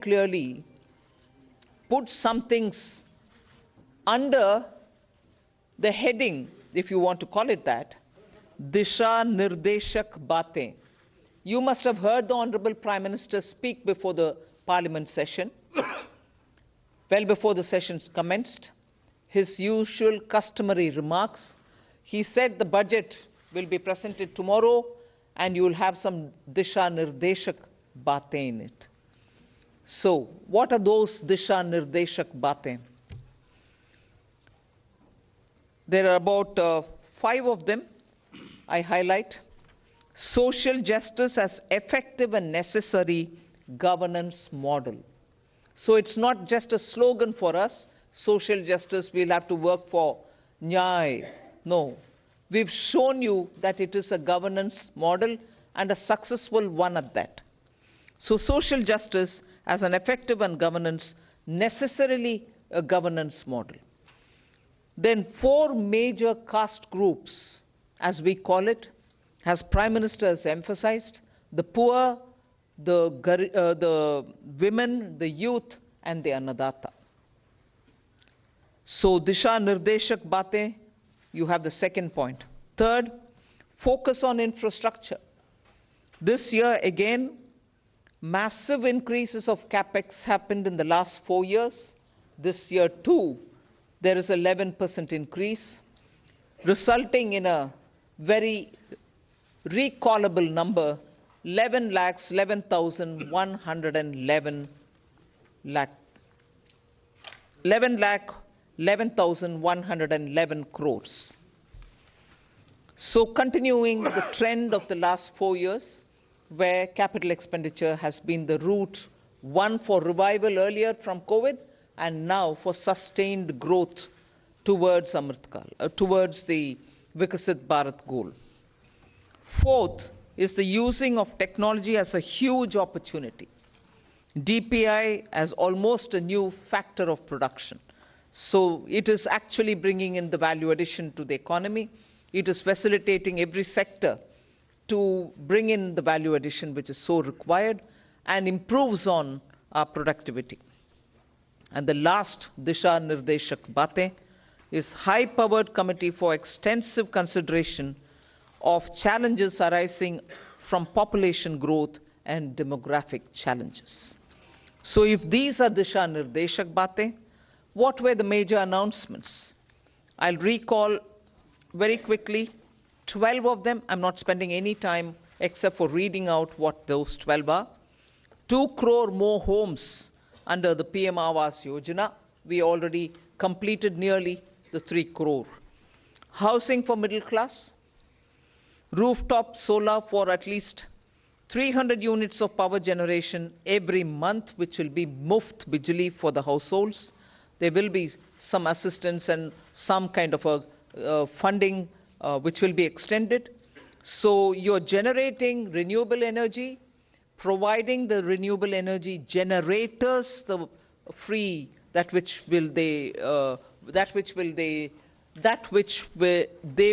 clearly put some things under the heading, if you want to call it that, Disha Nirdeshak Baatein. You must have heard the Honorable Prime Minister speak before the Parliament session, well before the sessions commenced. His usual customary remarks. He said the budget will be presented tomorrow and you will have some Disha Nirdeshak Baatein in it. So, what are those Disha Nirdeshak Baatein? There are about 5 of them I highlight. Social justice as effective and necessary governance model. So it's not just a slogan for us, social justice, we'll have to work for Nyay. No. We've shown you that it is a governance model and a successful one at that. So social justice as an effective and governance, necessarily a governance model. Then 4 major caste groups, as we call it, as Prime Minister has emphasized, the poor, the women, the youth, and the Annadata. So Disha Nirdeshak Baatein, you have the second point. Third, focus on infrastructure. This year again, massive increases of capex happened in the last 4 years. This year too, there is 11% increase, resulting in a very recallable number, 11,111 crores. So continuing the trend of the last 4 years, where capital expenditure has been the route, one for revival earlier from COVID, and now for sustained growth towards towards the Vikasit Bharat goal. Fourth is the using of technology as a huge opportunity. DPI as almost a new factor of production. So it is actually bringing in the value addition to the economy. It is facilitating every sector to bring in the value addition which is so required and improves on our productivity. And the last Disha Nirdeshak Baatein is high-powered committee for extensive consideration of challenges arising from population growth and demographic challenges. So if these are Disha Nirdeshak Baatein, what were the major announcements? I'll recall very quickly 12 of them. I'm not spending any time except for reading out what those 12 are. 2 crore more homes under the PM Awas Yojana. We already completed nearly the 3 crore. Housing for middle class. Rooftop solar for at least 300 units of power generation every month, which will be muft bijli for the households. There will be some assistance and some kind of a funding which will be extended. So you're generating renewable energy, providing the renewable energy generators the free they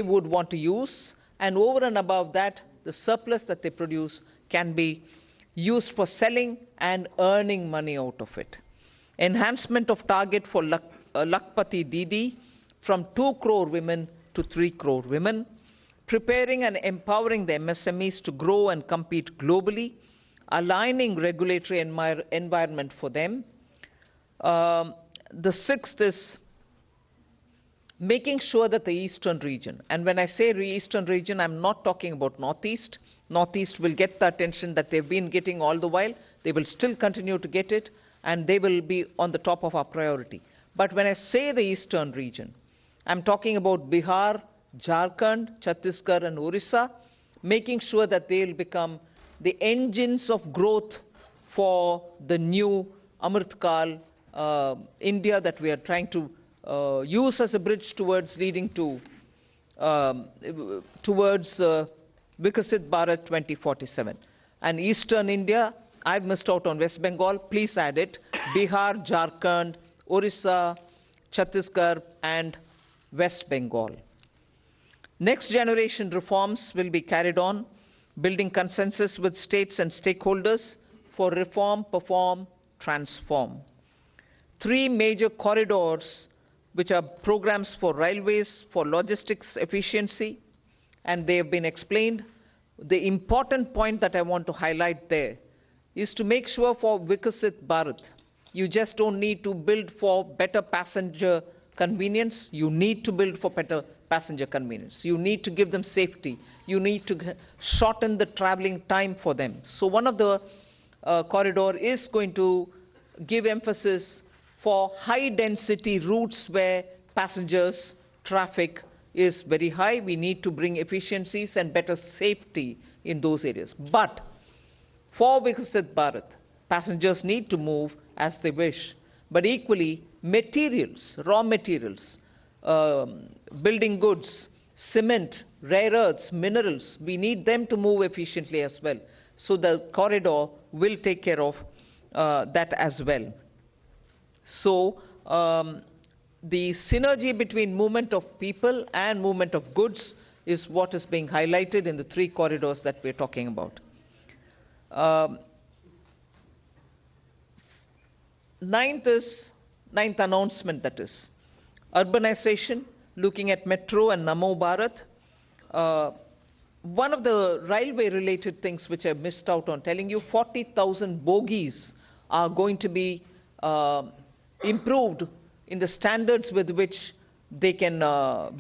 would want to use, and over and above that, the surplus that they produce can be used for selling and earning money out of it. Enhancement of target for Lakpati Didi from 2 crore women to 3 crore women. Preparing and empowering the MSMEs to grow and compete globally. Aligning regulatory environment for them. The 6th is making sure that the eastern region, and when I say eastern region, I'm not talking about northeast. Northeast will get the attention that they've been getting all the while. They will still continue to get it, and they will be on the top of our priority. But when I say the eastern region, I'm talking about Bihar, Jharkhand, Chhattisgarh, and Orissa, making sure that they'll become the engines of growth for the new Amritkal India that we are trying to use as a bridge towards leading to Vikasit Bharat 2047. And Eastern India, I've missed out on West Bengal, please add it. Bihar, Jharkhand, Orissa, Chhattisgarh, and West Bengal. Next generation reforms will be carried on, building consensus with states and stakeholders for reform, perform, transform. 3 major corridors, which are programs for railways, for logistics efficiency, and they have been explained. The important point that I want to highlight there is to make sure for Vikasit Bharat, you just don't need to build for better passenger convenience, you need to build for better passenger convenience. You need to give them safety. You need to shorten the traveling time for them. So one of the corridor is going to give emphasis for high density routes where passengers traffic is very high. We need to bring efficiencies and better safety in those areas. But for Vikasit Bharat, passengers need to move as they wish. But equally, materials, raw materials, building goods, cement, rare earths, minerals, we need them to move efficiently as well. So the corridor will take care of that as well. So the synergy between movement of people and movement of goods is what is being highlighted in the 3 corridors that we're talking about. Ninth announcement, that is urbanization, looking at Metro and Namo Bharat. One of the railway related things which I missed out on telling you, 40,000 bogies are going to be improved in the standards with which they can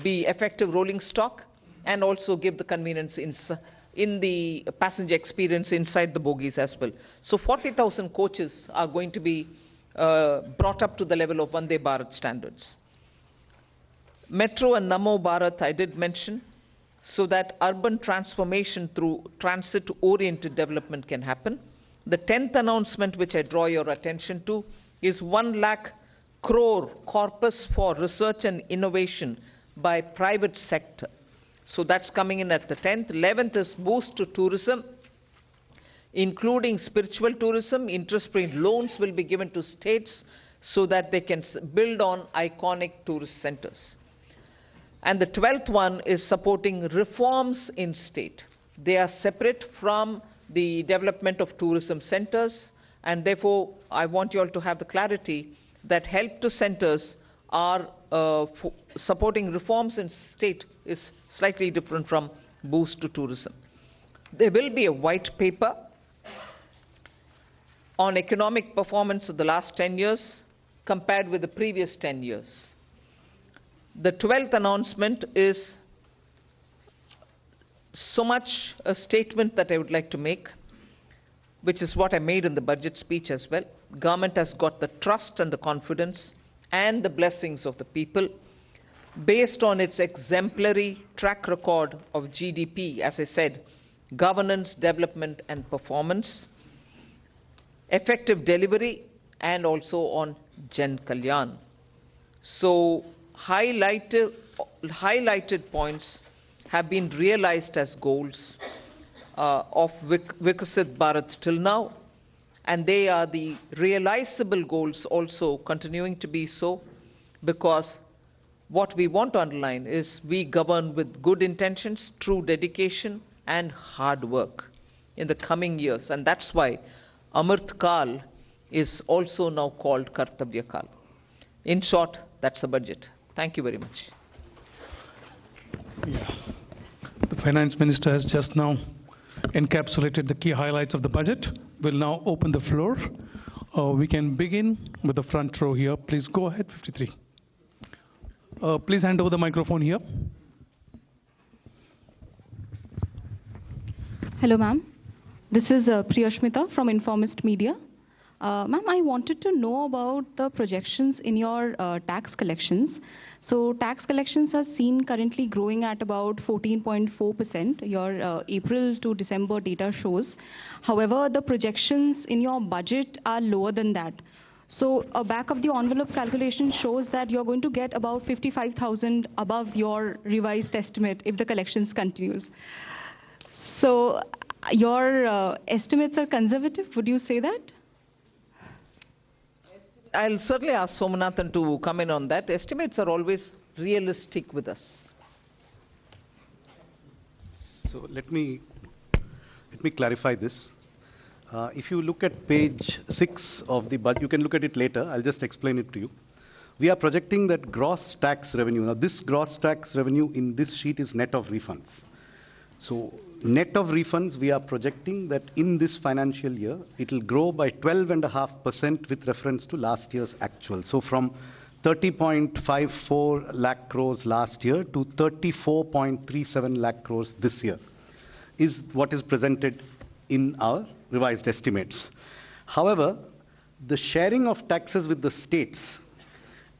be effective rolling stock and also give the convenience in the passenger experience inside the bogies as well. So 40,000 coaches are going to be brought up to the level of Vande Bharat standards. Metro and Namo Bharat I did mention, so that urban transformation through transit-oriented development can happen. The 10th announcement which I draw your attention to is 1 lakh crore corpus for research and innovation by private sector. So that's coming in at the 10th. 11th is boost to tourism, including spiritual tourism. Interest-free loans will be given to states so that they can build on iconic tourist centers. And the 12th one is supporting reforms in state. They are separate from the development of tourism centers, and therefore I want you all to have the clarity that help to centers are supporting reforms in state is slightly different from boost to tourism. There will be a white paper on economic performance of the last 10 years compared with the previous 10 years. The 12th announcement is so much a statement that I would like to make, which is what I made in the budget speech as well. Government has got the trust and the confidence and the blessings of the people based on its exemplary track record of GDP, as I said, governance, development and performance, effective delivery, and also on Jan Kalyan. So highlighted points have been realized as goals of Vikasit Bharat till now, and they are the realizable goals also continuing to be so, because what we want to underline is we govern with good intentions, true dedication and hard work in the coming years, and that's why Amrit Kal is also now called Kartavya Kal. In short, that's the budget. Thank you very much. Yeah. The Finance Minister has just now encapsulated the key highlights of the budget. We'll now open the floor. We can begin with the front row here. Please go ahead, 53. Please hand over the microphone here. Hello, ma'am. This is Priyashmita from Informist Media. Ma'am, I wanted to know about the projections in your tax collections. So tax collections are seen currently growing at about 14.4%. Your April to December data shows. However, the projections in your budget are lower than that. So a back of the envelope calculation shows that you're going to get about 55,000 above your revised estimate if the collections continues. So your estimates are conservative, would you say that? I'll certainly ask Somanathan to come in on that. Estimates are always realistic with us. So let me clarify this. If you look at page 6 of the budget, you can look at it later. I'll just explain it to you. We are projecting that gross tax revenue. Now, this gross tax revenue in this sheet is net of refunds. So, net of refunds, we are projecting that in this financial year, it will grow by 12.5% with reference to last year's actual. So, from 30.54 lakh crores last year to 34.37 lakh crores this year is what is presented in our revised estimates. However, the sharing of taxes with the states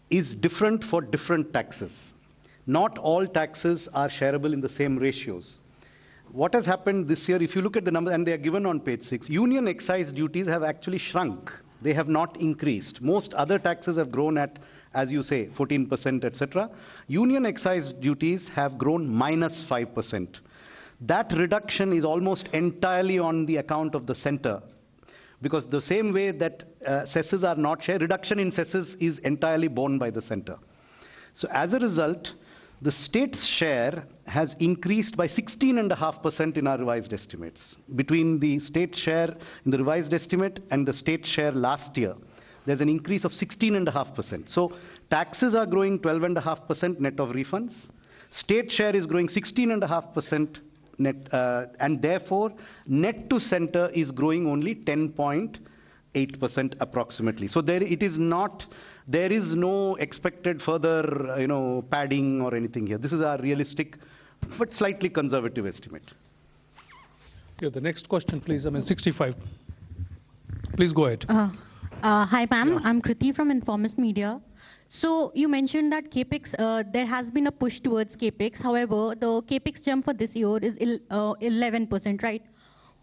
is different for different taxes. Not all taxes are shareable in the same ratios. What has happened this year, if you look at the number, and they are given on page 6, union excise duties have actually shrunk. They have not increased. Most other taxes have grown at, as you say, 14%, etc. Union excise duties have grown minus 5%. That reduction is almost entirely on the account of the center. Because the same way that cesses are not shared, reduction in cesses is entirely borne by the center. So as a result, the state's share has increased by 16.5% in our revised estimates. Between the state share in the revised estimate and the state share last year, there's an increase of 16.5%. So taxes are growing 12.5% net of refunds. State share is growing 16.5% net, and therefore net to center is growing only 10.8% approximately. So there it is not. There is no expected further, padding or anything here. This is our realistic, but slightly conservative estimate. Yeah, the next question, please. 65. Please go ahead. Hi, ma'am. Yeah. I'm Kriti from Informist Media. So you mentioned that CAPEX, there has been a push towards CAPEX. However, the CAPEX jump for this year is 11%, right?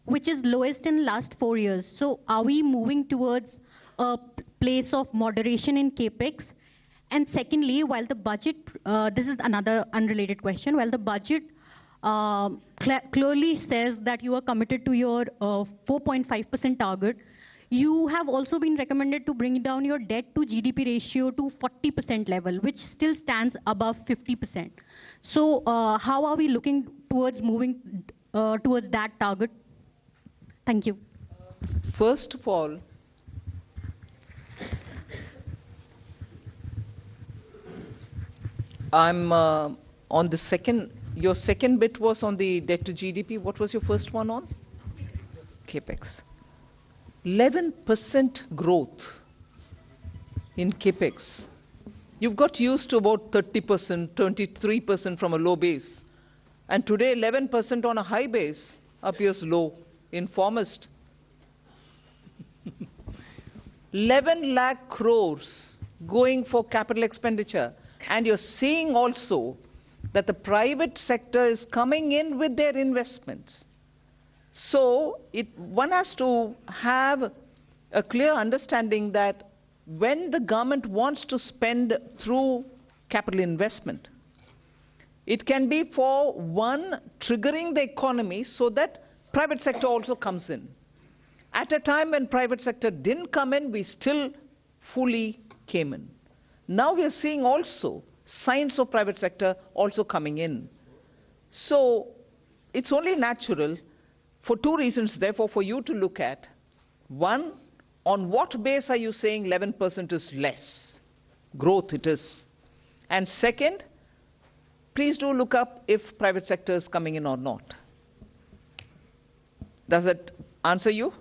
Which is lowest in last 4 years. So are we moving towards a place of moderation in CAPEX? And secondly, while the budget, this is another unrelated question, while the budget clearly says that you are committed to your 4.5% target, you have also been recommended to bring down your debt to GDP ratio to 40% level, which still stands above 50%. So how are we looking towards moving towards that target? Thank you. First of all, I'm on the second, your second bit was on the debt to GDP. What was your first one on? CAPEX. 11% growth in CAPEX. You've got used to about 30%, 23% from a low base. And today 11% on a high base appears low. Informist. 11 lakh crores going for capital expenditure. And you're seeing also that the private sector is coming in with their investments. So one has to have a clear understanding that when the government wants to spend through capital investment, it can be for one, triggering the economy so that private sector also comes in. At a time when private sector didn't come in, we still fully came in. Now we are seeing also signs of private sector also coming in. So it's only natural for two reasons, therefore, for you to look at. One, on what base are you saying 11% is less? Growth it is. And second, please do look up if private sector is coming in or not. Does that answer you?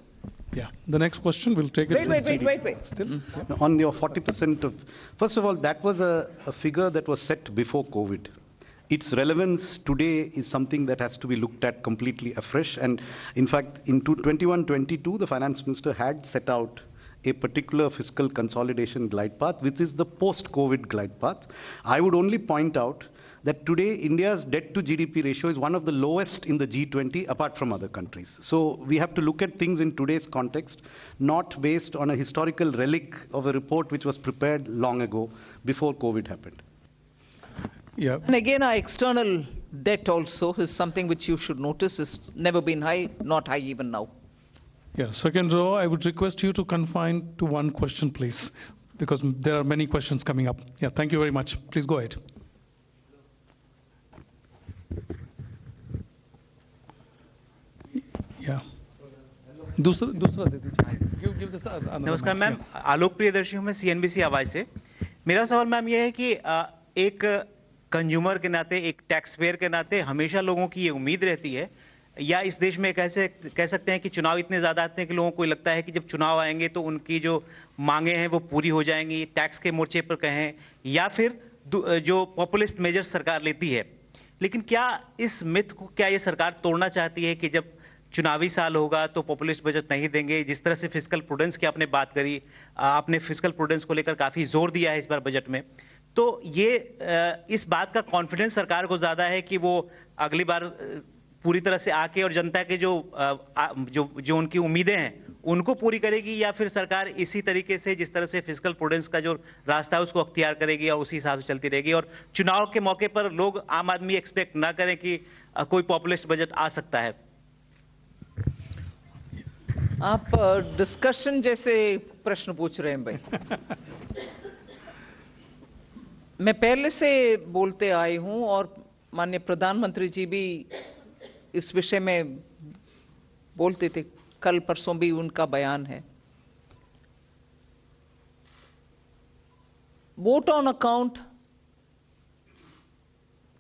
Yeah. The next question, we'll take it. Wait. Still? Yeah. On your 40% of, first of all, that was a figure that was set before COVID. Its relevance today is something that has to be looked at completely afresh. And in fact, in 21-22, the finance minister had set out a particular fiscal consolidation glide path, which is the post-COVID glide path. I would only point out that today India's debt to GDP ratio is one of the lowest in the G20 apart from other countries. So we have to look at things in today's context, not based on a historical relic of a report which was prepared long ago before COVID happened. Yeah. And again, our external debt also is something which you should notice has never been high, not high even now. Yeah. Second row, I would request you to confine to one question, please, because there are many questions coming up. Yeah. Thank you very much. Please go ahead. Yeah. दूसरा दे दीजिए। Give this another नमस्कार mic, ma'am, yeah. आलोक प्रियदर्शी हूँ मैं CNBC आवाज से। मेरा सवाल ma'am ये है कि एक कंज्यूमर के नाते, एक टैक्स पेयर के नाते हमेशा लोगों की ये उम्मीद रहती है, या इस देश में कैसे कह सकते हैं कि चुनाव इतने ज्यादा आते हैं कि लोगों को लगता है कि जब चुनाव आएंगे तो उनकी जो मांगे हैं वो पूरी हो जाएंगी, टैक्स के मोर्चे पर कहें, या फिर जो पॉपुलिस्ट मेजर्स सरकार लेती है। लेकिन क्या इस मिथ को क्या ये सरकार तोड़ना चाहती है कि जब चुनावी साल होगा तो पॉपुलिस्ट बजट नहीं देंगे? जिस तरह से फिस्कल प्रूडेंस की आपने बात करी, आपने फिस्कल प्रूडेंस को लेकर काफी जोर दिया है इस बार बजट में, तो ये इस बात का कॉन्फिडेंस सरकार को ज्यादा है कि वो अगली बार पूरी तरह से आके और जनता के जो उनकी उम्मीदें हैं उनको पूरी करेगी, या फिर सरकार इसी तरीके से जिस तरह से फिस्कल प्रूडेंस का जो रास्ता है उसको अख्तियार करेगी और उसी हिसाब से चलती रहेगी, और चुनाव के मौके पर लोग, आम आदमी एक्सपेक्ट ना करें कि कोई पॉपुलिस्ट बजट आ सकता है? आप डिस्कशन जैसे प्रश्न पूछ रहे हैं भाई। मैं पहले से बोलते आई हूं और माननीय प्रधानमंत्री जी भी इस विषय में बोलते थे, कल परसों भी उनका बयान है। वोट ऑन अकाउंट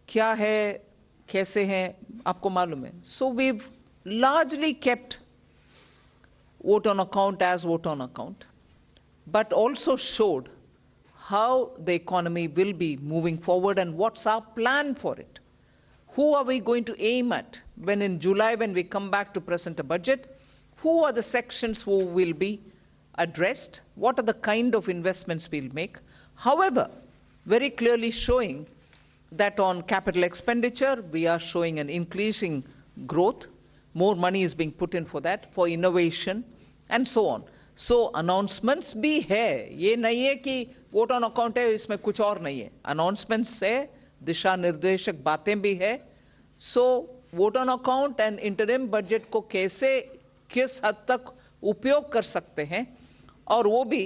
क्या है, कैसे है, आपको मालूम है। So we largely kept vote on account as vote on account, but also showed how the economy will be moving forward and what's our plan for it. Who are we going to aim at when in July, when we come back to present a budget? Who are the sections who will be addressed? What are the kind of investments we'll make? However, very clearly showing that on capital expenditure, we are showing an increasing growth. More money is being put in for that, for innovation, and so on. So announcements भी है, ये नहीं है कि vote on account है इसमें कुछ और नहीं है। announcements है, दिशा निर्देशक बातें भी है। So vote on account and interim budget को कैसे, किस हद तक उपयोग कर सकते हैं, और वो भी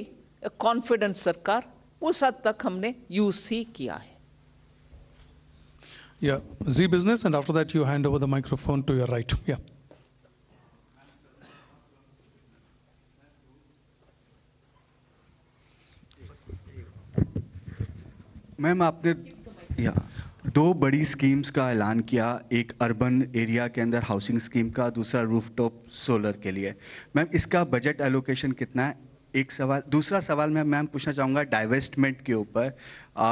कॉन्फिडेंस सरकार, उस हद तक हमने यूज ही किया है। Yeah, Z Business, and after that you hand over the microphone to your right. Yeah. Ma'am, आपने दो बड़ी स्कीम्स का ऐलान किया, एक अर्बन एरिया के अंदर हाउसिंग स्कीम का, दूसरा रूफटॉप सोलर के लिए। मैम, इसका बजट एलोकेशन कितना है? एक सवाल। दूसरा सवाल मैं मैम पूछना चाहूँगा डाइवेस्टमेंट के ऊपर।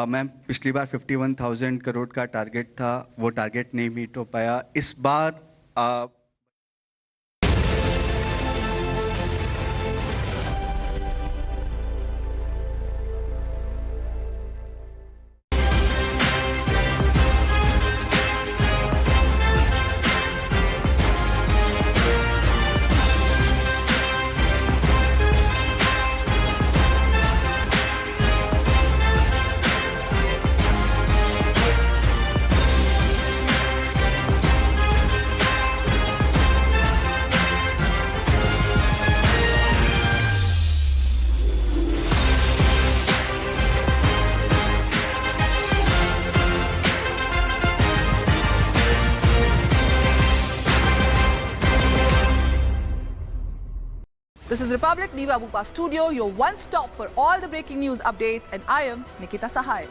मैम, पिछली बार 51,000 करोड़ का टारगेट था, वो टारगेट नहीं मीट हो पाया। इस बार This is Republic Niva Bupa Studio, your one stop for all the breaking news updates, and I am Nikita Sahai.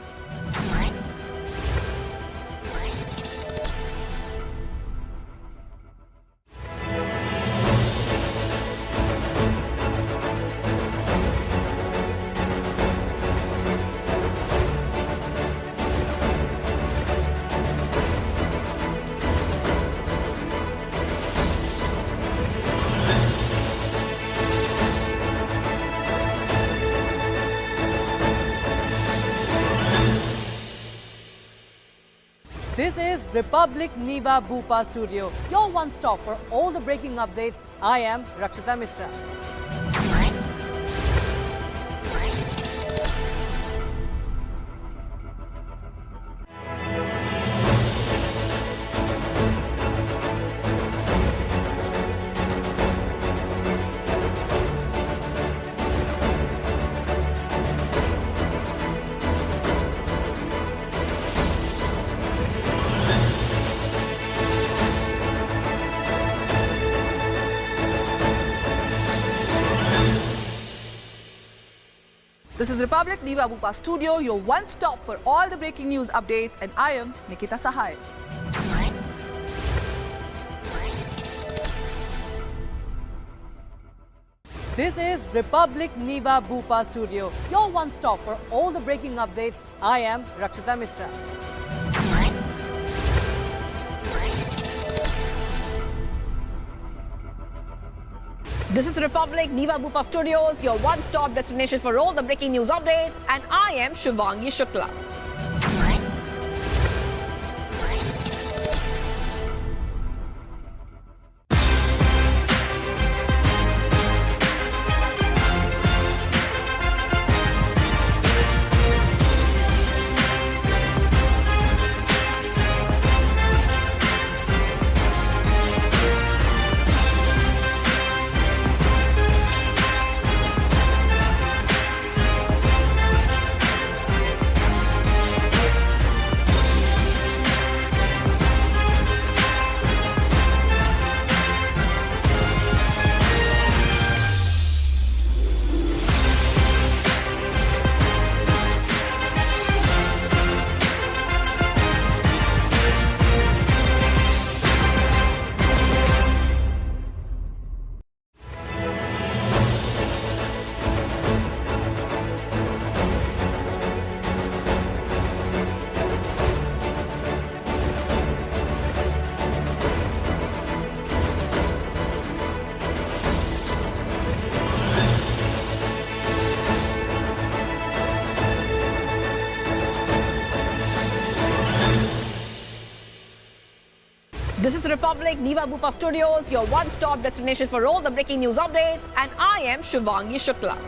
This is Republic Niva Bupa Studio, your one stop for all the breaking updates. I am Rakshita Mishra. This is Republic Niva Bupa Studio, your one stop for all the breaking news updates, and I am Nikita Sahai. This is Republic Niva Bupa Studio, your one stop for all the breaking updates. I am Rakshita Mishra. This is Republic Niva Bupa Studios, your one-stop destination for all the breaking news updates, and I am Shivangi Shukla. This is Republic Niva Bupa Studios, your one-stop destination for all the breaking news updates, and I am Shivangi Shukla.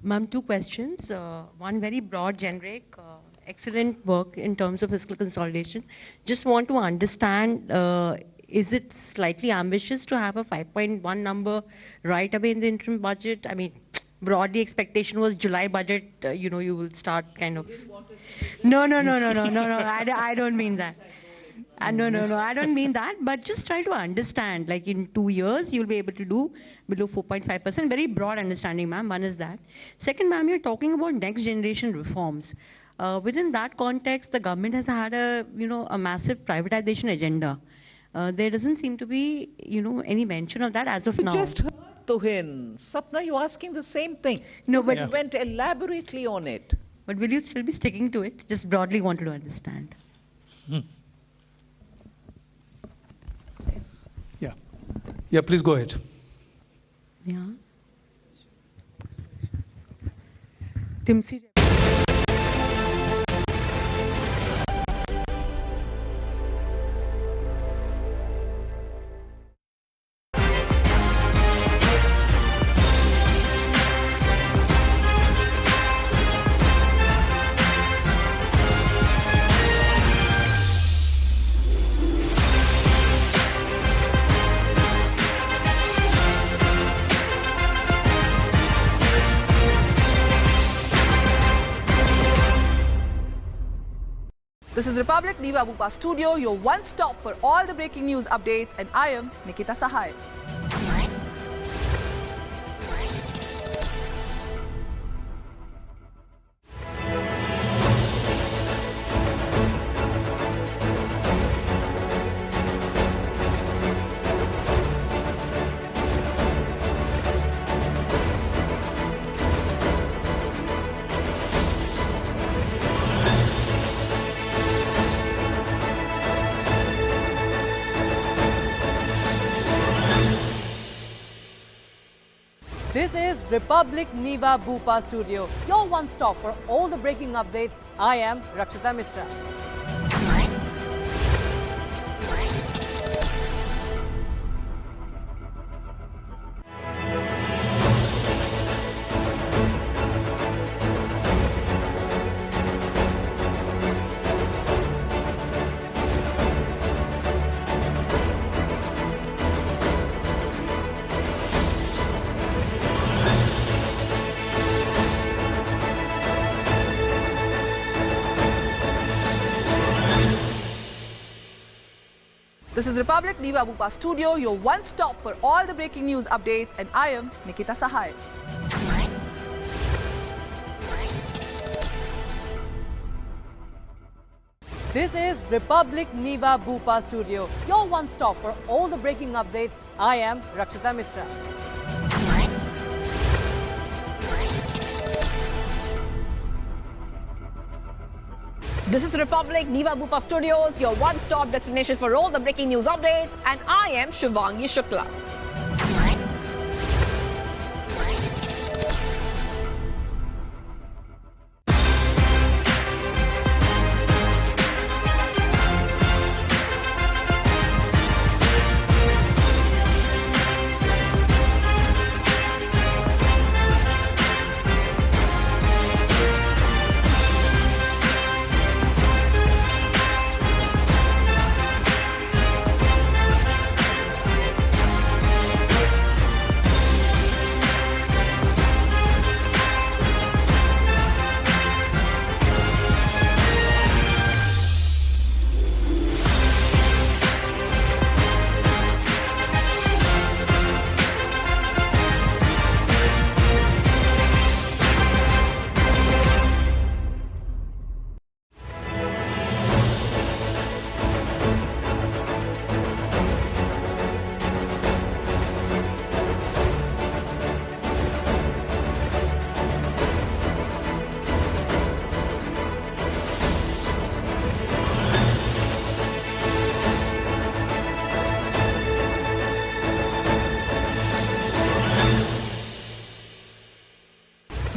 Ma'am, two questions. One very broad, generic, excellent work in terms of fiscal consolidation. Just want to understand, is it slightly ambitious to have a 5.1 number right away in the interim budget? I mean, broadly expectation was July budget, you will start kind of... No, I don't mean that. No, I don't mean that, but just try to understand, like in 2 years, you'll be able to do below 4.5%. Very broad understanding, ma'am. One is that. Second, ma'am, you're talking about next generation reforms. Within that context, the government has had a massive privatization agenda. There doesn't seem to be, any mention of that as of now. Just heard to him. Sapna, you're asking the same thing. No, but... You went elaborately on it. But will you still be sticking to it? Just broadly wanted to understand. Yeah, please go ahead. Yeah. Timsi. This is Republic Niva Bupa Studio, your one stop for all the breaking news updates, and I am Nikita Sahai. This is Republic Niva Bhupa Studio, your one stop for all the breaking updates. I am Rakshita Mishra. This is Republic Niva Bhupa Studio, your one stop for all the breaking news updates, and I am Nikita Sahai. This is Republic Niva Bhupa Studio, your one stop for all the breaking updates. I am Rakshita Mishra. This is Republic Niva Bhupa Studios, your one-stop destination for all the breaking news updates, and I am Shivangi Shukla.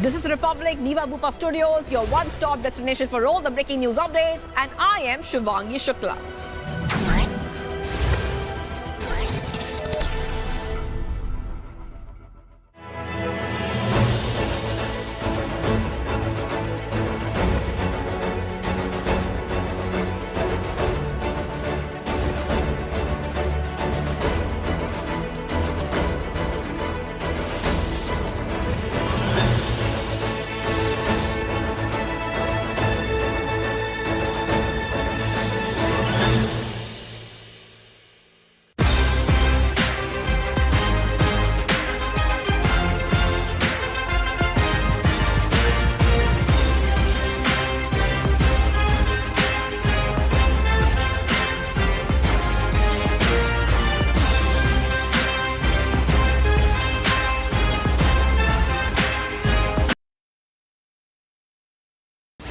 This is Republic Niva Bhupa Studios, your one-stop destination for all the breaking news updates, and I am Shivangi Shukla.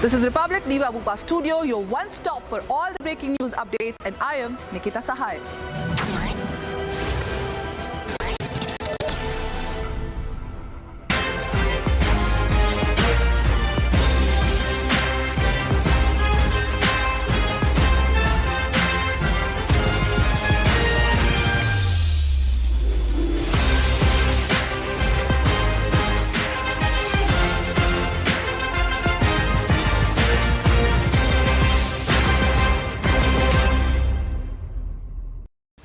This is Republic Niva Bhupa Studio, your one stop for all the breaking news updates, and I am Nikita Sahai.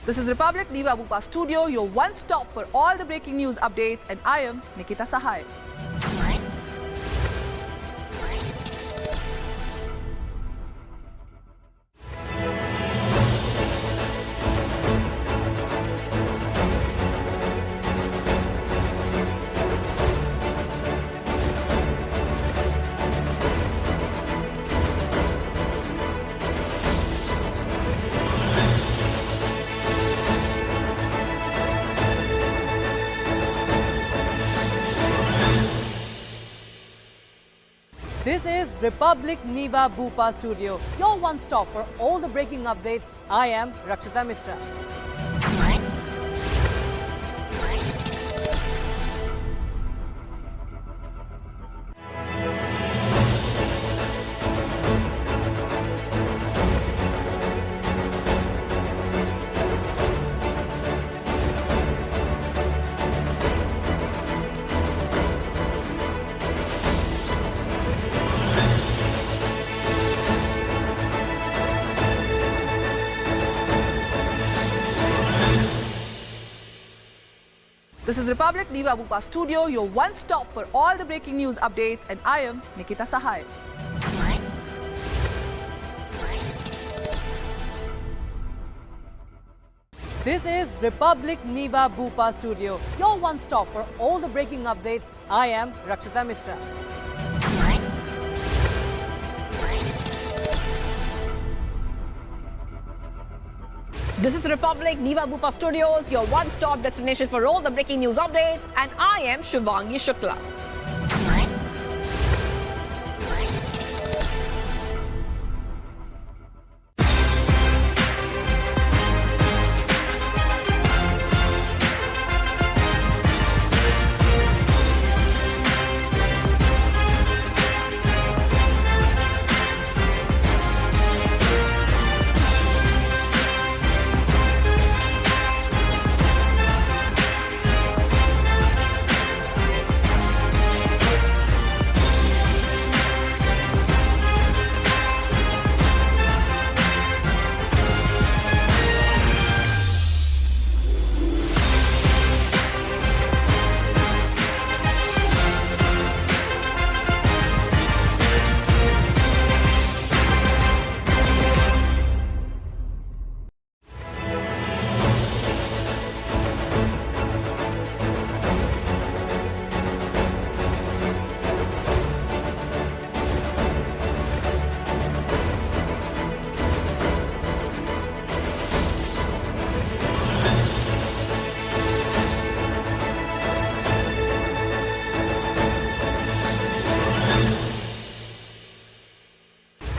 This is Republic Niva Bhupa Studio, your one stop for all the breaking news updates, and I am Nikita Sahai. This is Republic Niva Bhupa Studio, your one stop for all the breaking updates. I am Rakshita Mishra. This is Republic Niva Bupa Studio, your one-stop for all the breaking news updates, and I am Nikita Sahai. This is Republic Niva Bupa Studio, your one-stop for all the breaking updates. I am Rakshita Mishra. This is Republic Niva Bupa Studios, your one-stop destination for all the breaking news updates, and I am Shubhangi Shukla.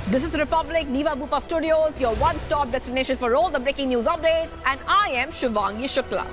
This is Republic Niva Bupa Studios, your one-stop destination for all the breaking news updates, and I am Shubhangi Shukla.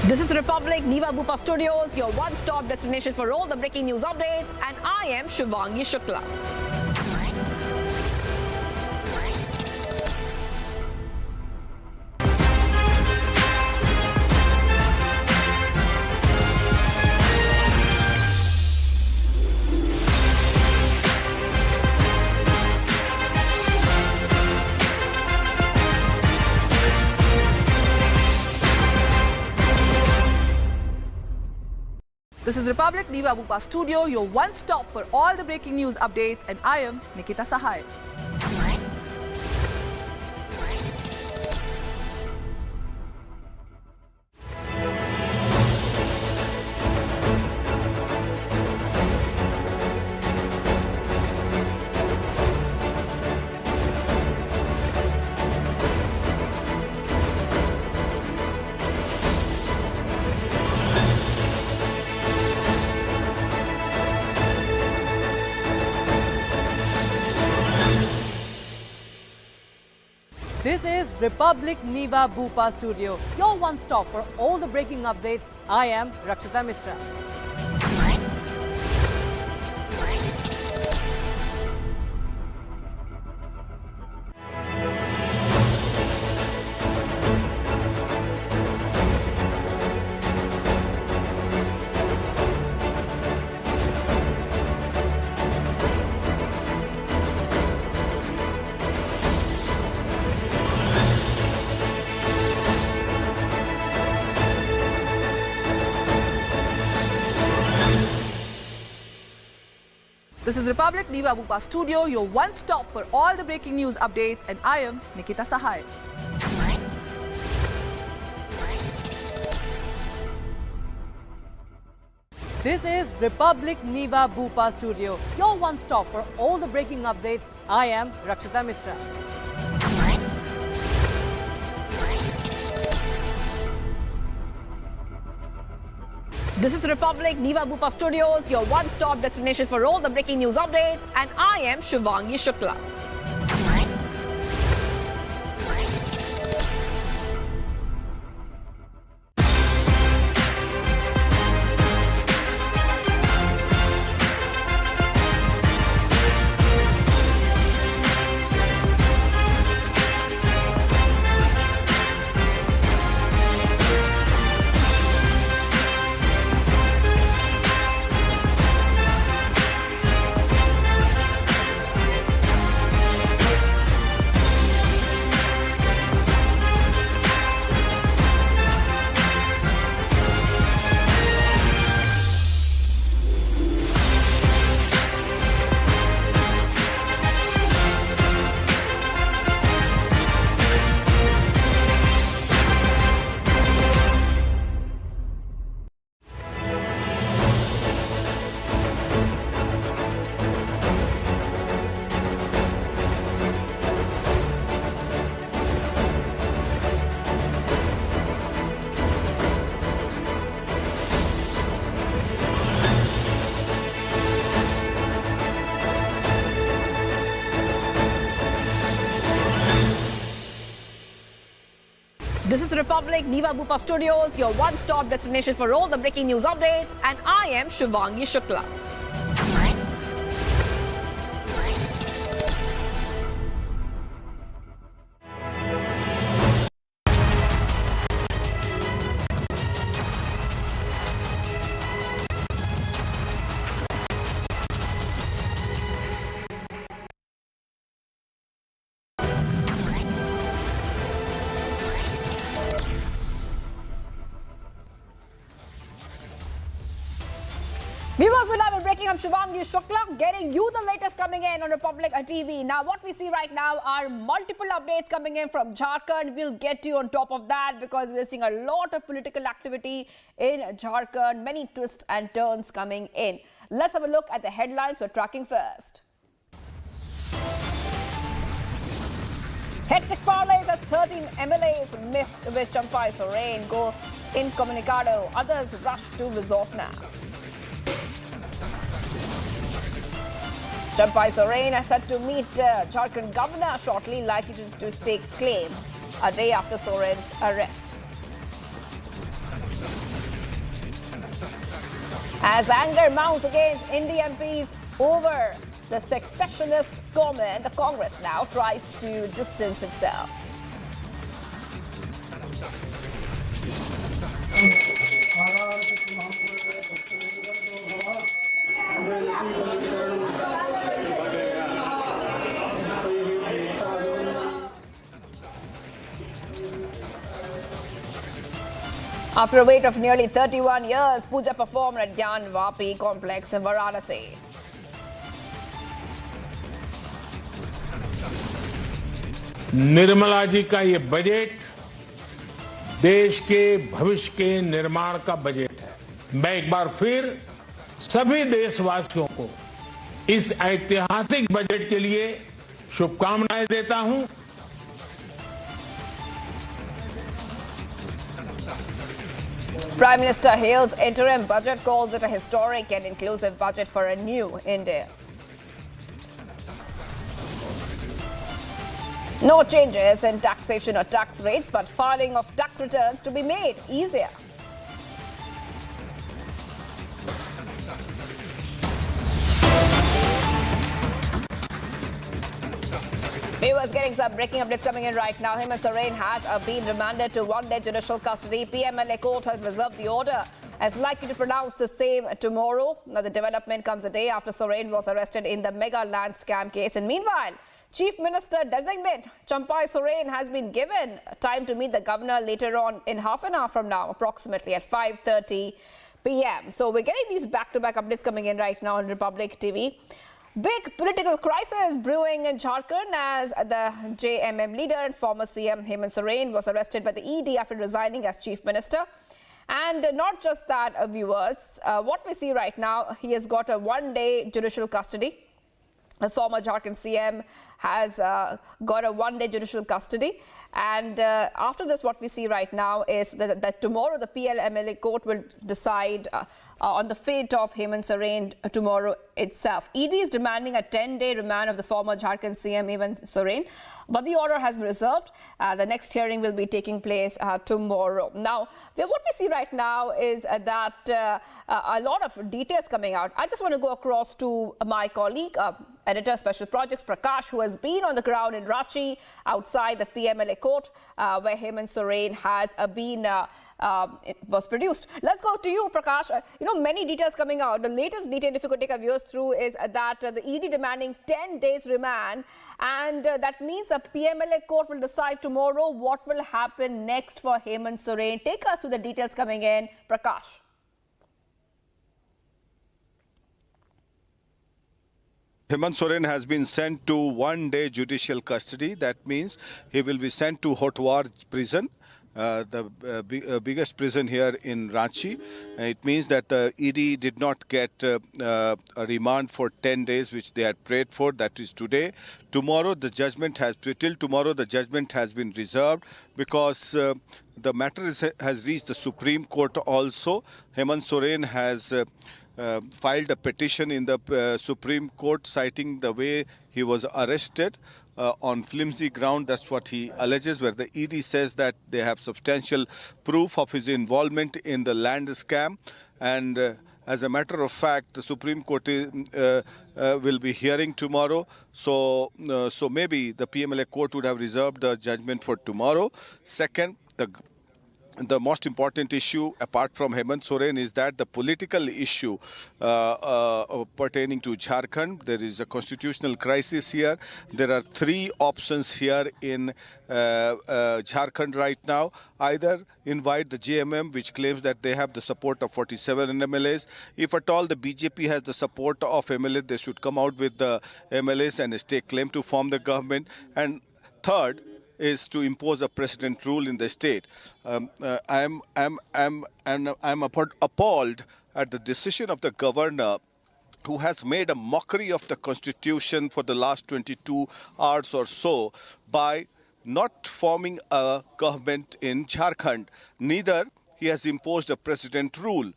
This is Republic Niva Bupa Studios, your one-stop destination for all the breaking news updates, and I am Shubhangi Shukla. This is Republic Niva Bupa Studio, your one-stop for all the breaking news updates, and I am Nikita Sahai. This is Republic Niva Bupa Studio, your one-stop for all the breaking updates. I am Rakshita Mishra. This is Republic Niva Bupa Studio, your one-stop for all the breaking news updates, and I am Nikita Sahai. This is Republic Niva Bhupa Studio, your one stop for all the breaking updates. I am Rakshita Mishra. This is Republic Niva Bhupa Studios, your one-stop destination for all the breaking news updates, and I am Shivangi Shukla. This is Republic Niva Bhupa Studios, your one-stop destination for all the breaking news updates, and I am Shivangi Shukla. Viewers, we're live and breaking. I'm Shivangi Shukla, getting you the latest coming in on Republic TV. Now, what we see right now are multiple updates coming in from Jharkhand. We'll get you on top of that because we're seeing a lot of political activity in Jharkhand, many twists and turns coming in. Let's have a look at the headlines we're tracking first. Hectic parlays as 13 MLAs miffed with Champai Soren go incommunicado. Others rush to resort now. Champai Soren is set to meet Jharkhand governor shortly, likely to stake claim a day after Soren's arrest. As anger mounts against Indian MPs over the secessionist government, the Congress now tries to distance itself. After a wait of nearly 31 years, Puja performed at Gyan Vapi complex in Varanasi. Nirmala ji का ये budget देश के भविष्य के निर्माण का budget है। मैं एक बार फिर सभी देशवासियों को इस ऐतिहासिक बजट के लिए शुभकामनाएं देता हूं। Prime Minister hails interim budget, calls it a historic and inclusive budget for a new India. No changes in taxation or tax rates, but filing of tax returns to be made easier. Viewers, getting some breaking updates coming in right now. Hemant Soren has been remanded to one-day judicial custody. PMLA court has reserved the order as likely to pronounce the same tomorrow. Now, the development comes a day after Soren was arrested in the mega land scam case. And meanwhile, Chief Minister designate Champai Soren has been given time to meet the governor later on in half an hour from now, approximately at 5:30 p.m. So we're getting these back-to-back updates coming in right now on Republic TV. Big political crisis brewing in Jharkhand as the JMM leader and former CM Hemant Soren was arrested by the ED after resigning as Chief Minister. And not just that, viewers, what we see right now, he has got a one-day judicial custody. The former Jharkhand CM has got a one-day judicial custody. And after this, what we see right now is that tomorrow the PL MLA court will decide on the fate of Hemant Soren tomorrow itself. ED is demanding a 10-day remand of the former Jharkhand CM Hemant Soren, but the order has been reserved. The next hearing will be taking place tomorrow. Now, what we see right now is that a lot of details coming out. I just want to go across to my colleague, Editor Special Projects, Prakash, who has been on the ground in Ranchi outside the PMLA court where Hemant Soren has been it was produced. Let's go to you, Prakash. Many details coming out. The latest detail, if you could take our viewers through, is that the ED demanding 10 days remand, and that means a PMLA court will decide tomorrow what will happen next for Hemant Soren. Take us through the details coming in, Prakash. Hemant Soren has been sent to one-day judicial custody. That means he will be sent to Hotwar prison, the biggest prison here in Ranchi. It means that the ED did not get a remand for 10 days, which they had prayed for. That is today. Tomorrow, the judgment has been reserved because the matter has reached the Supreme Court also. Hemant Soren has filed a petition in the Supreme Court citing the way he was arrested on flimsy ground. That's what he alleges, where the ED says that they have substantial proof of his involvement in the land scam. And as a matter of fact, the Supreme Court will be hearing tomorrow. So maybe the PMLA court would have reserved the judgment for tomorrow. Second, the most important issue, apart from Hemant Soren, is that the political issue pertaining to Jharkhand. There is a constitutional crisis here. There are three options here in Jharkhand right now. Either invite the JMM, which claims that they have the support of 47 MLAs. If at all the BJP has the support of MLAs, they should come out with the MLAs and stake claim to form the government. And third is to impose a precedent rule in the state. I'm appalled at the decision of the governor, who has made a mockery of the constitution for the last 22 hours or so by not forming a government in Jharkhand. Neither he has imposed a precedent rule.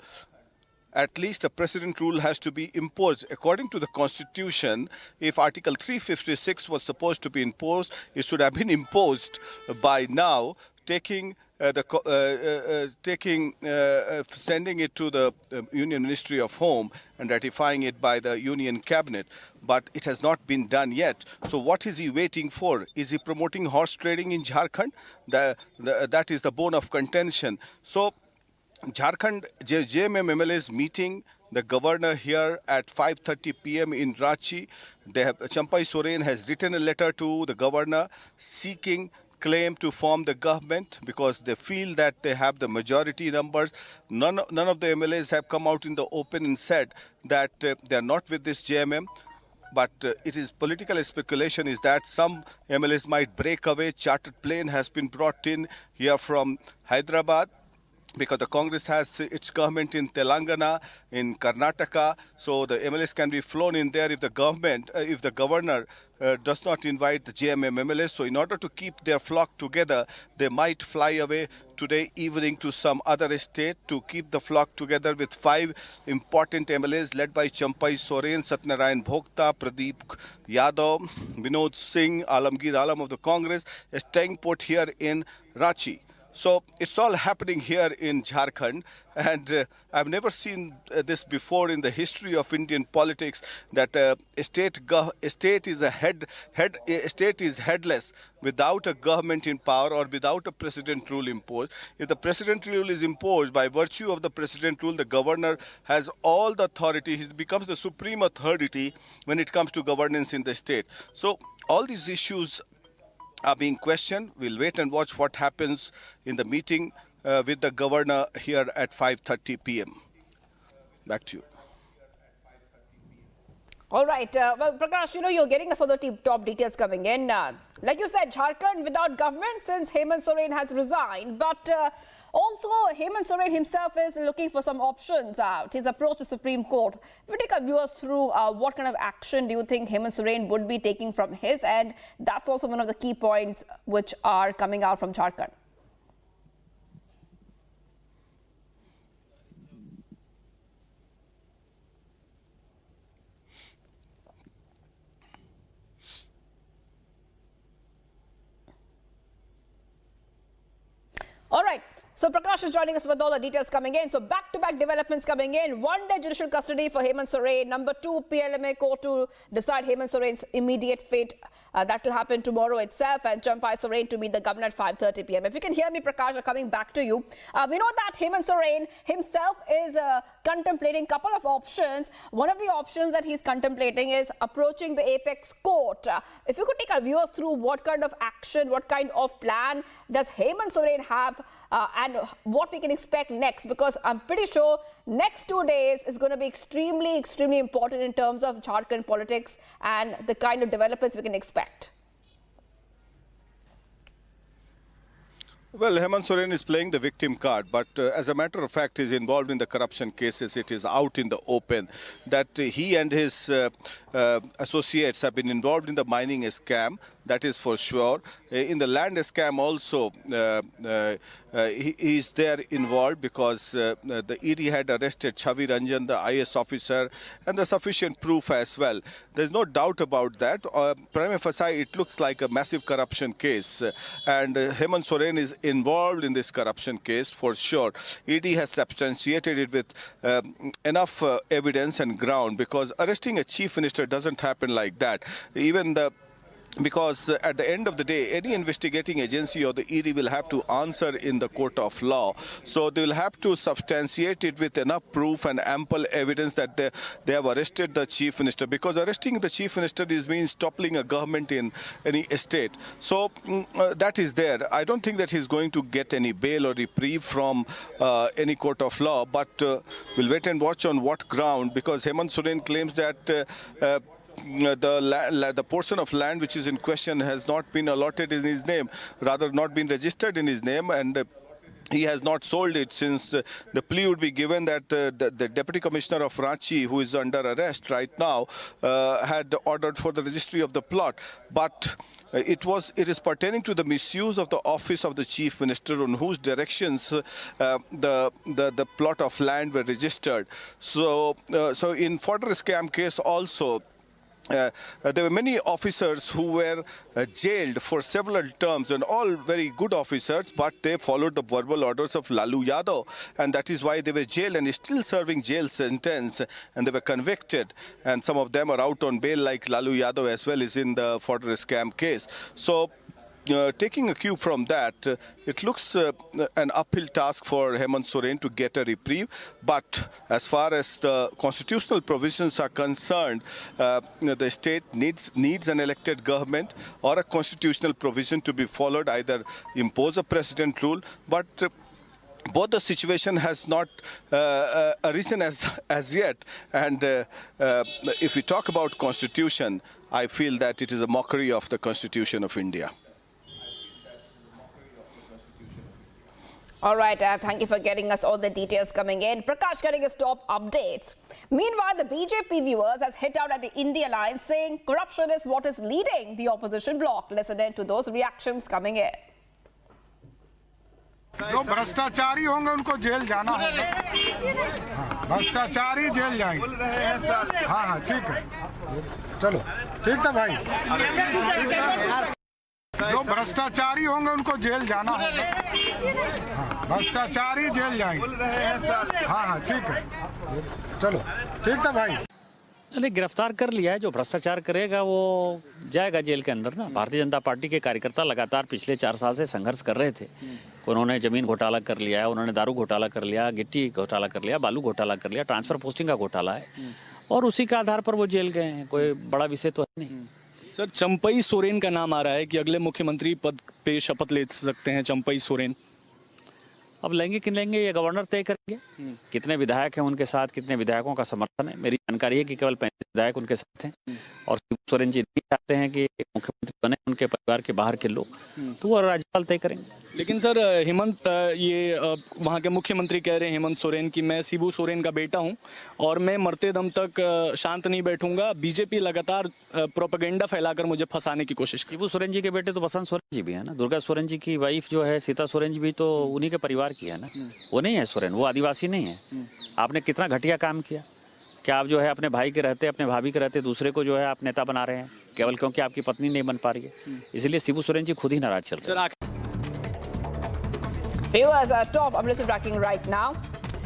At least a precedent rule has to be imposed. According to the Constitution, if Article 356 was supposed to be imposed, it should have been imposed by now, sending it to the Union Ministry of Home and ratifying it by the Union Cabinet. But it has not been done yet. So what is he waiting for? Is he promoting horse trading in Jharkhand? That is the bone of contention. So Jharkhand JMM MLAs meeting the governor here at 5:30 p.m. in Ranchi. Champai Soren has written a letter to the governor seeking claim to form the government because they feel that they have the majority numbers. None of the MLAs have come out in the open and said that they are not with this JMM. But it is political speculation is that some MLAs might break away. Chartered plane has been brought in here from Hyderabad, because the Congress has its government in Telangana, in Karnataka, so the MLAs can be flown in there if the governor does not invite the JMM MLAs. So in order to keep their flock together, they might fly away today evening to some other state to keep the flock together with 5 important MLAs led by Champai Soren, Satyanarayan Bhokta, Pradeep Yadav, Vinod Singh, Alamgir Alam of the Congress, staying put here in Ranchi. So it's all happening here in Jharkhand, and I've never seen this before in the history of Indian politics, that a state is headless without a government in power or without a precedent rule imposed. If the precedent rule is imposed, by virtue of the precedent rule, the governor has all the authority. He becomes the supreme authority when it comes to governance in the state. So all these issues are being questioned. We'll wait and watch what happens in the meeting with the governor here at 5:30 p.m. Back to you. All right. Well, Prakash, you're getting us all the top details coming in. Like you said, Jharkhand without government since Hemant Soren has resigned. But Also, Hemant Soren himself is looking for some options out. His approach to Supreme Court. If we take our viewers through what kind of action do you think Hemant Soren would be taking from his end? That's also one of the key points which are coming out from Jharkhand. All right. So Prakash is joining us with all the details coming in. So back-to-back developments coming in. 1 day judicial custody for Hemant Soren. Number 2, PLMA court to decide Hemant Soren's immediate fate. That will happen tomorrow itself. And Champai Soren to meet the governor at 5:30 p.m. If you can hear me, Prakash, coming back to you. We know that Hemant Soren himself is contemplating a couple of options. One of the options that he's contemplating is approaching the apex court. If you could take our viewers through what kind of action, what kind of plan does Hemant Soren have and what we can expect next, because I'm pretty sure next 2 days is going to be extremely important in terms of Jharkhand politics and the kind of developments we can expect. Well, Hemant Soren is playing the victim card, but as a matter of fact, he's involved in the corruption cases. It is out in the open that he and his associates have been involved in the mining scam. That is for sure. In the land scam also, he is there involved because the ED had arrested Chavi Ranjan, the IS officer, and the sufficient proof as well. There's no doubt about that. Prima facie, it looks like a massive corruption case, and Hemant Soren is involved in this corruption case for sure. ED has substantiated it with enough evidence and ground, because arresting a chief minister doesn't happen like that. Because at the end of the day, any investigating agency or the ED will have to answer in the court of law. So they will have to substantiate it with enough proof and ample evidence that they have arrested the chief minister. Because arresting the chief minister means toppling a government in any state. So that is there. I don't think that he's going to get any bail or reprieve from any court of law. But we'll wait and watch on what ground, because Hemant Soren claims that the portion of land which is in question has not been allotted in his name, rather not been registered in his name, and he has not sold it, since the plea would be given that the Deputy Commissioner of Ranchi, who is under arrest right now, had ordered for the registry of the plot. But it is pertaining to the misuse of the office of the Chief Minister, on whose directions the plot of land were registered. So in further scam case also, there were many officers who were jailed for several terms, and all very good officers, but they followed the verbal orders of Lalu Yadav, and that is why they were jailed and still serving jail sentence, and they were convicted, and some of them are out on bail, like Lalu Yadav as well is in the further scam case. So taking a cue from that, it looks an uphill task for Hemant Soren to get a reprieve. But as far as the constitutional provisions are concerned, the state needs an elected government or a constitutional provision to be followed, either impose a precedent rule. But both the situation has not arisen as yet. And if we talk about constitution, I feel that it is a mockery of the Constitution of India. All right, thank you for getting us all the details coming in. Prakash getting us top updates. Meanwhile, the BJP viewers has hit out at the India Alliance, saying corruption is what is leading the opposition bloc. Listen in to those reactions coming in. जो भ्रष्टाचारी होंगे उनको jail जाना होगा। भ्रष्टाचारी jail जाएंगे। हाँ ठीक है, चलो ठीक था भाई। जो भ्रष्टाचारी होंगे उनको जेल जाना होगा। भ्रष्टाचारी जेल जाएंगे। हाँ ठीक है, चलो ठीक था भाई। नहीं, गिरफ्तार कर लिया है। जो भ्रष्टाचार करेगा वो जाएगा जेल के अंदर ना। भारतीय जनता पार्टी के कार्यकर्ता लगातार पिछले 4 साल से संघर्ष कर रहे थे। उन्होंने जमीन घोटाला कर लिया है, उन्होंने दारू घोटाला कर लिया, गिट्टी घोटाला कर लिया, बालू घोटाला कर लिया, ट्रांसफर पोस्टिंग का घोटाला है, और उसी के आधार पर वो जेल गए हैं। कोई बड़ा विषय तो है नहीं। सर, चंपई सोरेन का नाम आ रहा है कि अगले मुख्यमंत्री पद पे शपथ ले सकते हैं चंपई सोरेन। अब लेंगे कि लेंगे ये गवर्नर तय करेंगे। कितने विधायक हैं उनके साथ, कितने विधायकों का समर्थन है। मेरी जानकारी है कि केवल 35 विधायक उनके साथ हैं और सोरेन जी नहीं। चाहते हैं कि मुख्यमंत्री बने उनके परिवार के बाहर के लोग, तो वो राज्यपाल तय करेंगे। लेकिन सर हेमंत वहाँ के मुख्यमंत्री कह रहे हैं हेमंत सोरेन कि मैं शिबू सोरेन का बेटा हूँ और मैं मरते दम तक शांत नहीं बैठूंगा। बीजेपी लगातार प्रोपेगेंडा फैलाकर मुझे फंसाने की कोशिश। शिबू सोरेन जी के बेटे तो बसंत सोरेन जी भी है ना, दुर्गा सोरेन जी की वाइफ जो है सीता सोरेन जी भी तो उन्हीं के परिवार की है ना। वो नहीं है सोरेन, वो आदिवासी नहीं है। आपने कितना घटिया काम किया। क्या आप जो है अपने भाई के रहते, अपने भाभी के रहते दूसरे को जो है आप नेता बना रहे हैं केवल क्योंकि आपकी पत्नी नहीं बन पा रही है। इसलिए शिबू सोरेन जी खुद ही नाराज चल रहे हैं। Viewers, top updates tracking right now.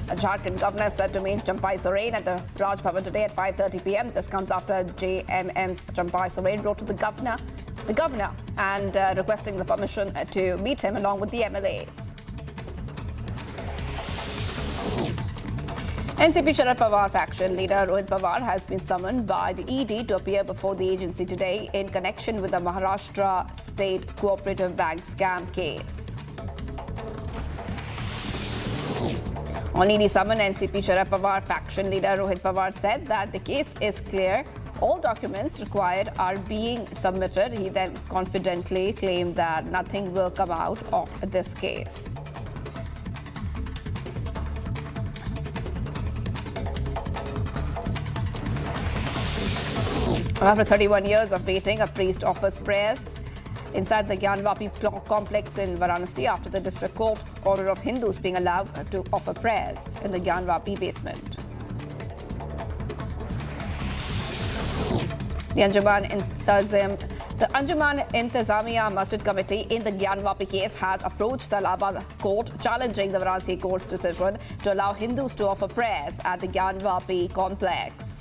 Jharkhand governor said to meet Champai Soren at the Raj Bhavan today at 5:30 p.m. This comes after JMM Champai Soren wrote to the governor and requesting the permission to meet him along with the MLAs. NCP Sharad Pawar faction leader Rohit Pawar has been summoned by the ED to appear before the agency today in connection with the Maharashtra State Cooperative Bank scam case. On ED summon, NCP Sharad Pawar faction leader Rohit Pawar said that the case is clear. All documents required are being submitted. He then confidently claimed that nothing will come out of this case. After 31 years of waiting, a priest offers prayers inside the Gyanvapi complex in Varanasi after the district court order of Hindus being allowed to offer prayers in the Gyanvapi basement. The Anjuman Intizamiya Masjid Committee in the Gyanvapi case has approached the Allahabad court challenging the Varanasi court's decision to allow Hindus to offer prayers at the Gyanvapi complex.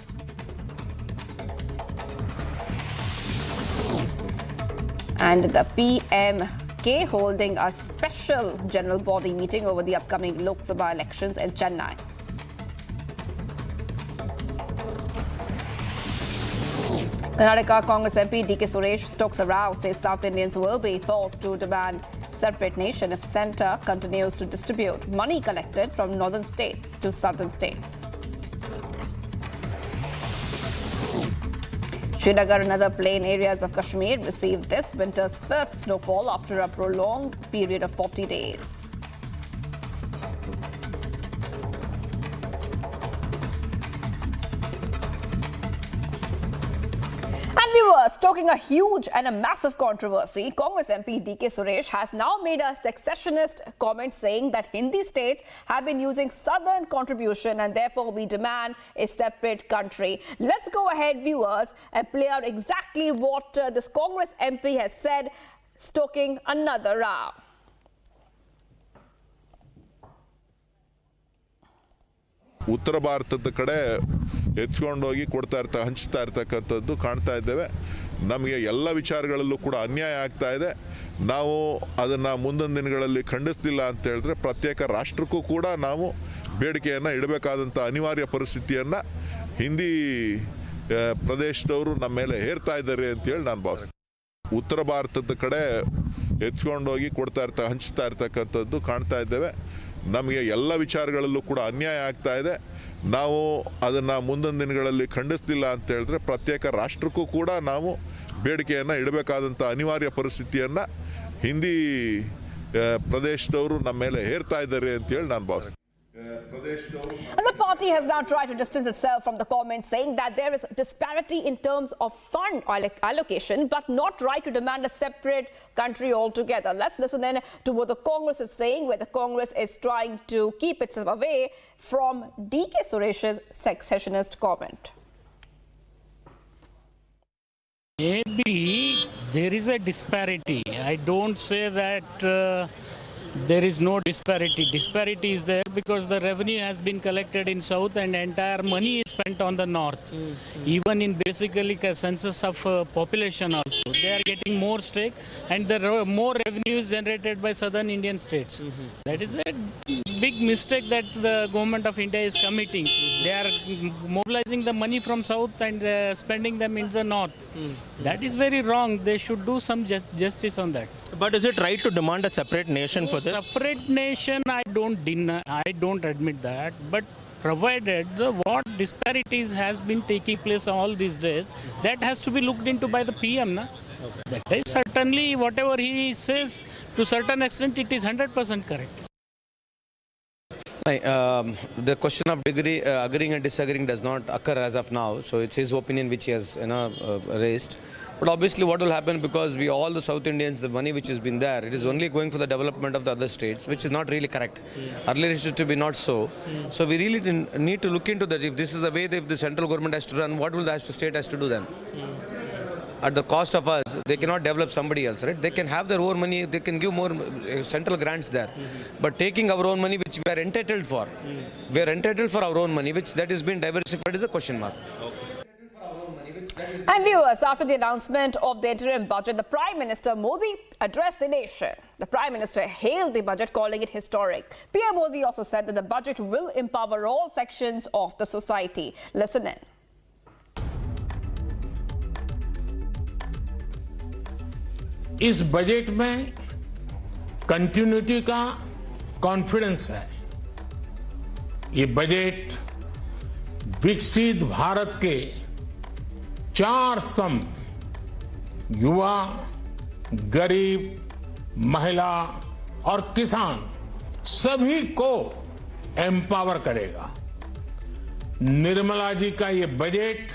And the PMK holding a special general body meeting over the upcoming Lok Sabha elections in Chennai. Karnataka Congress MP D.K. Suresh stokes a row, says South Indians will be forced to demand separate nation if centre continues to distribute money collected from northern states to southern states. Srinagar and other plain areas of Kashmir received this winter's first snowfall after a prolonged period of 40 days. And viewers, talking a huge and a massive controversy, Congress MP D.K. Suresh has now made a secessionist comment saying that Hindi states have been using southern contribution and therefore we demand a separate country. Let's go ahead, viewers, and play out exactly what this Congress MP has said, stoking another row. ಉತ್ತರ ಭಾರತದ ಕಡೆ ಎತ್ಕೊಂಡೋಗಿ ಹಂಚ್ತಾ ಇರ್ತಕ್ಕಂಥದ್ದು ಕಾಣ್ತಾ ಇದ್ದೇವೆ. ನಮಗೆ ಎಲ್ಲ ವಿಚಾರಗಳಲ್ಲೂ ಕೂಡ ಅನ್ಯಾಯ ಆಗ್ತಾ ಇದೆ. ನಾವು ಅದನ್ನು ಮುಂದಿನ ದಿನಗಳಲ್ಲಿ ಖಂಡಿಸಲಿಲ್ಲ ಅಂತ ಹೇಳಿದ್ರೆ ಪ್ರತ್ಯೇಕ ರಾಷ್ಟ್ರಕ್ಕೂ ಕೂಡ ನಾವು ಬೇಡಿಕೆಯನ್ನು ಇಡಬೇಕಾದಂಥ ಅನಿವಾರ್ಯ ಪರಿಸ್ಥಿತಿಯನ್ನು ಹಿಂದಿ ಪ್ರದೇಶದವರು ನಮ್ಮ ಮೇಲೆ ಹೇರ್ತಾ ಇದ್ದಾರೆ ಅಂತೇಳಿ ನಾನು ಭಾವಿಸ್ತೀನಿ. ಉತ್ತರ ಭಾರತದ ಕಡೆ ಎತ್ಕೊಂಡೋಗಿ ಹಂಚ್ತಾ ಇರ್ತಕ್ಕಂಥದ್ದು ಕಾಣ್ತಾ ಇದ್ದೇವೆ. ನಮಗೆ ಎಲ್ಲ ವಿಚಾರಗಳಲ್ಲೂ ಕೂಡ ಅನ್ಯಾಯ ಆಗ್ತಾ ಇದೆ. ನಾವು ಅದನ್ನು ಮುಂದಿನ ದಿನಗಳಲ್ಲಿ ಖಂಡಿಸಲಿಲ್ಲ ಅಂತ ಹೇಳಿದ್ರೆ ಪ್ರತ್ಯೇಕ ರಾಷ್ಟ್ರಕ್ಕೂ ಕೂಡ ನಾವು ಬೇಡಿಕೆಯನ್ನು ಇಡಬೇಕಾದಂಥ ಅನಿವಾರ್ಯ ಪರಿಸ್ಥಿತಿಯನ್ನು ಹಿಂದಿ ಪ್ರದೇಶದವರು ನಮ್ಮ ಮೇಲೆ ಹೇರ್ತಾ ಇದ್ದಾರೆ ಅಂತೇಳಿ ನಾನು ಭಾವಿಸ್ತೀನಿ. And the party has now tried to distance itself from the comments, saying that there is disparity in terms of fund allocation, but not right to demand a separate country altogether. Let's listen in to what the Congress is saying, where the Congress is trying to keep itself away from D.K. Suresh's secessionist comment. Maybe there is a disparity. I don't say that there is no disparity. Disparity is there because the revenue has been collected in south and entire money is spent on the north. Even in basically census of population also, they are getting more stake and the more revenue is generated by southern Indian states. That is a big mistake that the government of India is committing. They are mobilizing the money from south and spending them in the north. That is very wrong. They should do some justice on that. But is it right to demand a separate nation for this? Separate nation, I don't admit that. But provided what disparities has been taking place all these days, that has to be looked into by the PM. Na? That is certainly whatever he says, to certain extent, it is 100% correct. The question of agreeing and disagreeing does not occur as of now. So it's his opinion which he has raised. But obviously what will happen, because we all the South Indians, the money which has been there, it is only going for the development of the other states, which is not really correct. Earlier it used to be not so. So we really need to look into that. If this is the way if the central government has to run, what will the state has to do then? At the cost of us, they cannot develop somebody else, right? They can have their own money, they can give more central grants there. But taking our own money, which we are entitled for, we are entitled for our own money, which that has been diversified, is a question mark. And viewers, after the announcement of the interim budget, the Prime Minister Modi addressed the nation. The Prime Minister hailed the budget, calling it historic. PM Modi also said that the budget will empower all sections of the society. Listen in. इस budget में continuity का confidence है। ये budget विकसित भारत के 4 स्तंभ, युवा, गरीब, महिला और किसान, सभी को एम्पावर करेगा। निर्मला जी का ये बजट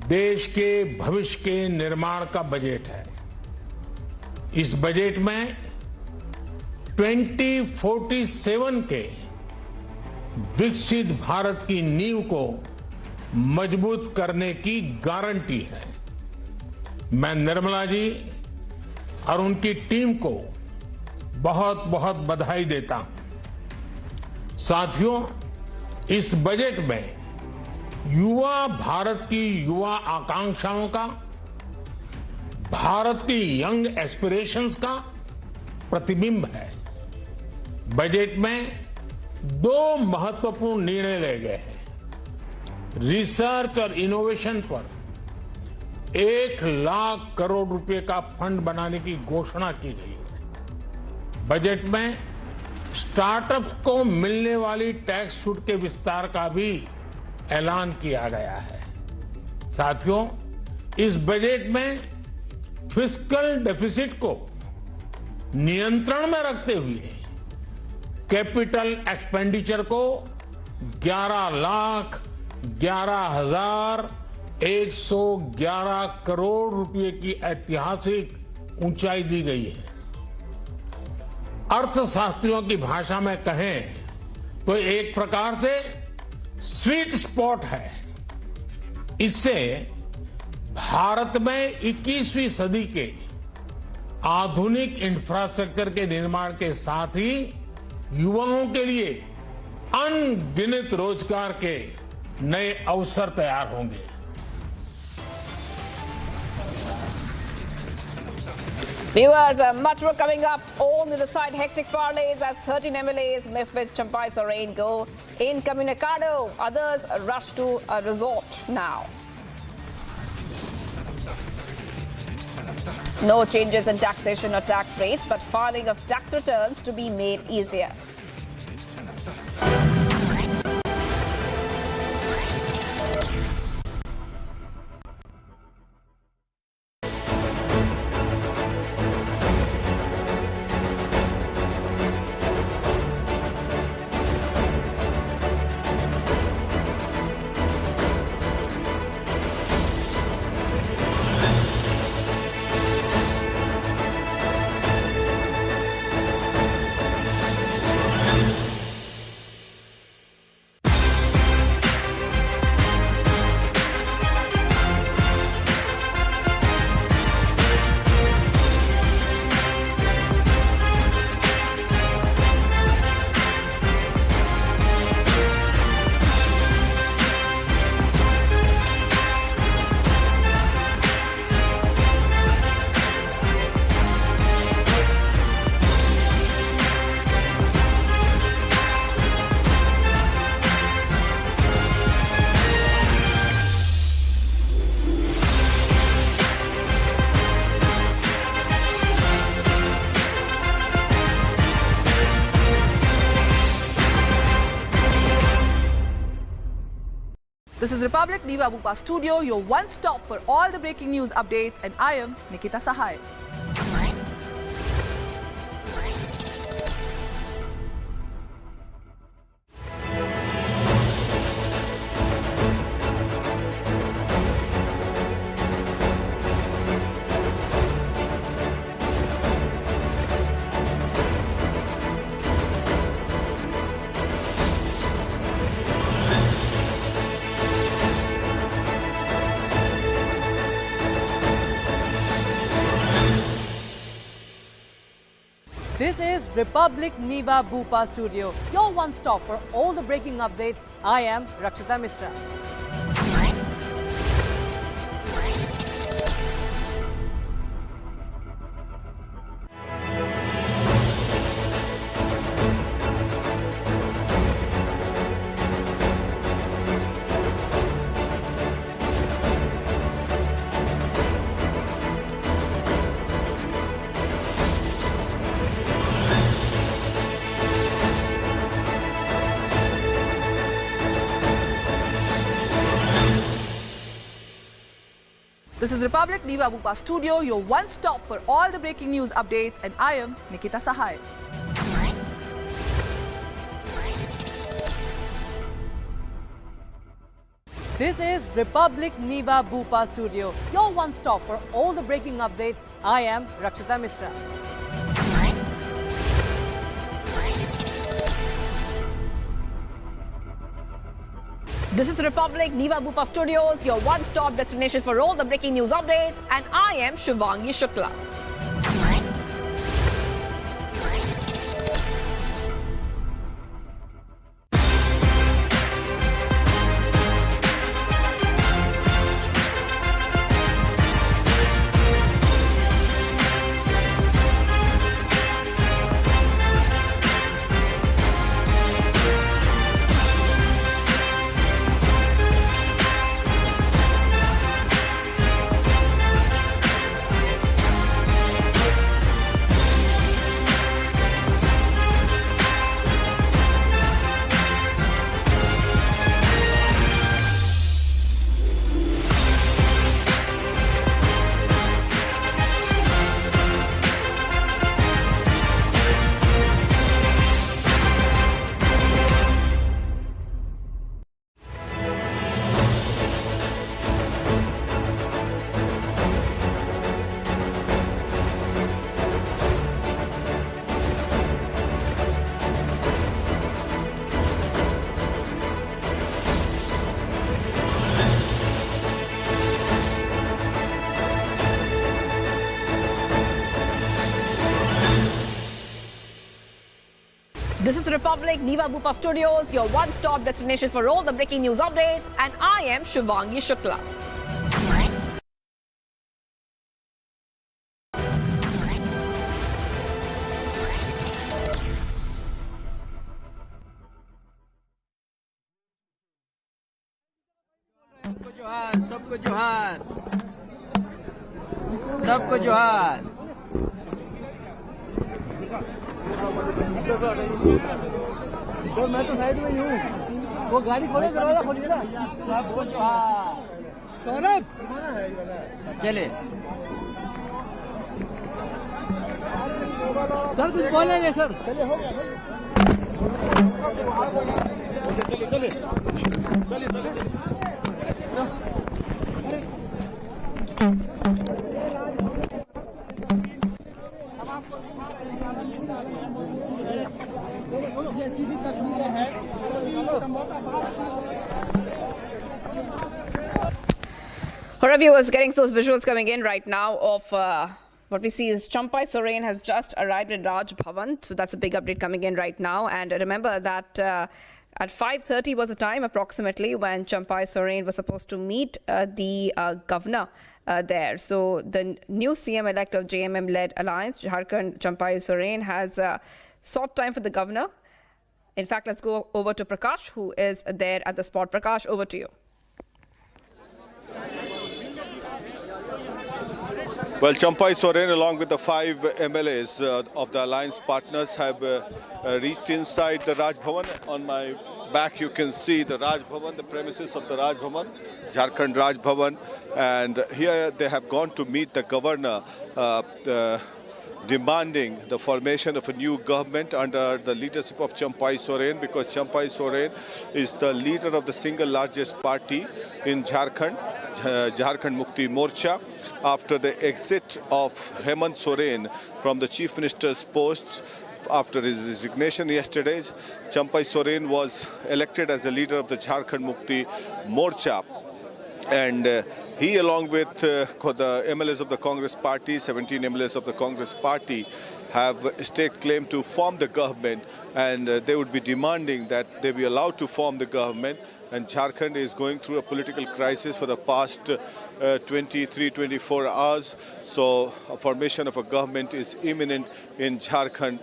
देश के भविष्य के निर्माण का बजट है। इस बजट में 2047 के विकसित भारत की नींव को मजबूत करने की गारंटी है। मैं निर्मला जी और उनकी टीम को बहुत बहुत बधाई देता हूं। साथियों, इस बजट में युवा भारत की युवा आकांक्षाओं का, भारत की यंग एस्पिरेशंस का प्रतिबिंब है। बजट में 2 महत्वपूर्ण निर्णय लिए गए हैं। रिसर्च और इनोवेशन पर 1 लाख करोड़ रुपए का फंड बनाने की घोषणा की गई है। बजट में स्टार्टअप्स को मिलने वाली टैक्स छूट के विस्तार का भी ऐलान किया गया है। साथियों, इस बजट में फिस्कल डेफिसिट को नियंत्रण में रखते हुए कैपिटल एक्सपेंडिचर को 11,11,111 करोड़ रुपए की ऐतिहासिक ऊंचाई दी गई है। अर्थशास्त्रियों की भाषा में कहें तो एक प्रकार से स्वीट स्पॉट है। इससे भारत में 21वीं सदी के आधुनिक इंफ्रास्ट्रक्चर के निर्माण के साथ ही युवाओं के लिए अनगिनत रोजगार के नए अवसर तैयार होंगे। Viewers, much more coming up. On the side, hectic parlays as 13 MLAs miff with Champai Sorain go incommunicado. Others rush to a resort now. No changes in taxation or tax rates, but filing of tax returns to be made easier. is Republic Niva Bupa Studio, your one-stop for all the breaking news updates, and I am Nikita Sahai. This is Republic Niva Bupa Studio, your one-stop for all the breaking updates. I am Rakshita Mishra. This is Republic Niva Bupa Studio, your one-stop for all the breaking news updates, and I am Nikita Sahai. This is Republic Niva Bupa Studio, your one-stop for all the breaking updates. I am Rakshita Mishra. This is Republic Niva Bupa Studios, your one-stop destination for all the breaking news updates, and I am Shivangi Shukla. This is Republic Niva Bupa Studios, your one-stop destination for all the breaking news updates, and I am Shivangi Shukla. सबको जोहार, सबको जोहार। तो मैं तो side में ही हूँ, वो गाड़ी खोले, दरवाजा खोलिए ना। सबको जोहार। सौरभ चले सर, कुछ बोलेंगे सर? चलिए हो गया चलिए चलिए चलिए चलिए। For our viewers, getting those visuals coming in right now of what we see is Champai Soren has just arrived at Raj Bhavan. So that's a big update coming in right now. And remember that at 5:30 was the time approximately when Champai Soren was supposed to meet the governor there. So the new CM-elect of JMM-led alliance, Jharkhand, Champai Soren, has sought time for the governor. In fact, let's go over to Prakash, who is there at the spot. Prakash, over to you. Well, Champai Soren, along with the 5 MLAs of the alliance partners, have reached inside the Raj Bhavan. On my back you can see the Raj Bhavan, the premises of the Raj Bhavan, Jharkhand Raj Bhavan, and here they have gone to meet the governor, demanding the formation of a new government under the leadership of Champai Soren, because Champai Soren is the leader of the single largest party in Jharkhand, Jharkhand Mukti Morcha. After the exit of Hemant Soren from the chief minister's post, after his resignation yesterday, Champai Soren was elected as the leader of the Jharkhand Mukti Morcha. And he, along with the MLAs of the Congress party, 17 MLAs of the Congress party, have staked claim to form the government, and they would be demanding that they be allowed to form the government. And Jharkhand is going through a political crisis for the past 23-24 hours. So a formation of a government is imminent in Jharkhand.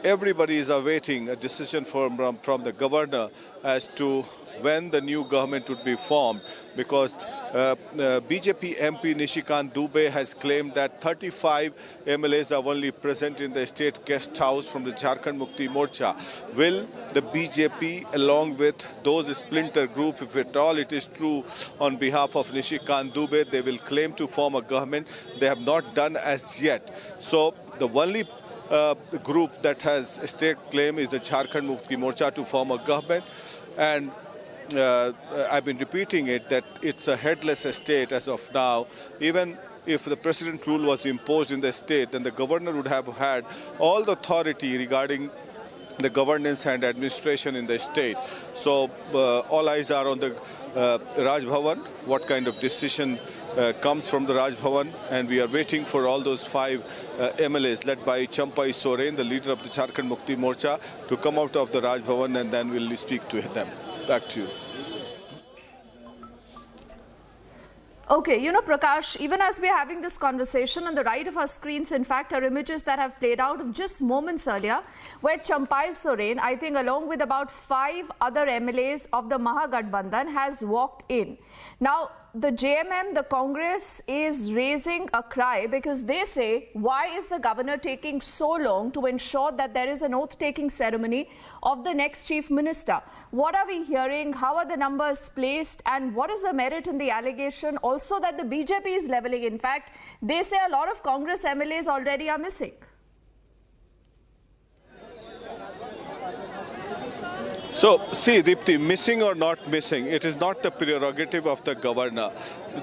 Everybody is awaiting a decision from the governor as to when the new government would be formed, because BJP MP Nishikant Dubey has claimed that 35 MLAs are only present in the state guest house from the Jharkhand Mukti Morcha. Will the BJP, along with those splinter group, if at all it is true, on behalf of Nishikant Dubey, they will claim to form a government? They have not done as yet. So the only group that has staked claim is the Jharkhand Mukti Morcha to form a government. And I've been repeating it, that it's a headless state as of now. Even if the president rule was imposed in the state, then the governor would have had all the authority regarding the governance and administration in the state. So all eyes are on the Raj Bhavan, what kind of decision comes from the Raj Bhavan, and we are waiting for all those 5 MLAs led by Champai Soren, the leader of the Jharkhand Mukti Morcha, to come out of the Raj Bhavan, and then we'll speak to them. Back to you. Okay, you know, Prakash, even as we're having this conversation, on the right of our screens, in fact, are images that have played out of just moments earlier, where Champai Soren, I think along with about 5 other MLAs of the Mahagathbandhan, has walked in. Now, the JMM, the Congress, is raising a cry because they say, why is the governor taking so long to ensure that there is an oath-taking ceremony of the next chief minister? What are we hearing? How are the numbers placed? And what is the merit in the allegation also that the BJP is levelling? In fact, they say a lot of Congress MLAs already are missing. So, see, Deepthi, missing or not missing, it is not the prerogative of the governor.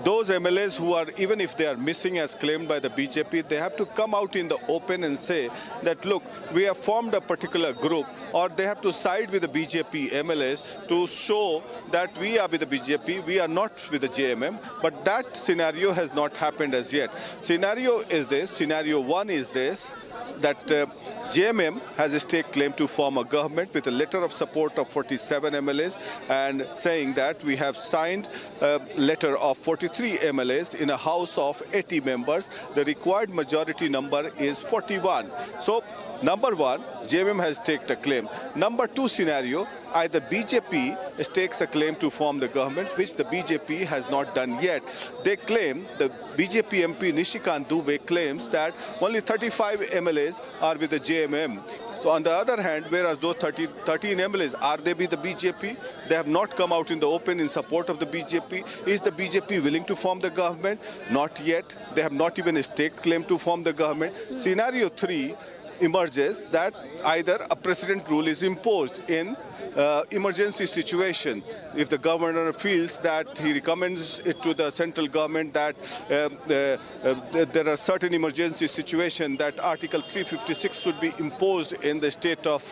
Those MLAs who are, even if they are missing as claimed by the BJP, they have to come out in the open and say that, look, we have formed a particular group, or they have to side with the BJP MLAs to show that we are with the BJP, we are not with the JMM. But that scenario has not happened as yet. Scenario is this, scenario 1 is this, that JMM has a stake claim to form a government with a letter of support of 47 MLAs, and saying that we have signed a letter of 43 MLAs in a house of 80 members. The required majority number is 41. So, number 1, JMM has staked a claim. Number 2 scenario, either BJP stakes a claim to form the government, which the BJP has not done yet. They claim, the BJP MP Nishikant Dubey claims that only 35 MLAs are with the JMM. So on the other hand, where are those 13 MLAs? Are they with the BJP? They have not come out in the open in support of the BJP. Is the BJP willing to form the government? Not yet. They have not even staked claim to form the government. Scenario 3 emerges that either a president rule is imposed in emergency situation. If the governor feels that he recommends it to the central government that there are certain emergency situations that Article 356 should be imposed in the state of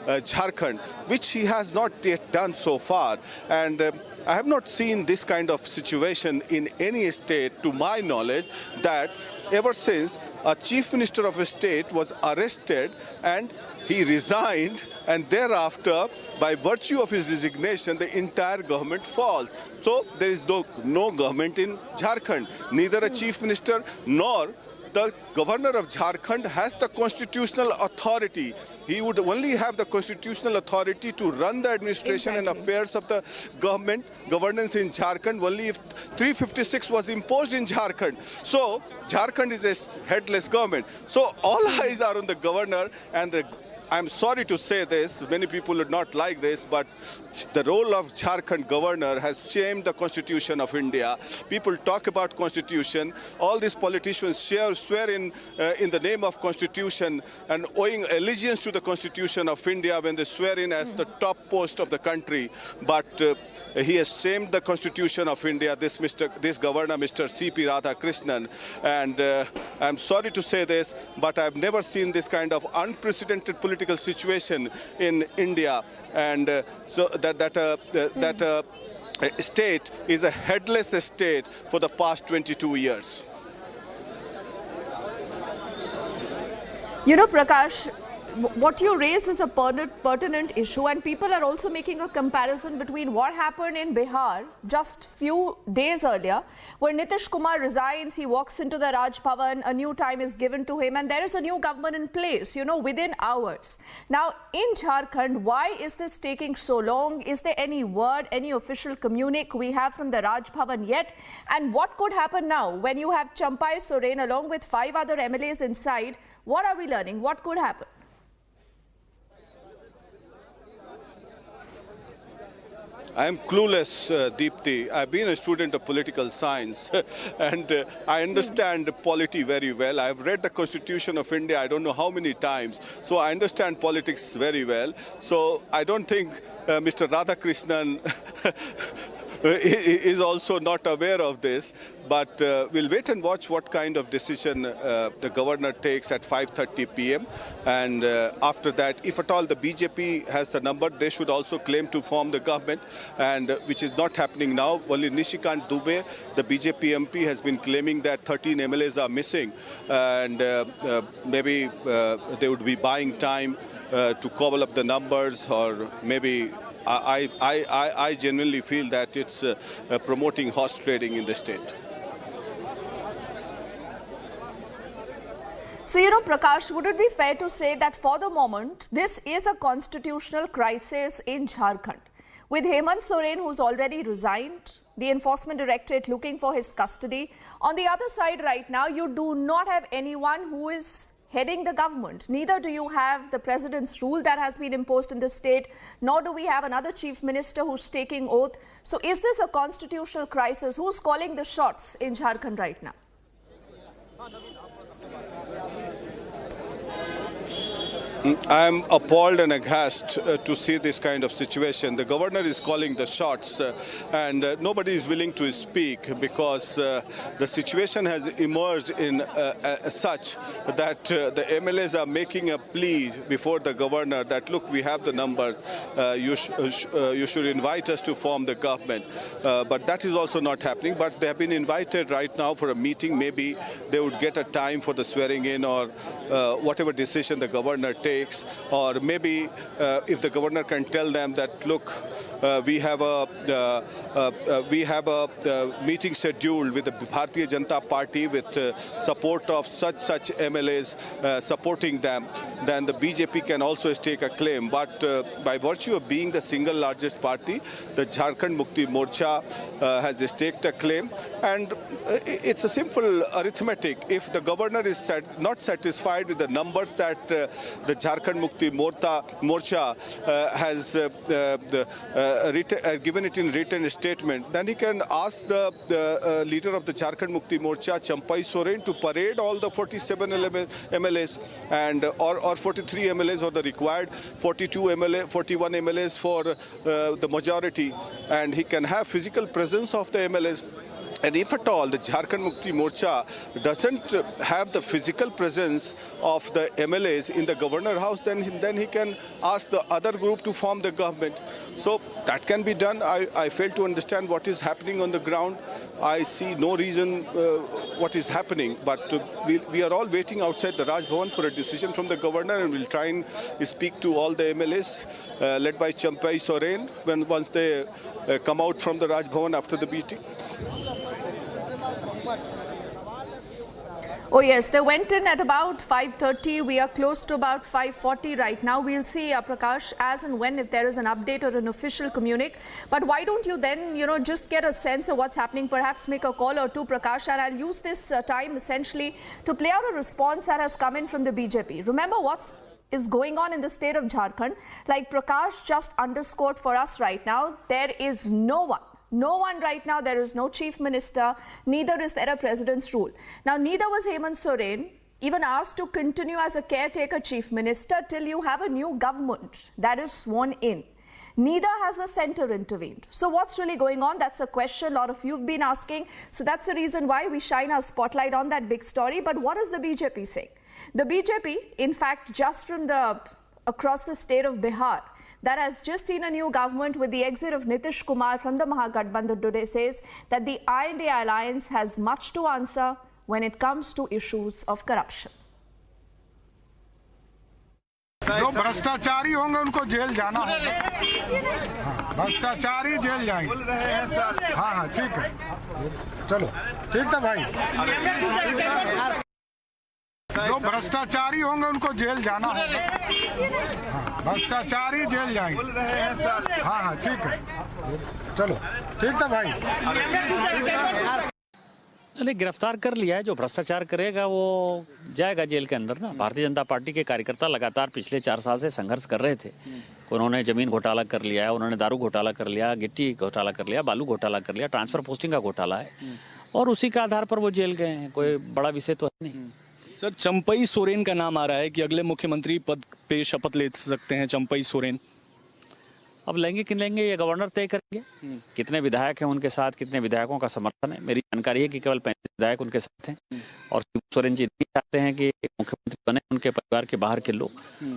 Jharkhand, which he has not yet done so far. And I have not seen this kind of situation in any state, to my knowledge, that ever since a chief minister of a state was arrested and he resigned, and thereafter, by virtue of his resignation, the entire government falls. So there is no government in Jharkhand. Neither a chief minister nor the governor of Jharkhand has the constitutional authority. He would only have the constitutional authority to run the administration and affairs of the governance in Jharkhand only if 356 was imposed in Jharkhand. So Jharkhand is a headless government. So all eyes are on the governor and the I'm sorry to say this, many people would not like this, but the role of Jharkhand governor has shamed the Constitution of India. People talk about Constitution. All these politicians swear in the name of Constitution and owing allegiance to the Constitution of India when they swear in as the top post of the country. But he has shamed the Constitution of India, this governor, Mr. C.P. Radhakrishnan. And I'm sorry to say this, but I've never seen this kind of unprecedented political situation in India. And so that state is a headless state for the past 22 years. You know, Prakash, what you raise is a pertinent issue, and people are also making a comparison between what happened in Bihar just few days earlier, where Nitish Kumar resigns, he walks into the Raj Bhavan, a new time is given to him, and there is a new government in place, you know, within hours. Now, in Jharkhand, why is this taking so long? Is there any word, any official communique we have from the Raj Bhavan yet? And what could happen now when you have Champai Soren along with 5 other MLAs inside? What are we learning? What could happen? I'm clueless, Deepthi. I've been a student of political science and I understand polity very well. I've read the Constitution of India I don't know how many times, so I understand politics very well. So I don't think Mr. Radhakrishnan is also not aware of this, but we'll wait and watch what kind of decision the governor takes at 5:30 p.m. And after that, if at all the BJP has the number, they should also claim to form the government, and which is not happening now. Only Nishikant Dubey, the BJP MP, has been claiming that 13 MLAs are missing, and maybe they would be buying time to cobble up the numbers, or maybe I genuinely feel that it's promoting horse trading in the state. So, you know, Prakash, would it be fair to say that for the moment, this is a constitutional crisis in Jharkhand? With Hemant Soren, who's already resigned, the Enforcement Directorate looking for his custody. On the other side right now, you do not have anyone who is heading the government. Neither do you have the president's rule that has been imposed in the state, nor do we have another chief minister who's taking oath. So is this a constitutional crisis? Who's calling the shots in Jharkhand right now? I'm appalled and aghast to see this kind of situation. The governor is calling the shots and nobody is willing to speak because the situation has emerged in such that the MLAs are making a plea before the governor that, look, we have the numbers, you should invite us to form the government. But that is also not happening. But they have been invited right now for a meeting. Maybe they would get a time for the swearing in or whatever decision the governor takes, or maybe if the governor can tell them that, look, we have a meeting scheduled with the Bharatiya Janata Party with support of such MLAs supporting them, then the BJP can also stake a claim. But by virtue of being the single largest party, the Jharkhand Mukti Morcha has staked a claim, and it's a simple arithmetic. If the governor is not satisfied with the numbers that the Jharkhand Mukti Morcha has given it in written statement, then he can ask the leader of the Jharkhand Mukti Morcha, Champai Soren, to parade all the 47 MLAs and or 43 MLAs or the required 41 MLAs for the majority, and he can have physical presence of the MLAs. And if at all the Jharkhand Mukti Morcha doesn't have the physical presence of the MLAs in the governor house, then he can ask the other group to form the government. So that can be done. I fail to understand what is happening on the ground. I see no reason what is happening. But we are all waiting outside the Raj Bhavan for a decision from the governor, and we'll try and speak to all the MLAs led by Champai Soren once they come out from the Raj Bhavan after the meeting. Oh yes, they went in at about 5:30. We are close to about 5:40 right now. We'll see, Prakash, as and when, if there is an update or an official communique. But why don't you then, just get a sense of what's happening, perhaps make a call or two, Prakash, and I'll use this time essentially to play out a response that has come in from the BJP. Remember, what's is going on in the state of Jharkhand, like Prakash just underscored for us right now, there is no one right now, there is no chief minister, neither is there a president's rule. Now, neither was Hemant Soren even asked to continue as a caretaker chief minister till you have a new government that is sworn in. Neither has the centre intervened. So what's really going on? That's a question a lot of you've been asking. So that's the reason why we shine our spotlight on that big story. But what is the BJP saying? The BJP, in fact, just from across the state of Bihar, that has just seen a new government with the exit of Nitish Kumar from the Mahagathbandhan today, says that the INDA alliance has much to answer when it comes to issues of corruption. जो भ्रष्टाचारी होंगे उनको jail जाना होगा। हाँ, भ्रष्टाचारी jail जाएंगे। हाँ हाँ ठीक है, चलो ठीक था भाई। जो भ्रष्टाचारी होंगे उनको जेल जाना होगा। हाँ, भ्रष्टाचारी जेल जाएंगे। हाँ हाँ ठीक है, चलो ठीक था भाई। नहीं, गिरफ्तार कर लिया है। जो भ्रष्टाचार करेगा वो जाएगा जेल के अंदर ना। भारतीय जनता पार्टी के कार्यकर्ता लगातार पिछले 4 साल से संघर्ष कर रहे थे। उन्होंने जमीन घोटाला कर लिया है, उन्होंने दारू घोटाला कर लिया, गिट्टी घोटाला कर लिया, बालू घोटाला कर लिया, ट्रांसफर पोस्टिंग का घोटाला है और उसी के आधार पर वो जेल गए हैं। कोई बड़ा विषय तो है नहीं। सर, चंपई सोरेन का नाम आ रहा है कि अगले मुख्यमंत्री पद पे शपथ ले सकते हैं चंपई सोरेन। अब लेंगे कि लेंगे ये गवर्नर तय करेंगे। कितने विधायक हैं उनके साथ, कितने विधायकों का समर्थन है। मेरी जानकारी है कि केवल 35 विधायक उनके साथ हैं और सोरेन जी नहीं चाहते हैं कि मुख्यमंत्री बने उनके परिवार के बाहर के लोग,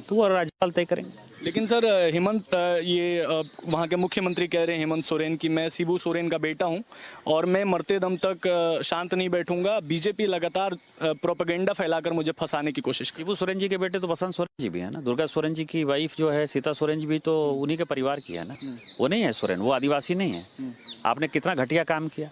तो वो राज्यपाल तय करेंगे। लेकिन सर, हेमंत वहाँ के मुख्यमंत्री कह रहे हैं हेमंत सोरेन कि मैं शिबू सोरेन का बेटा हूँ और मैं मरते दम तक शांत नहीं बैठूंगा। बीजेपी लगातार प्रोपेगेंडा फैलाकर मुझे फंसाने की कोशिश। शिबू सोरेन जी के बेटे तो बसंत सोरेन जी भी है ना। दुर्गा सोरेन जी की वाइफ जो है सीता सोरेन जी भी तो उन्हीं के परिवार की है ना। वो नहीं है सोरेन, वो आदिवासी नहीं है। आपने कितना घटिया काम किया।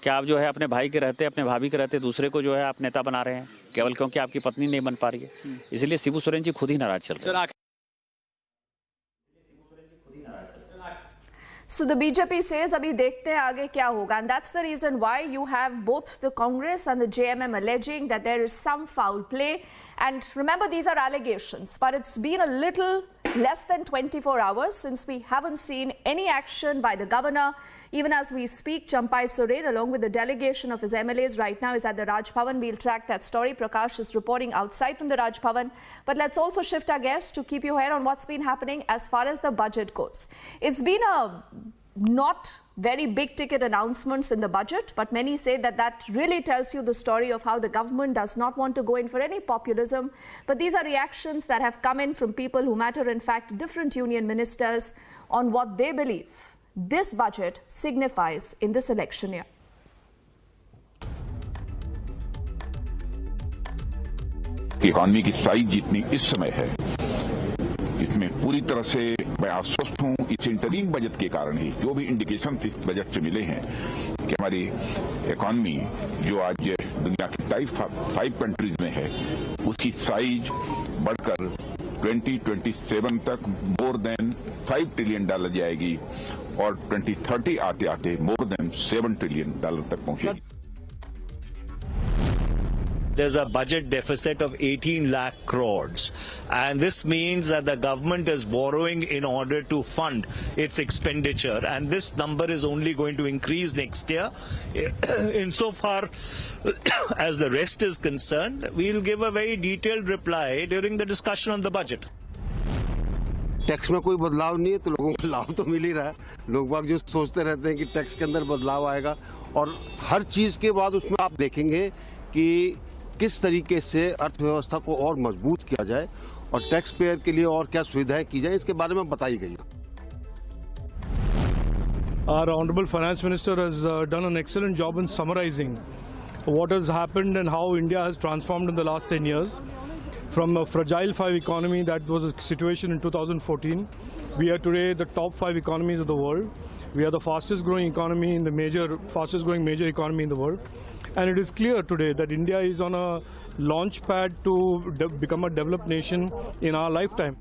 क्या आप जो है अपने भाई के रहते, अपने भाभी के रहते दूसरे को जो है आप नेता बना रहे हैं केवल क्योंकि आपकी पत्नी नहीं बन पा रही है। इसलिए शिबू सोरेन जी खुद ही नाराज चल रहे हैं। So the BJP says, abhi dekhte hain aage kya hoga, and that's the reason why you have both the Congress and the JMM alleging that there is some foul play. And remember, these are allegations, but it's been a little less than 24 hours since we haven't seen any action by the governor. Even as we speak, Champai Soren, along with the delegation of his MLAs right now, is at the Raj Bhavan. We'll track that story. Prakash is reporting outside from the Raj Bhavan. But let's also shift our guests to keep you here on what's been happening as far as the budget goes. It's been a not very big ticket announcements in the budget, but many say that that really tells you the story of how the government does not want to go in for any populism. But these are reactions that have come in from people who matter, in fact, different union ministers, on what they believe this budget signifies in this election year. Economy की size जितनी इस समय है, इसमें पूरी तरह से मैं आश्वस्त हूं। इस इंटरिम बजट के कारण ही जो भी इंडिकेशन इस बजट से मिले हैं कि हमारी इकोनॉमी जो आज दुनिया की टाइप 5 कंट्रीज में है, उसकी साइज बढ़कर 2027 तक मोर देन $5 ट्रिलियन जाएगी और 2030 आते आते मोर देन $7 ट्रिलियन तक पहुंचेगी। There's a budget deficit of 18 lakh crores, and this means that the government is borrowing in order to fund its expenditure, and this number is only going to increase next year. Insofar as the rest is concerned, we'll give a very detailed reply during the discussion on the budget. Tax में कोई बदलाव नहीं है तो लोगों को लाभ तो मिल ही रहा है। लोग बाग जो सोचते रहते हैं कि टैक्स के अंदर बदलाव आएगा, और हर चीज़ के बाद उसमें आप देखेंगे कि किस तरीके से अर्थव्यवस्था को और मजबूत किया जाए और टैक्स पेयर के लिए और क्या सुविधाएं की जाए, इसके बारे में बताई गई। Our Honorable Finance Minister has done an excellent job in summarizing what has happened and how India has transformed in the last 10 years. From a fragile 5 economy that was a situation in 2014, we are today the top 5 economies of the world. We are the fastest growing economy in the fastest growing major economy in the world. And it is clear today that India is on a launch pad to become a developed nation in our lifetime.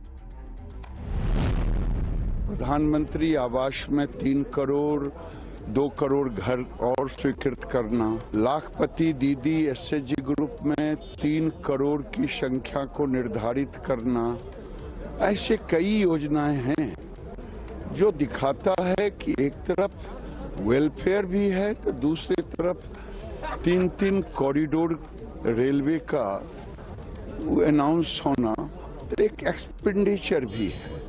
प्रधानमंत्री आवास में 3 करोड़ 2 करोड़ घर और स्वीकृत करना, लाखपति दीदी SHG group में 3 करोड़ की संख्या को निर्धारित करना, ऐसे कई योजनाएं हैं जो दिखाता है कि एक तरफ वेलफेयर भी है तो दूसरी तरफ 3 कॉरिडोर रेलवे का अनाउंस होना तो एक एक्सपेंडिचर भी है।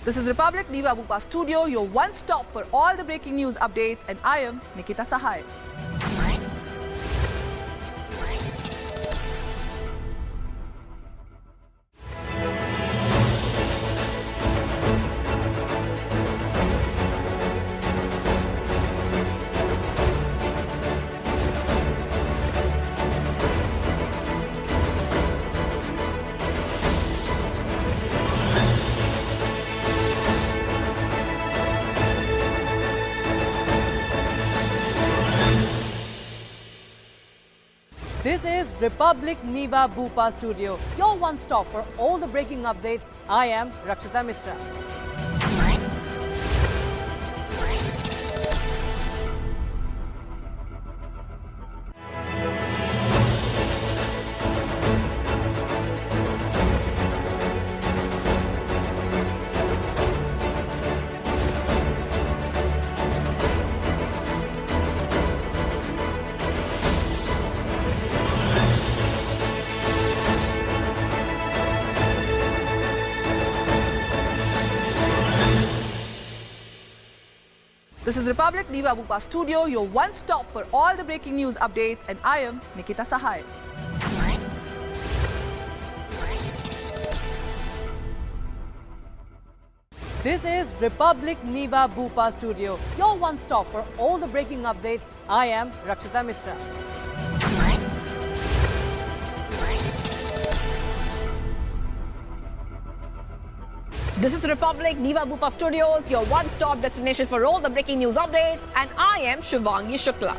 This is Republic Niva Bupa Studio, your one stop for all the breaking news updates, and I am Nikita Sahai. This is Republic Niva Bupa Studio, your one stop for all the breaking updates. I am Rakshita Mishra. This is Republic Niva Bupa Studio, your one stop for all the breaking news updates, and I am Nikita Sahai. This is Republic Niva Bupa Studio, your one stop for all the breaking updates. I am Rakshita Mishra. This is Republic Niva Bupa Studios, your one-stop destination for all the breaking news updates, and I am Shivangi Shukla.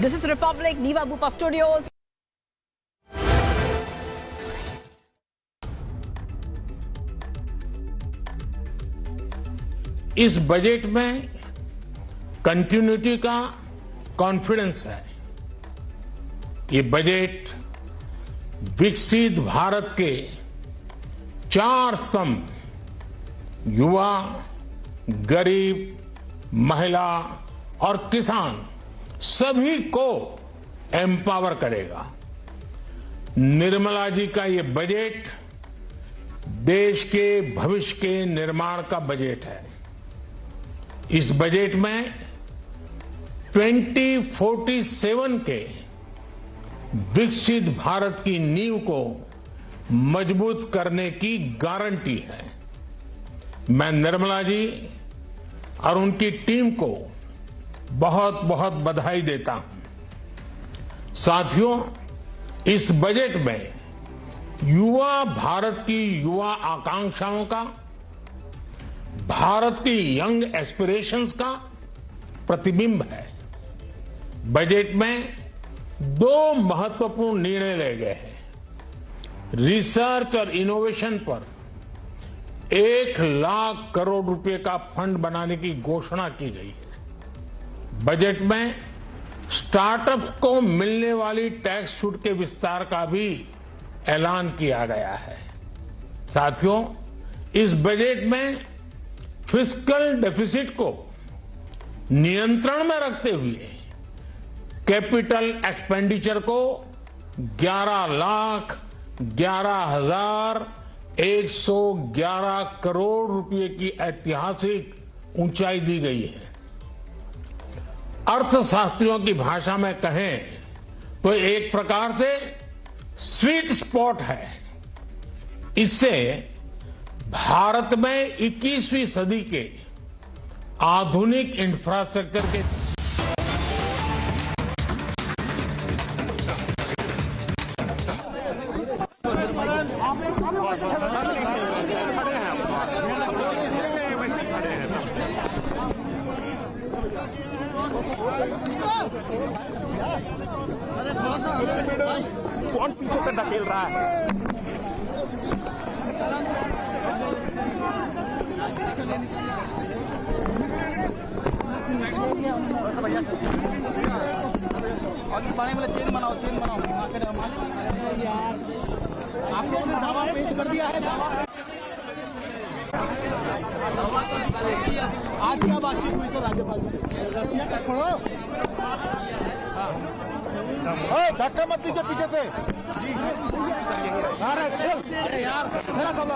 This is Republic, Niva Bupa Studios. इस budget में continuity का confidence है। ये budget विकसित भारत के 4 स्तंभ युवा, गरीब, महिला और किसान सभी को एम्पावर करेगा। निर्मला जी का ये बजट देश के भविष्य के निर्माण का बजट है। इस बजट में 2047 के विकसित भारत की नींव को मजबूत करने की गारंटी है। मैं निर्मला जी और उनकी टीम को बहुत बहुत बधाई देता हूं। साथियों, इस बजट में युवा भारत की युवा आकांक्षाओं का, भारत की यंग एस्पिरेशंस का प्रतिबिंब है। बजट में 2 महत्वपूर्ण निर्णय लिए गए हैं। रिसर्च और इनोवेशन पर 1 लाख करोड़ रुपए का फंड बनाने की घोषणा की गई है। बजट में स्टार्टअप्स को मिलने वाली टैक्स छूट के विस्तार का भी ऐलान किया गया है। साथियों, इस बजट में फिस्कल डेफिसिट को नियंत्रण में रखते हुए कैपिटल एक्सपेंडिचर को 11,11,111 करोड़ रुपए की ऐतिहासिक ऊंचाई दी गई है। अर्थशास्त्रियों की भाषा में कहें तो एक प्रकार से स्वीट स्पॉट है। इससे भारत में 21वीं सदी के आधुनिक इंफ्रास्ट्रक्चर के कौन पीछे तक धकेल रहा है? पानी वाला चेन बनाओ यार। आप लोगों ने दावा पेश कर दिया है। आज क्या बातचीत हुई सर? राज्यपाल छोड़ो, धक्का मत दीजिए पीछे से। अरे चल, अरे यार मेरा सब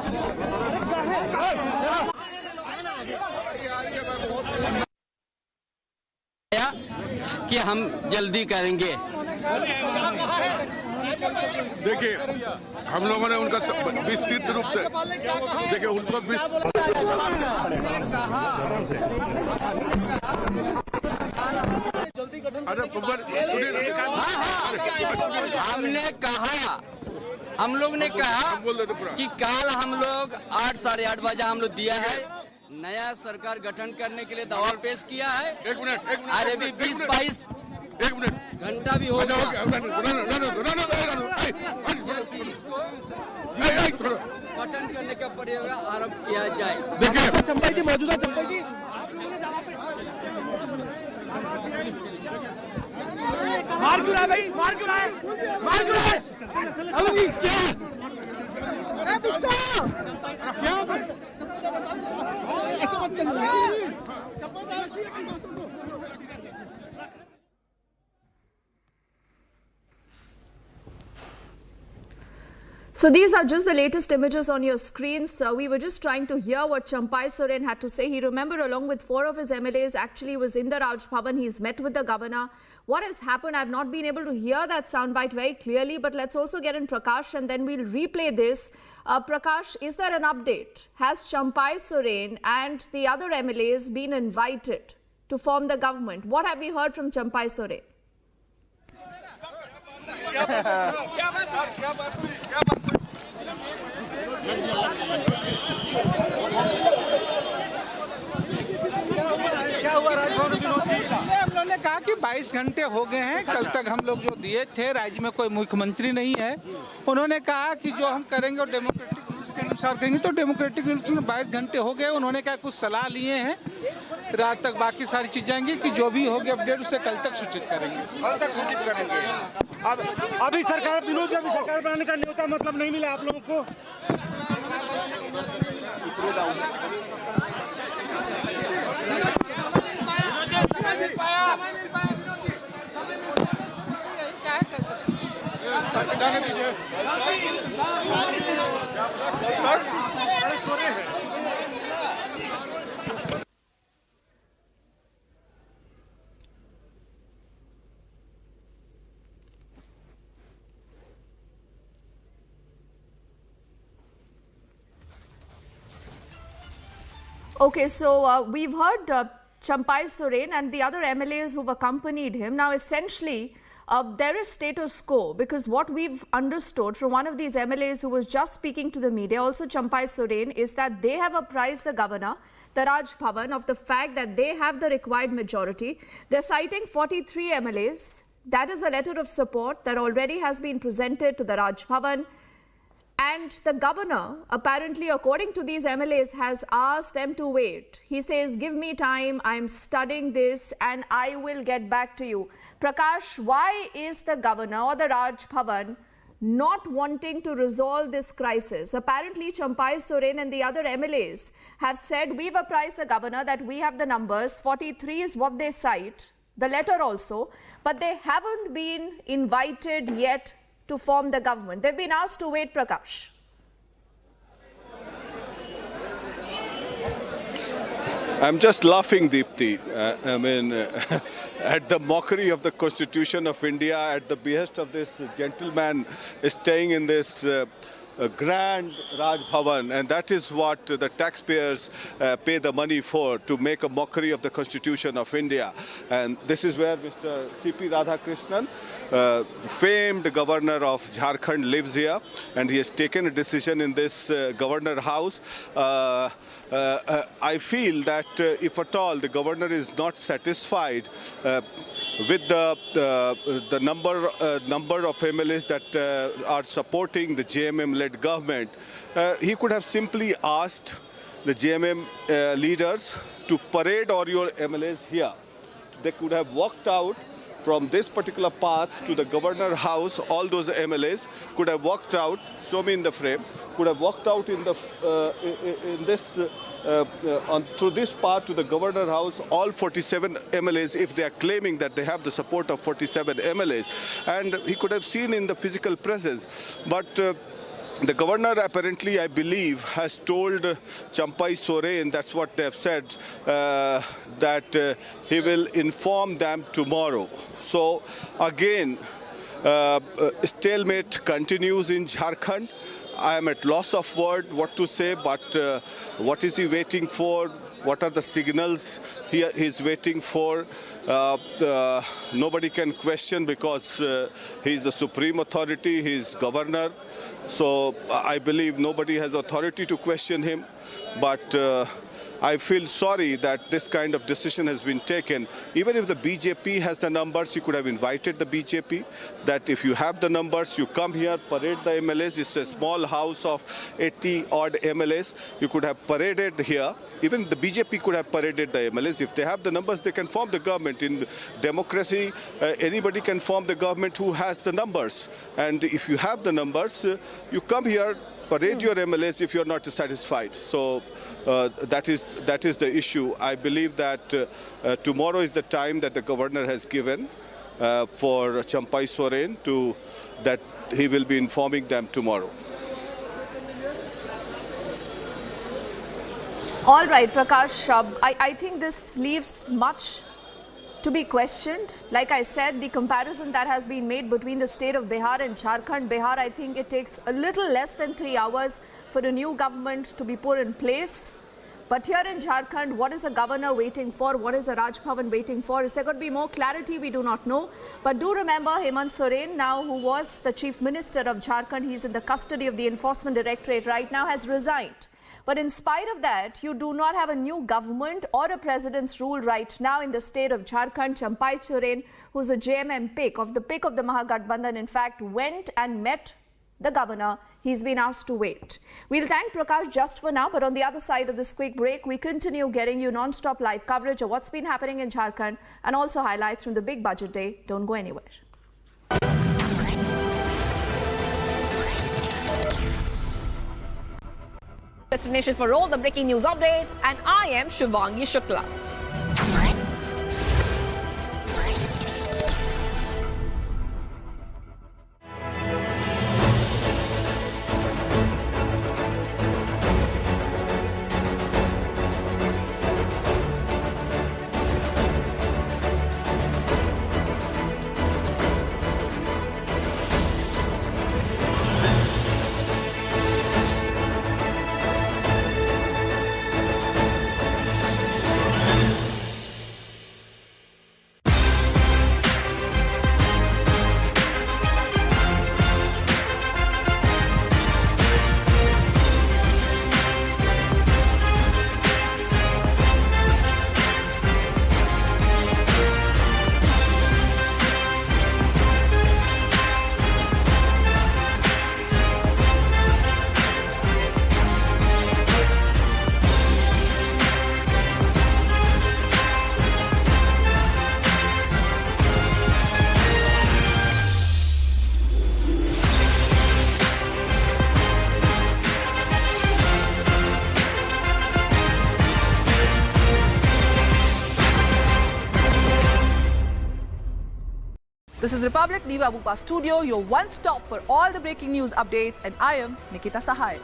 कि हम जल्दी करेंगे। देखिए, हम लोगों ने उनका विस्तृत रूप से देखिए उनको हमने कहा, हम लोग ने कहा कि कल हम लोग 8 साढ़े 8 बजे हम लोग दिया है। नया सरकार गठन करने के लिए दावा पेश किया है। एक मिनट अरे भी 20-22 घंटा भी हो गया। इसको गठन करने का प्रयोग आरंभ किया जाए। देखिए चंपई जी मौजूद है। चंपई जी मार क्यों रहा है भाई? मार क्यों रहा है? मार क्यों रहा है? क्या ऐसा मत करिए। So these are just the latest images on your screens. We were just trying to hear what Champai Soren had to say. He, remember, along with 4 of his MLAs, actually was in the Raj Bhavan. He's met with the governor. What has happened? I've not been able to hear that soundbite very clearly, but let's also get in Prakash and then we'll replay this. Prakash, is there an update? Has Champai Soren and the other MLAs been invited to form the government? What have we heard from Champai Soren? क्या हुआ राजभवन विनोद जी? हम लोगों ने कहा कि 22 घंटे हो गए हैं। कल तक हम लोग जो दिए थे, राज्य में कोई मुख्यमंत्री नहीं है। उन्होंने कहा कि जो हम करेंगे वो डेमोक्रेटिक रूल्स के अनुसार करेंगे, तो डेमोक्रेटिक रूल्स में 22 घंटे हो गए। उन्होंने कहा कुछ सलाह लिए हैं, रात तक बाकी सारी चीजें आएंगी कि जो भी होगी अपडेट उसे कल तक सूचित करेंगे। कल तक सूचित करेंगे। अभी सरकार सरकार बनाने का न्योता मतलब नहीं मिला आप लोगों को? Okay, so we've heard Champai Soren and the other MLAs who've accompanied him. Now, essentially, there is status quo, because what we've understood from one of these MLAs who was just speaking to the media, also Champai Soren, is that they have apprised the governor, the Raj Bhavan, of the fact that they have the required majority. They're citing 43 MLAs. That is a letter of support that already has been presented to the Raj Bhavan. And the governor, apparently, according to these MLAs, has asked them to wait. He says, give me time, I'm studying this, and I will get back to you. Prakash, why is the governor or the Raj Bhavan not wanting to resolve this crisis? Apparently, Champai Soren and the other MLAs have said, we've apprised the governor that we have the numbers, 43 is what they cite, the letter also, but they haven't been invited yet to form the government. They've been asked to wait, Prakash. I'm just laughing, Deepthi. At the mockery of the Constitution of India, at the behest of this gentleman staying in this grand Raj Bhavan, and that is what the taxpayers pay the money for, to make a mockery of the Constitution of India. And this is where Mr. C.P. Radhakrishnan, famed governor of Jharkhand, lives here, and he has taken a decision in this governor house. I feel that if at all the governor is not satisfied with the number of MLAs that are supporting the JMM-led government, he could have simply asked the JMM leaders to parade all your MLAs here. They could have walked out from this particular path to the governor house. All those MLAs could have walked out, show me in the frame, could have walked out in the through this path to the governor house, all 47 MLAs, if they are claiming that they have the support of 47 MLAs, and he could have seen in the physical presence. But the governor apparently, I believe, has told Champai Soren, that's what they have said, that he will inform them tomorrow. So again, stalemate continues in Jharkhand. I am at loss of word what to say, but what is he waiting for? What are the signals he is waiting for? Nobody can question, because he is the supreme authority, he is governor. So I believe nobody has authority to question him. But I feel sorry that this kind of decision has been taken. Even if the BJP has the numbers, you could have invited the BJP, that if you have the numbers, you come here, parade the MLAs. It's a small house of 80-odd MLAs. You could have paraded here. Even the BJP could have paraded the MLAs. If they have the numbers, they can form the government. In democracy, anybody can form the government who has the numbers. And if you have the numbers, you come here, parade your MLAs if you're not satisfied. So that is the issue. I believe that tomorrow is the time that the governor has given for Champai Soren that he will be informing them tomorrow. All right, Prakash, I think this leaves much to be questioned. Like I said, the comparison that has been made between the state of Bihar and Jharkhand. Bihar, I think it takes a little less than 3 hours for a new government to be put in place. But here in Jharkhand, what is the governor waiting for? What is the Raj Bhavan waiting for? Is there going to be more clarity? We do not know. But do remember, Hemant Soren, now who was the Chief Minister of Jharkhand, he's in the custody of the Enforcement Directorate right now, has resigned. But in spite of that, you do not have a new government or a president's rule right now in the state of Jharkhand. Champai Soren, who's a JMM pick of the Mahagathbandhan, in fact, went and met the governor. He's been asked to wait. We'll thank Prakash just for now, but on the other side of this quick break, we continue getting you non-stop live coverage of what's been happening in Jharkhand and also highlights from the big budget day. Don't go anywhere. Destination for all the breaking news updates, and I am Shivangi Shukla. This is Republic Niva Bupa Studio, your one stop for all the breaking news updates, and I am Nikita Sahai.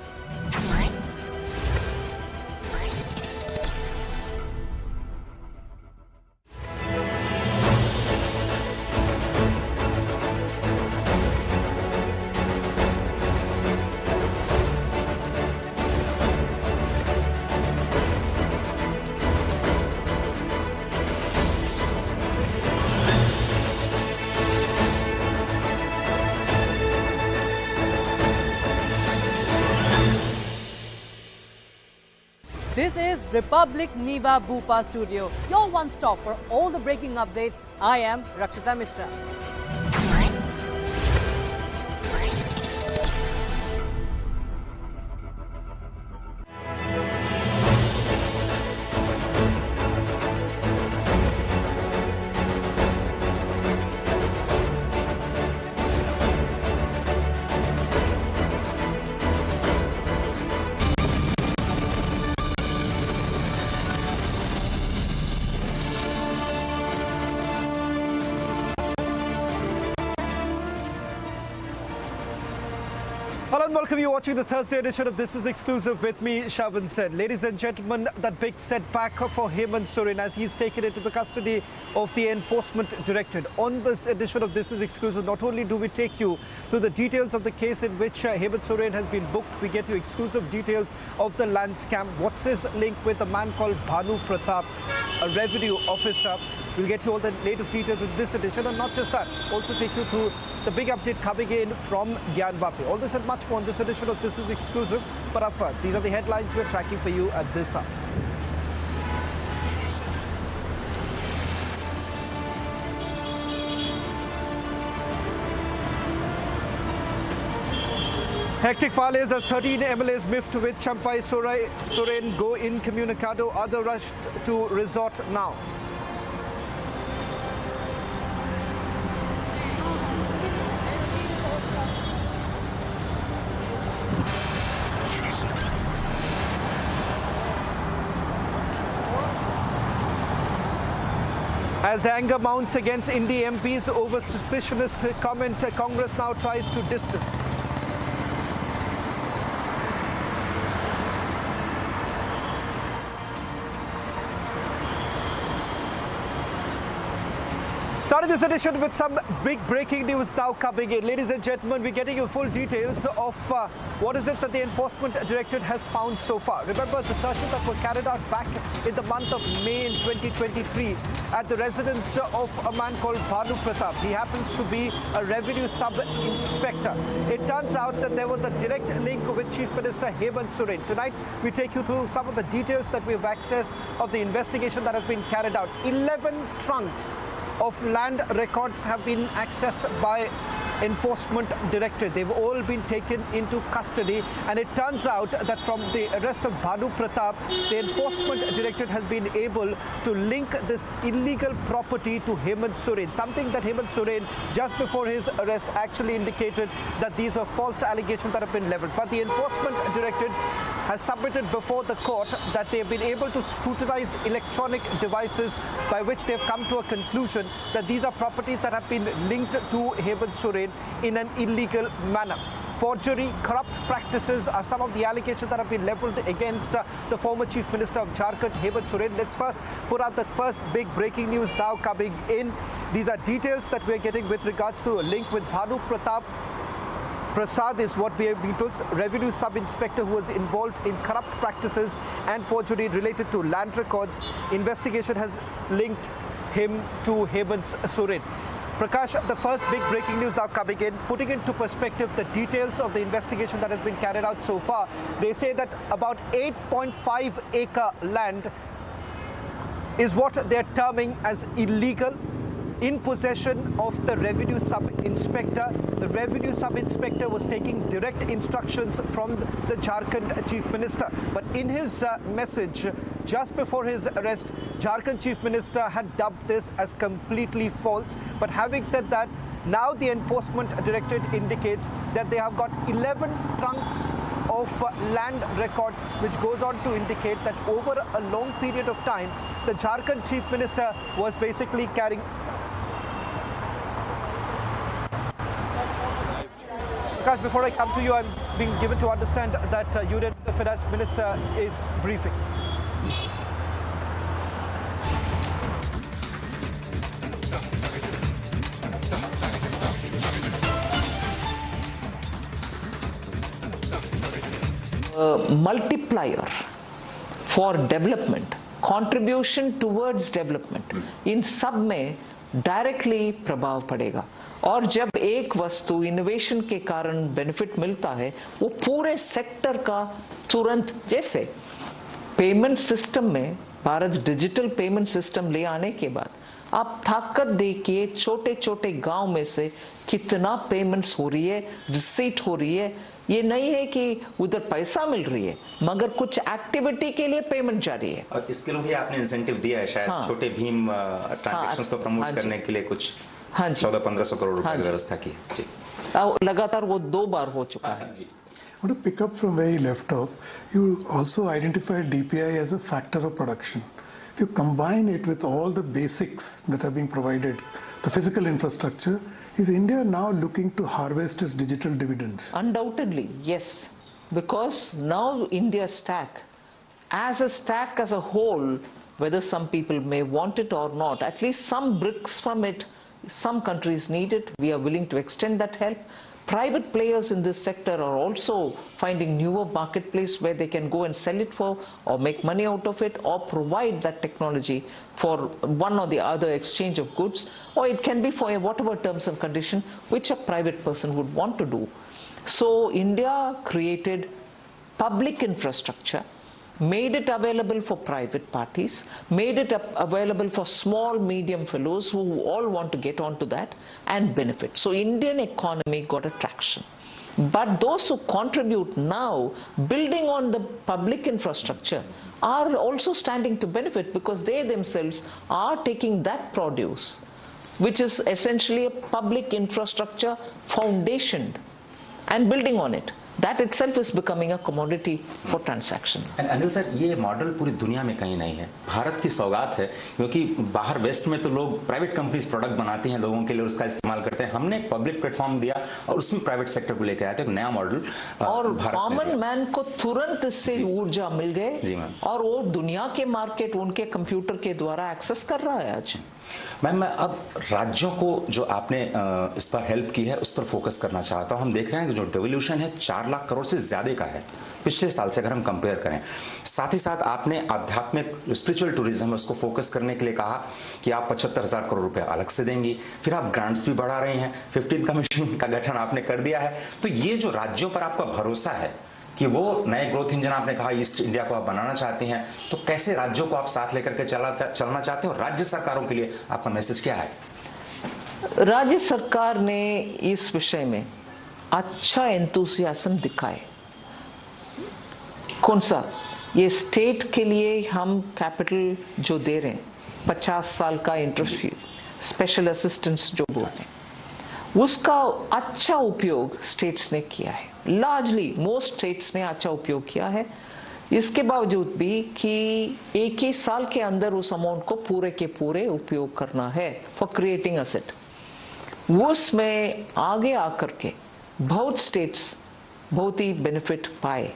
This is Republic Niva Bupa Studio, your one stop for all the breaking updates. I am Rakshita Mishra. Hello and welcome. You're watching the Thursday edition of This Is Exclusive with me, Shavan Sen. Ladies and gentlemen, that big setback for Hemant Soren as he's taken into the custody of the Enforcement Directorate. On this edition of This Is Exclusive, not only do we take you through the details of the case in which Hemant Soren has been booked, we get you exclusive details of the land scam. What's his link with a man called Bhanu Pratap, a revenue officer? We'll get you all the latest details in this edition, and not just that, also take you through the big update coming in from Gyanvapi. All this and much more on this edition of This Is Exclusive. But up first, these are the headlines we're tracking for you at this hour. Hectic parleys as 13 MLAs miffed with Champai Soren go incommunicado. Other rushed to resort now. As anger mounts against Indie MPs over secessionist comment, Congress now tries to distance. Starting this edition with some big breaking news now coming in. Ladies and gentlemen, we're getting you full details of what is it that the Enforcement Directorate has found so far. Remember the searches that were carried out back in the month of May in 2023 at the residence of a man called Bhanu Pratap. He happens to be a revenue sub-inspector. It turns out that there was a direct link with Chief Minister Hemant Soren. Tonight, we take you through some of the details that we have accessed of the investigation that has been carried out. 11 trunks of land records have been accessed by Enforcement Directorate. They've all been taken into custody, and it turns out that from the arrest of Bhanu Pratap, the Enforcement Directorate has been able to link this illegal property to Hemant Soren, something that Hemant Soren just before his arrest actually indicated that these are false allegations that have been leveled. But the Enforcement Directorate has submitted before the court that they have been able to scrutinize electronic devices by which they have come to a conclusion that these are properties that have been linked to Hemant Soren in an illegal manner. Forgery, corrupt practices are some of the allegations that have been leveled against the former Chief Minister of Jharkhand, Hemant Soren. Let's first put out the first big breaking news now coming in. These are details that we're getting with regards to a link with Bhanu Pratap. Prasad is what we have been told, revenue sub-inspector who was involved in corrupt practices and forgery related to land records. Investigation has linked him to Hemant Soren. Prakash, the first big breaking news now coming in, putting into perspective the details of the investigation that has been carried out so far. They say that about 8.5 acre land is what they're terming as illegal, in possession of the revenue sub-inspector. The revenue sub-inspector was taking direct instructions from the Jharkhand Chief Minister. But in his message just before his arrest, Jharkhand Chief Minister had dubbed this as completely false. But having said that, now the Enforcement Directorate indicates that they have got 11 trunks of land records, which goes on to indicate that over a long period of time, the Jharkhand Chief Minister was basically carrying. Prakash, before I come to you, I'm being given to understand that Union Finance Minister is briefing. Multiplier for development, contribution towards development, इन सब में directly प्रभाव पड़ेगा. और जब एक वस्तु innovation के कारण बेनिफिट मिलता है, वो पूरे सेक्टर का तुरंत, जैसे पेमेंट सिस्टम में भारत डिजिटल पेमेंट सिस्टम ले आने के बाद आप ताकत देखिए छोटे छोटे गांव में से कितना पेमेंट्स हो रही है, रिसीट हो रही है. ये नहीं है कि उधर पैसा मिल रही है, मगर कुछ एक्टिविटी के लिए पेमेंट जा रही है. और इसके लिए भी आपने इंसेंटिव दिया है शायद. हाँ, छोटे भीम ट्रांजैक्शंस को प्रमोट करने के लिए कुछ 1400-1500 करोड़ रुपए की व्यवस्था की जी. लगातार वो 2 बार हो चुका है. I want to pick up from where you left off. You also identified DPI as a factor of production. If you combine it with all the basics that are being provided, the physical infrastructure, is India now looking to harvest its digital dividends? Undoubtedly, yes. Because now India's stack as a whole, whether some people may want it or not, at least some bricks from it, some countries need it. We are willing to extend that help. Private players in this sector are also finding newer marketplace where they can go and sell it for or make money out of it or provide that technology for one or the other exchange of goods, or it can be for whatever terms and condition which a private person would want to do. So India created public infrastructure, made it available for private parties, made it available for small, medium fellows who all want to get onto that and benefit. So Indian economy got a traction. But those who contribute now, building on the public infrastructure, are also standing to benefit because they themselves are taking that produce, which is essentially a public infrastructure foundation, and building on it. That itself is becoming a commodity for transaction. Anil sir, ये model पूरी दुनिया में कहीं नहीं है. भारत की सौगात है, क्योंकि बाहर वेस्ट में तो लोग प्राइवेट कंपनीज प्रोडक्ट बनाती हैं लोगों के लिए, उसका इस्तेमाल करते हैं. हमने एक पब्लिक प्लेटफॉर्म दिया और उसमें प्राइवेट सेक्टर को लेकर आए थे, एक नया मॉडल. और कॉमन मैन को तुरंत इससे ऊर्जा मिल गए और वो दुनिया के मार्केट उनके कंप्यूटर के द्वारा एक्सेस कर रहा है आज. मैम, मैं अब राज्यों को जो आपने इस पर हेल्प की है उस पर फोकस करना चाहता हूं। हम देख रहे हैं कि जो डेवोल्यूशन है 4 लाख करोड़ से ज्यादा का है पिछले साल से, अगर हम कंपेयर करें। साथ ही साथ आपने आध्यात्मिक स्पिरिचुअल टूरिज्म है उसको फोकस करने के लिए कहा कि आप 75,000 करोड़ रुपए अलग से देंगी, फिर आप ग्रांट्स भी बढ़ा रहे हैं, 15th कमीशन का गठन आपने कर दिया है। तो ये जो राज्यों पर आपका भरोसा है कि वो नए ग्रोथ इंजन आपने कहा ईस्ट इंडिया को आप बनाना चाहते हैं, तो कैसे राज्यों को आप साथ लेकर के चलना चाहते हैं और राज्य सरकारों के लिए आपका मैसेज क्या है? राज्य सरकार ने इस विषय में अच्छा एंथुसियाज्म दिखाए। कौन सा? ये स्टेट के लिए हम कैपिटल जो दे रहे हैं 50 साल का इंटरेस्ट फ्री स्पेशल असिस्टेंस जो बोलते हैं, उसका अच्छा उपयोग स्टेट्स ने किया है। लार्जली मोस्ट स्टेट्स ने अच्छा उपयोग किया है। इसके बावजूद भी कि एक ही साल के अंदर उस अमाउंट को पूरे के पूरे उपयोग करना है फॉर क्रिएटिंग असेट, उसमें आगे आकर के बहुत स्टेट्स बहुत ही बेनिफिट पाए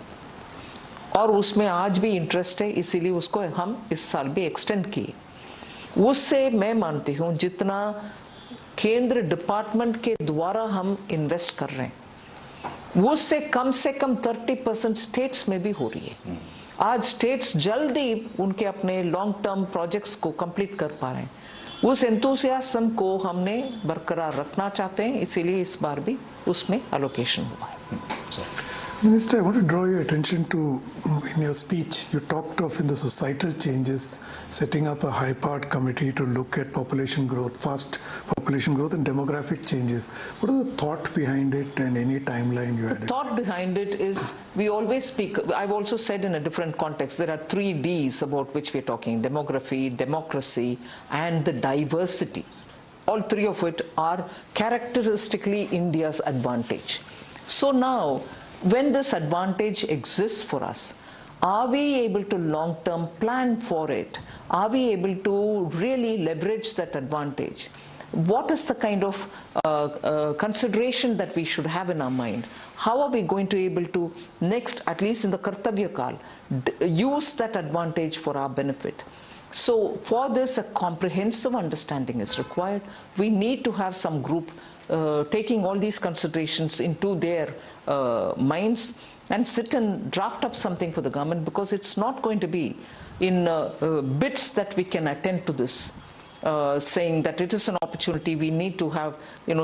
और उसमें आज भी इंटरेस्ट है, इसीलिए उसको हम इस साल भी एक्सटेंड किए। उससे मैं मानती हूँ जितना केंद्र डिपार्टमेंट के द्वारा हम इन्वेस्ट कर रहे हैं उससे कम 30% स्टेट्स में भी हो रही है। आज स्टेट्स जल्दी उनके अपने लॉन्ग टर्म प्रोजेक्ट्स को कंप्लीट कर पा रहे हैं। उस एंथुसियाज्म को हमने बरकरार रखना चाहते हैं, इसीलिए इस बार भी उसमें एलोकेशन हुआ है। Minister, I want to draw your attention to, in your speech, you talked of in the societal changes, setting up a high-part committee to look at population growth, fast population growth and demographic changes. What is the thought behind it and any timeline you had? The thought behind it is we always speak, I've also said in a different context, there are 3 Ds about which we're talking: demography, democracy, and the diversity. All 3 of it are characteristically India's advantage. So now, when this advantage exists for us, are we able to long-term plan for it? Are we able to really leverage that advantage? What is the kind of consideration that we should have in our mind? How are we going to be able to next, at least in the Kartavya Kal, use that advantage for our benefit? So for this, a comprehensive understanding is required. We need to have some group taking all these considerations into their minds and sit and draft up something for the government, because it's not going to be in bits that we can attend to this, saying that it is an opportunity, we need to have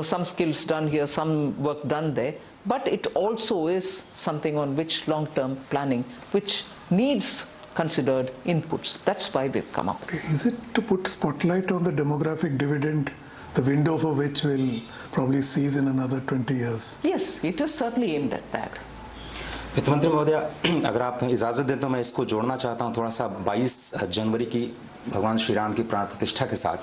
some skills done here, some work done there, but it also is something on which long-term planning, which needs considered inputs. That's why we've come up. Okay. Is it to put spotlight on the demographic dividend, the window for which will probably cease in another 20 years? Yes, it is certainly aimed at that. वित्त मंत्री महोदय, अगर आप इजाजत दें तो मैं इसको जोड़ना चाहता हूं थोड़ा सा। 22 जनवरी की भगवान श्री राम की प्राण प्रतिष्ठा के साथ,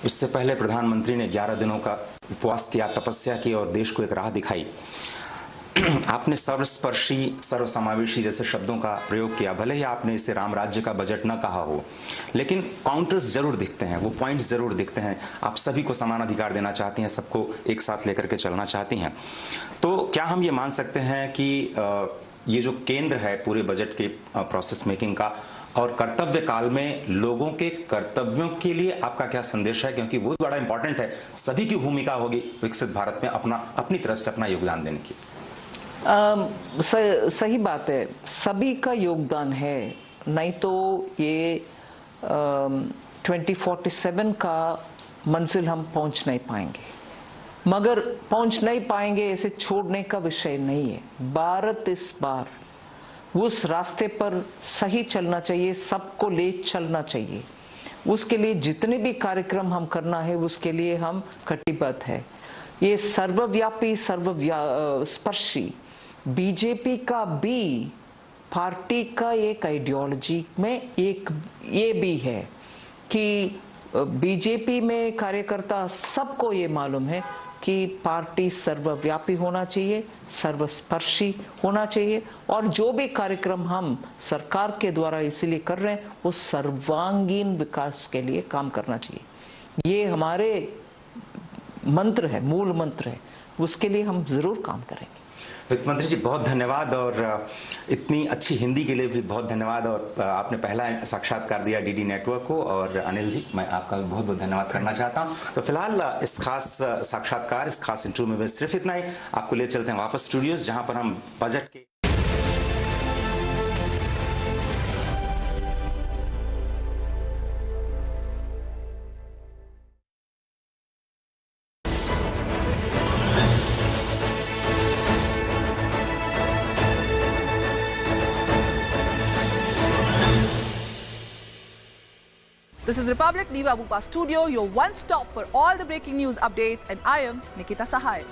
उससे पहले प्रधानमंत्री ने 11 दिनों का उपवास किया, तपस्या की और देश को एक राह दिखाई। आपने सर्वस्पर्शी, सर्वसमावेशी जैसे शब्दों का प्रयोग किया। भले ही आपने इसे राम राज्य का बजट न कहा हो, लेकिन काउंटर्स जरूर दिखते हैं, वो पॉइंट्स जरूर दिखते हैं। आप सभी को समान अधिकार देना चाहती हैं, सबको एक साथ लेकर के चलना चाहती हैं। तो क्या हम ये मान सकते हैं कि ये जो केंद्र है पूरे बजट के प्रोसेस मेकिंग का, और कर्तव्य काल में लोगों के कर्तव्यों के लिए आपका क्या संदेश है? क्योंकि वो बड़ा इंपॉर्टेंट है, सभी की भूमिका होगी विकसित भारत में अपनी तरफ से अपना योगदान देने की। सही बात है, सभी का योगदान है, नहीं तो ये 2047 का मंजिल हम पहुंच नहीं पाएंगे। मगर पहुंच नहीं पाएंगे ऐसे छोड़ने का विषय नहीं है। भारत इस बार उस रास्ते पर सही चलना चाहिए, सबको ले चलना चाहिए। उसके लिए जितने भी कार्यक्रम हम करना है उसके लिए हम कटिबद्ध है। ये सर्वव्यापी सर्वस्पर्शी बीजेपी का भी पार्टी का एक आइडियोलॉजी में एक ये भी है कि बीजेपी में कार्यकर्ता सबको ये मालूम है कि पार्टी सर्वव्यापी होना चाहिए, सर्वस्पर्शी होना चाहिए, और जो भी कार्यक्रम हम सरकार के द्वारा इसीलिए कर रहे हैं वो सर्वांगीण विकास के लिए काम करना चाहिए। ये हमारे मंत्र है, मूल मंत्र है, उसके लिए हम जरूर काम करेंगे। वित्त मंत्री जी बहुत धन्यवाद, और इतनी अच्छी हिंदी के लिए भी बहुत धन्यवाद, और आपने पहला साक्षात्कार दिया डीडी नेटवर्क को। और अनिल जी, मैं आपका भी बहुत बहुत धन्यवाद करना चाहता हूं। तो फिलहाल इस खास साक्षात्कार, इस खास इंटरव्यू में सिर्फ इतना ही। आपको ले चलते हैं वापस स्टूडियोज, जहां पर हम बजट के This is Republic Niva Bupa Studio, your one stop for all the breaking news updates, and I am Nikita Sahai.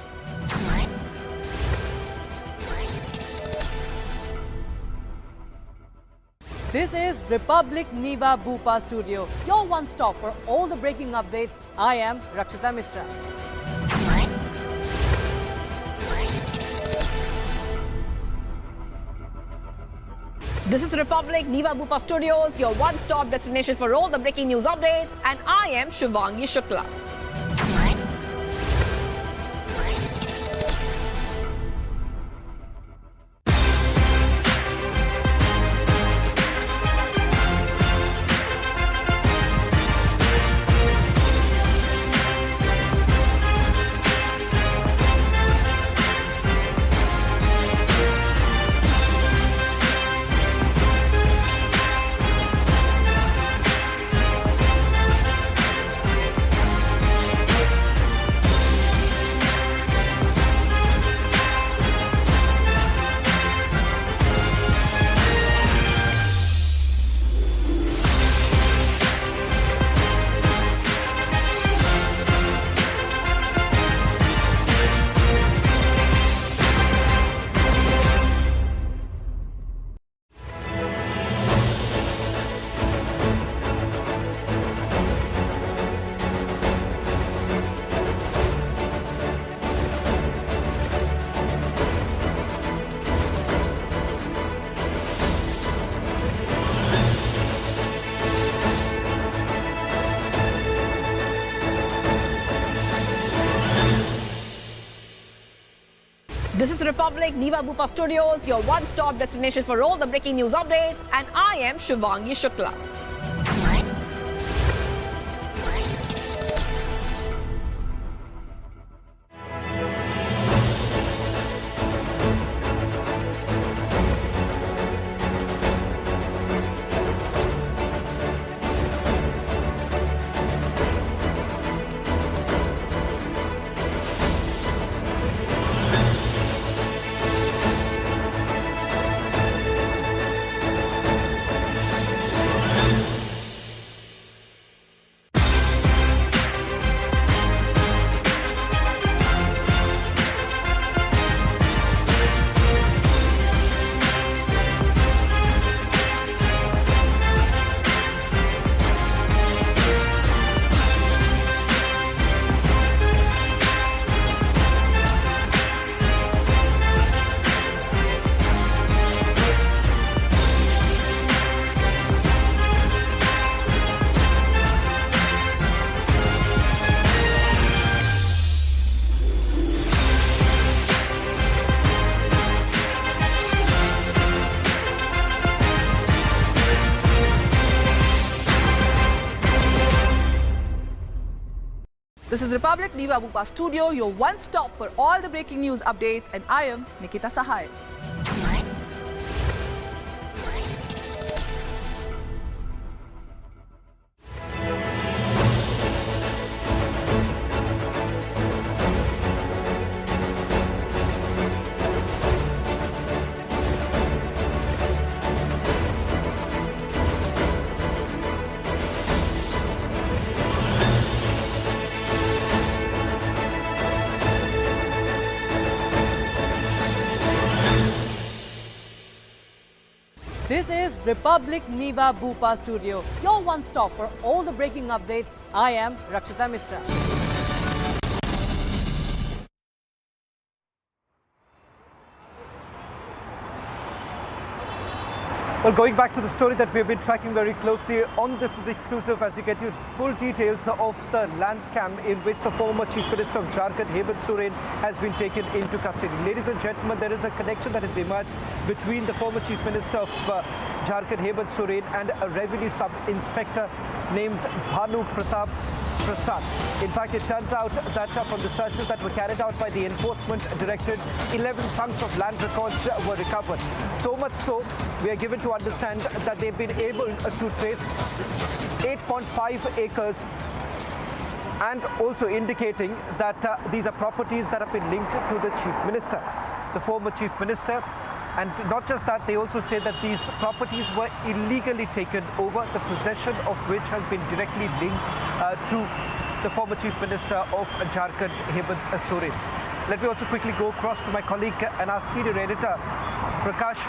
This is Republic Niva Bupa Studio, your one stop for all the breaking updates. I am Rakshita Mishra. This is Republic Niva Bupa Studios, your one-stop destination for all the breaking news updates, and I am Shivangi Shukla. This is Republic Niva Bupa Studios, your one-stop destination for all the breaking news updates, and I am Shivangi Shukla. This is Republic Niva Bupa Studio, your one stop for all the breaking news updates, and I am Nikita Sahai. This is Republic Niva Bupa Studio, your one stop for all the breaking updates. I am Rakshita Mishra. Well, going back to the story that we've been tracking very closely, on This Is Exclusive, as you get you full details of the land scam in which the former Chief Minister of Jharkhand, Hemant Soren, has been taken into custody. Ladies and gentlemen, there is a connection that has emerged between the former Chief Minister of Jharkhand, Hemant Soren, and a revenue sub-inspector named Bhanu Pratap Prasad. In fact, it turns out that from the searches that were carried out by the Enforcement Directorate, 11 tons of land records were recovered. So much so, we are given to understand that they've been able to trace 8.5 acres, and also indicating that these are properties that have been linked to the Chief Minister, the former Chief Minister. And not just that, they also say that these properties were illegally taken over, the possession of which has been directly linked to the former Chief Minister of Jharkhand, Hemant Soren. Let me also quickly go across to my colleague and our senior editor, Prakash,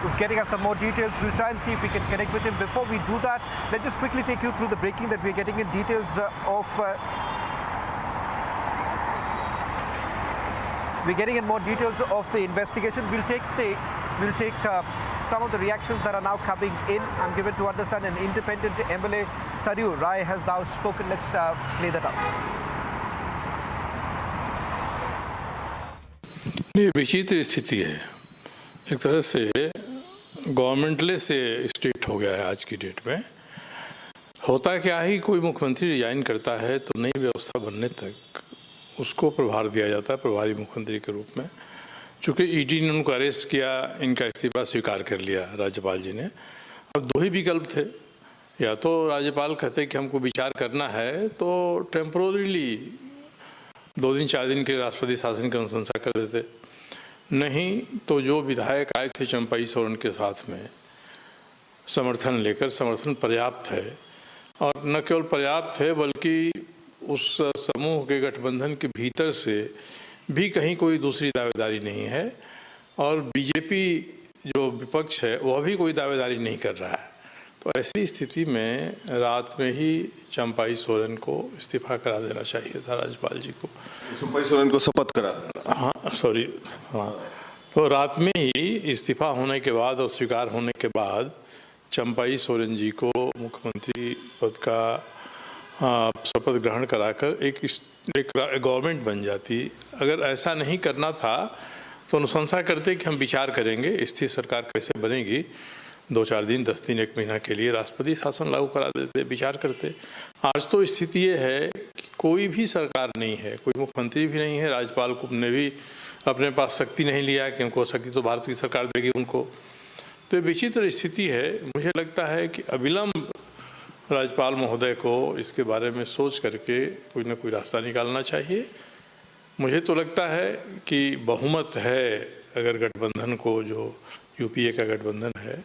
who's getting us the more details. We'll try and see if we can connect with him. Before we do that, let's just quickly take you through the breaking that we're getting in details of... We're getting in more details of the investigation. We'll take some of the reactions that are now coming in. I'm given to understand an independent MLA, Saryu Rai, has now spoken. Let's play that out. ये विचित्र स्थिति है, एक तरह से गवर्नमेंटलेस से state हो गया है आज की डेट में। होता क्या है, कोई मुख्यमंत्री रिजाइन करता है तो नई व्यवस्था बनने तक उसको प्रभार दिया जाता है प्रभारी मुख्यमंत्री के रूप में। चूंकि ईडी ने उनको अरेस्ट किया, इनका इस्तीफा स्वीकार कर लिया राज्यपाल जी ने। अब दो ही विकल्प थे, या तो राज्यपाल कहते कि हमको विचार करना है तो टेम्पोररीली 2 दिन 4 दिन के राष्ट्रपति शासन की अनुशंसा कर देते, नहीं तो जो विधायक आए थे चंपाई सोरेन के साथ में समर्थन लेकर, समर्थन पर्याप्त है, और न केवल पर्याप्त है बल्कि उस समूह के गठबंधन के भीतर से भी कहीं कोई दूसरी दावेदारी नहीं है, और बीजेपी जो विपक्ष है वह भी कोई दावेदारी नहीं कर रहा है। तो ऐसी स्थिति में रात में ही चंपाई सोरेन को इस्तीफा करा देना चाहिए था राज्यपाल जी को। चंपाई सोरेन को शपथ करा देना, हाँ सॉरी, हाँ, तो रात में ही इस्तीफा होने के बाद और स्वीकार होने के बाद चंपाई सोरेन जी को मुख्यमंत्री पद का शपथ ग्रहण कराकर एक गवर्नमेंट बन जाती। अगर ऐसा नहीं करना था तो अनुशंसा करते कि हम विचार करेंगे, स्थिर सरकार कैसे बनेगी, 2-4 दिन 10 दिन 1 महीना के लिए राष्ट्रपति शासन लागू करा देते, विचार करते। आज तो स्थिति ये है कि कोई भी सरकार नहीं है, कोई मुख्यमंत्री भी नहीं है, राज्यपाल को ने भी अपने पास शक्ति नहीं लिया कि उनको शक्ति तो भारत की सरकार देगी उनको। तो विचित्र स्थिति है। मुझे लगता है कि अविलंब राज्यपाल महोदय को इसके बारे में सोच करके कोई ना कोई रास्ता निकालना चाहिए। मुझे तो लगता है कि बहुमत है, अगर गठबंधन को, जो यूपीए का गठबंधन है,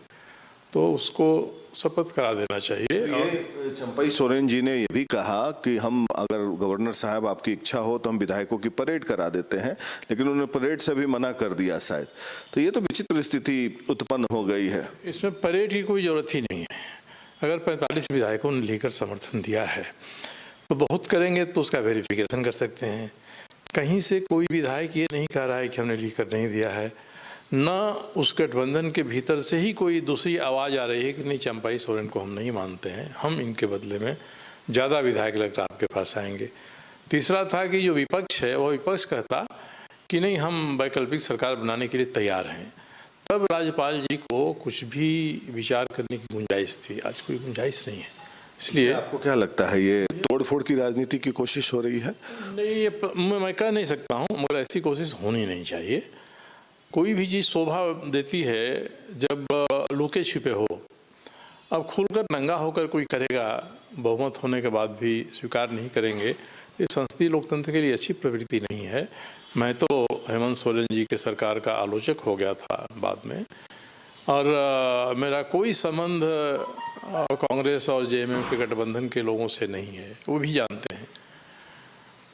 तो उसको शपथ करा देना चाहिए। और चंपाई सोरेन जी ने ये भी कहा कि हम, अगर गवर्नर साहब आपकी इच्छा हो तो हम विधायकों की परेड करा देते हैं, लेकिन उन्होंने परेड से भी मना कर दिया शायद। तो ये तो विचित्र स्थिति उत्पन्न हो गई है। इसमें परेड की कोई जरूरत ही नहीं है। अगर 45 विधायकों ने लेकर समर्थन दिया है तो बहुत करेंगे तो उसका वेरिफिकेशन कर सकते हैं। कहीं से कोई विधायक ये नहीं कह रहा है कि हमने लेकर नहीं दिया है, न उस गठबंधन के भीतर से ही कोई दूसरी आवाज़ आ रही है कि नहीं चंपाई सोरेन को हम नहीं मानते हैं, हम इनके बदले में ज़्यादा विधायक लगता आपके पास आएंगे। तीसरा था कि जो विपक्ष है वह विपक्ष कहता कि नहीं हम वैकल्पिक सरकार बनाने के लिए तैयार हैं, तब राज्यपाल जी को कुछ भी विचार करने की गुंजाइश थी। आज कोई गुंजाइश नहीं है। इसलिए आपको क्या लगता है, ये तोड़फोड़ की राजनीति की कोशिश हो रही है? नहीं, ये मैं कह नहीं सकता हूँ, मगर ऐसी कोशिश होनी नहीं चाहिए। कोई भी चीज़ शोभा देती है जब लुके छिपे हो। अब खुलकर नंगा होकर कोई करेगा, बहुमत होने के बाद भी स्वीकार नहीं करेंगे, ये संसदीय लोकतंत्र के लिए अच्छी प्रवृत्ति नहीं है। मैं तो हेमंत सोरेन जी के सरकार का आलोचक हो गया था बाद में, और मेरा कोई संबंध कांग्रेस और जेएमएम के गठबंधन के लोगों से नहीं है, वो भी जानते हैं।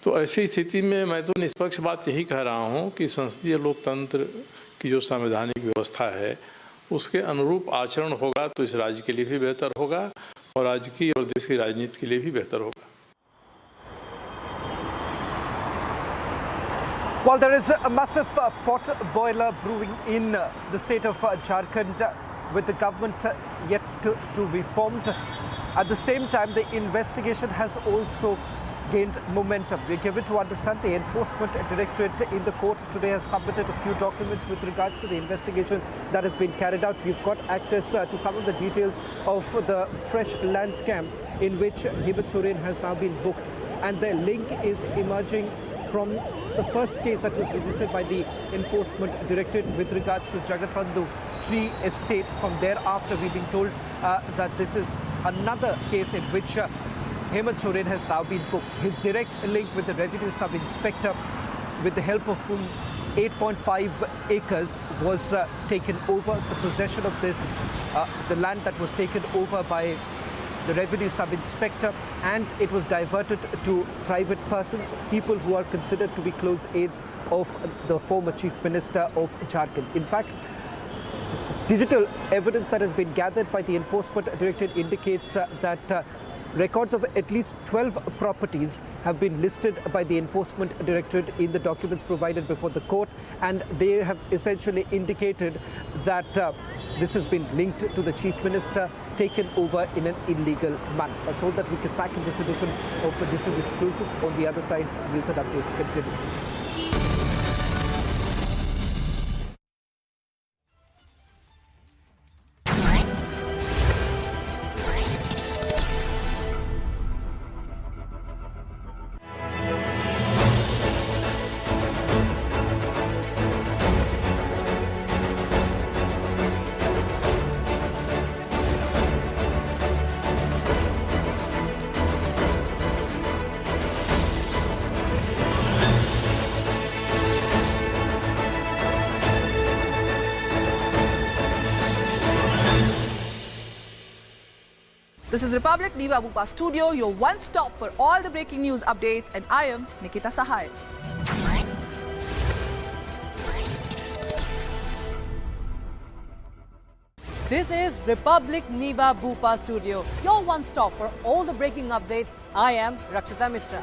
तो ऐसी स्थिति में मैं तो निष्पक्ष बात यही कह रहा हूँ कि संसदीय लोकतंत्र की जो संवैधानिक व्यवस्था है उसके अनुरूप आचरण होगा तो इस राज्य के लिए भी बेहतर होगा और राज्य की और देश की राजनीति के लिए भी बेहतर होगा। Well, there is a massive pot boiler brewing in the state of Jharkhand with the government yet to be formed. At the same time, the investigation has also gained momentum. We give it to understand the Enforcement Directorate in the court today has submitted a few documents with regards to the investigation that has been carried out. We've got access to some of the details of the fresh land scam in which Hemant Soren has now been booked. And the link is emerging from the first case that was registered by the Enforcement Directorate with regards to Jagatbandhu Tree Estate. From thereafter, we've been told that this is another case in which Hemant Soren has now been booked. His direct link with the Revenue Sub-Inspector, with the help of whom 8.5 acres was taken over. The possession of this, the land that was taken over by the Revenue Sub-Inspector, and it was diverted to private persons, people who are considered to be close aides of the former Chief Minister of Jharkhand. In fact, digital evidence that has been gathered by the Enforcement Directorate indicates that records of at least 12 properties have been listed by the Enforcement Directorate in the documents provided before the court, and they have essentially indicated that this has been linked to the Chief Minister, taken over in an illegal manner. That's all that we can pack in this edition of This Is Exclusive. On the other side, news and updates continue. This is Republic Niva Bupa Studio, your one-stop for all the breaking news updates, and I am Nikita Sahai. This is Republic Niva Bupa Studio, your one-stop for all the breaking updates. I am Rakshita Mishra.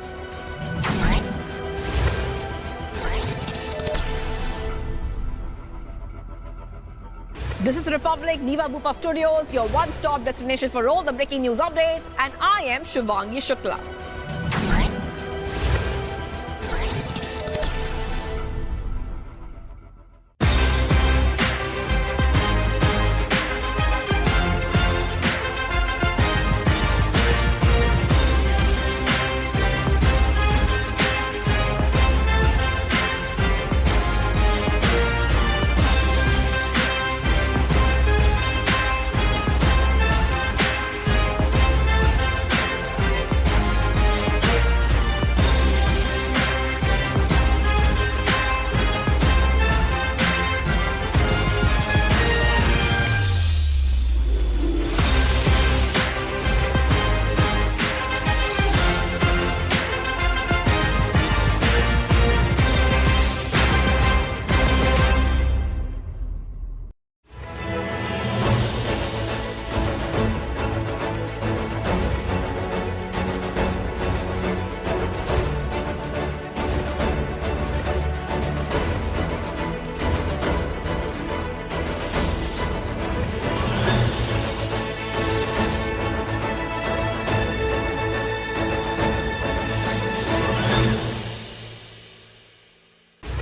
This is Republic Niva Bupa Studios, your one-stop destination for all the breaking news updates, and I am Shivangi Shukla.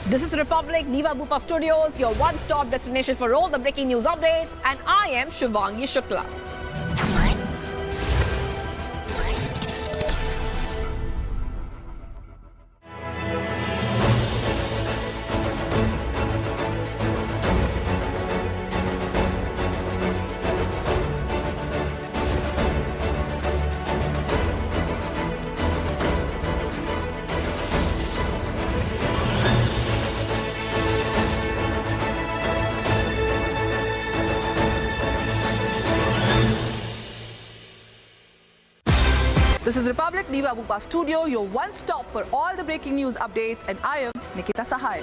This is Republic Niva Bupa Studios, your one-stop destination for all the breaking news updates, and I am Shivangi Shukla. This is Republic Niva Bupa Studio, your one-stop for all the breaking news updates, and I am Nikita Sahai.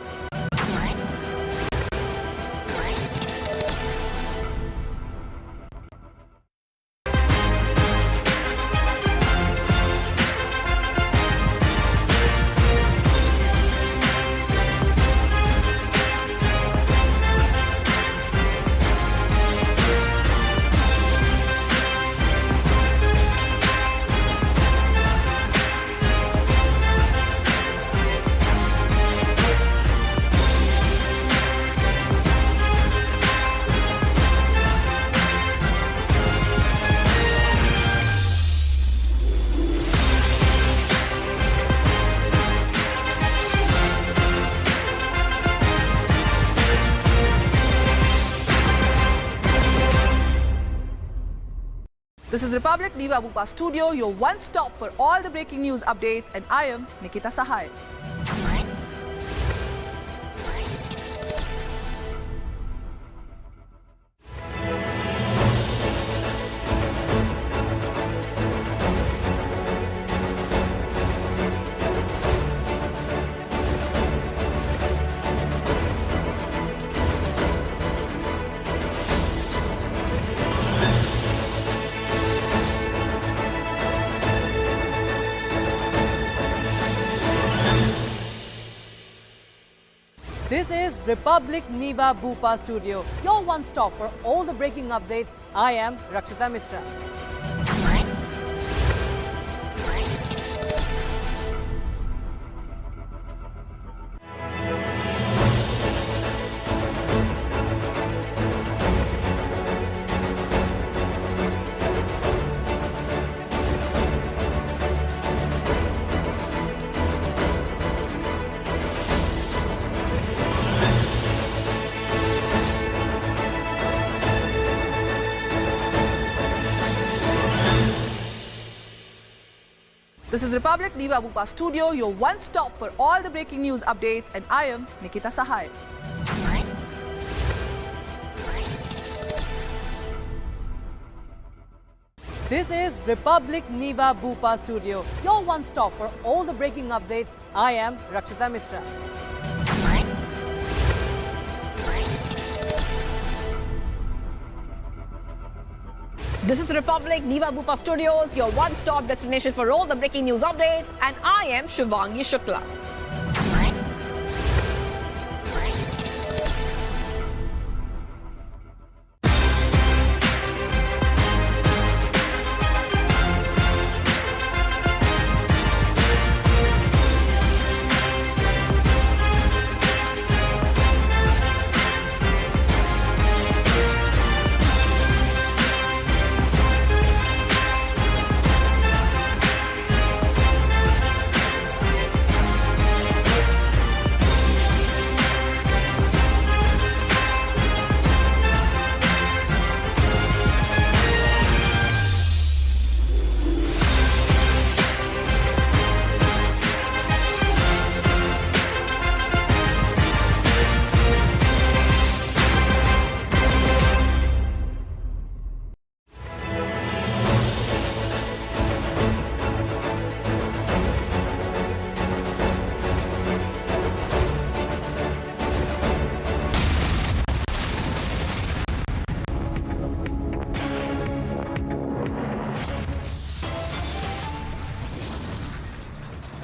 This is Republic Niva Bupa Studio, your one-stop for all the breaking news updates, and I am Nikita Sahai. This is Republic Niva Bupa Studio, your one-stop for all the breaking updates. I am Rakshita Mishra. This is Republic Niva Bupa Studio, your one-stop for all the breaking news updates, and I am Nikita Sahai. This is Republic Niva Bupa Studio, your one-stop for all the breaking updates. I am Rakshita Mishra. This is Republic Niva Bupa Studios, your one-stop destination for all the breaking news updates, and I am Shivangi Shukla.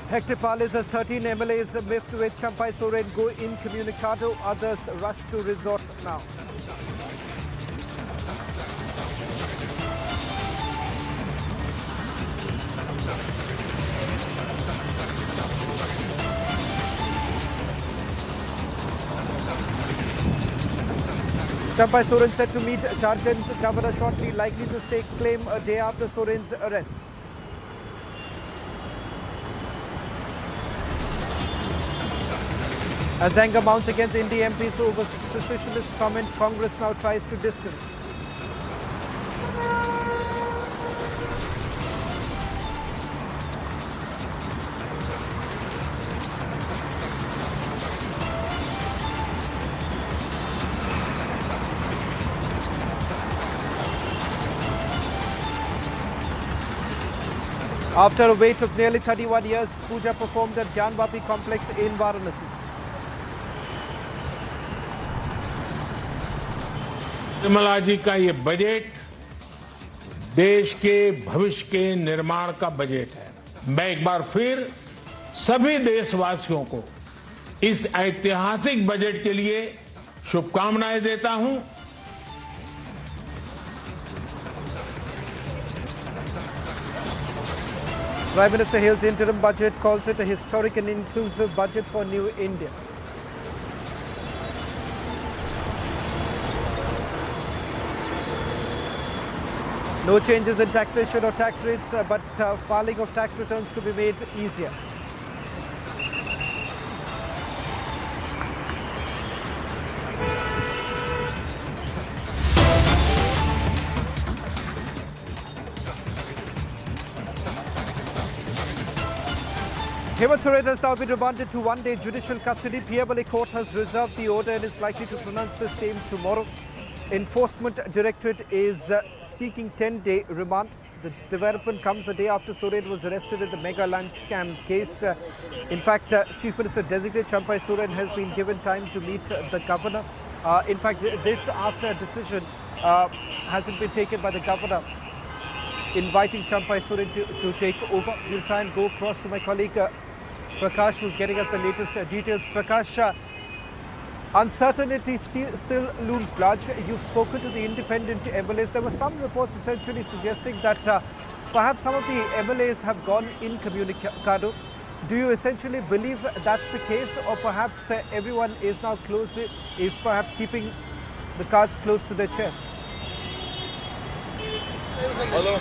Hector Palace as 13 MLAs miffed with Champai Soren go incommunicado. Others rush to resort now. Champai Soren set to meet Jharkhand governor shortly, likely to stake claim a day after Soren's arrest. As anger mounts against India MPs over secessionist comment, Congress now tries to distance. After a wait of nearly 31 years, Puja performed at Gyanvapi complex in Varanasi. Nirmala ji का ये budget देश के भविष्य के निर्माण का budget है। मैं एक बार फिर सभी देशवासियों को इस ऐतिहासिक बजट के लिए शुभकामनाएं देता हूं। Prime Minister hails interim budget, calls it a historic and inclusive budget for New India. No changes in taxation or tax rates, but filing of tax returns to be made easier. Hemant Soren has now been remanded to one-day judicial custody. PMLA court has reserved the order and is likely to pronounce the same tomorrow. Enforcement Directorate is seeking 10-day remand. This development comes a day after Soren was arrested in the mega land scam case. In fact, Chief Minister designate Champai Soren has been given time to meet the governor. In fact, this after a decision hasn't been taken by the governor, inviting Champai Soren to take over. We'll try and go across to my colleague Prakash, who's getting us the latest details. Prakash, uncertainty still looms large. You've spoken to the independent MLAs. There were some reports essentially suggesting that perhaps some of the MLAs have gone incommunicado. Do you essentially believe that's the case, or perhaps everyone is now perhaps keeping the cards close to their chest? Hello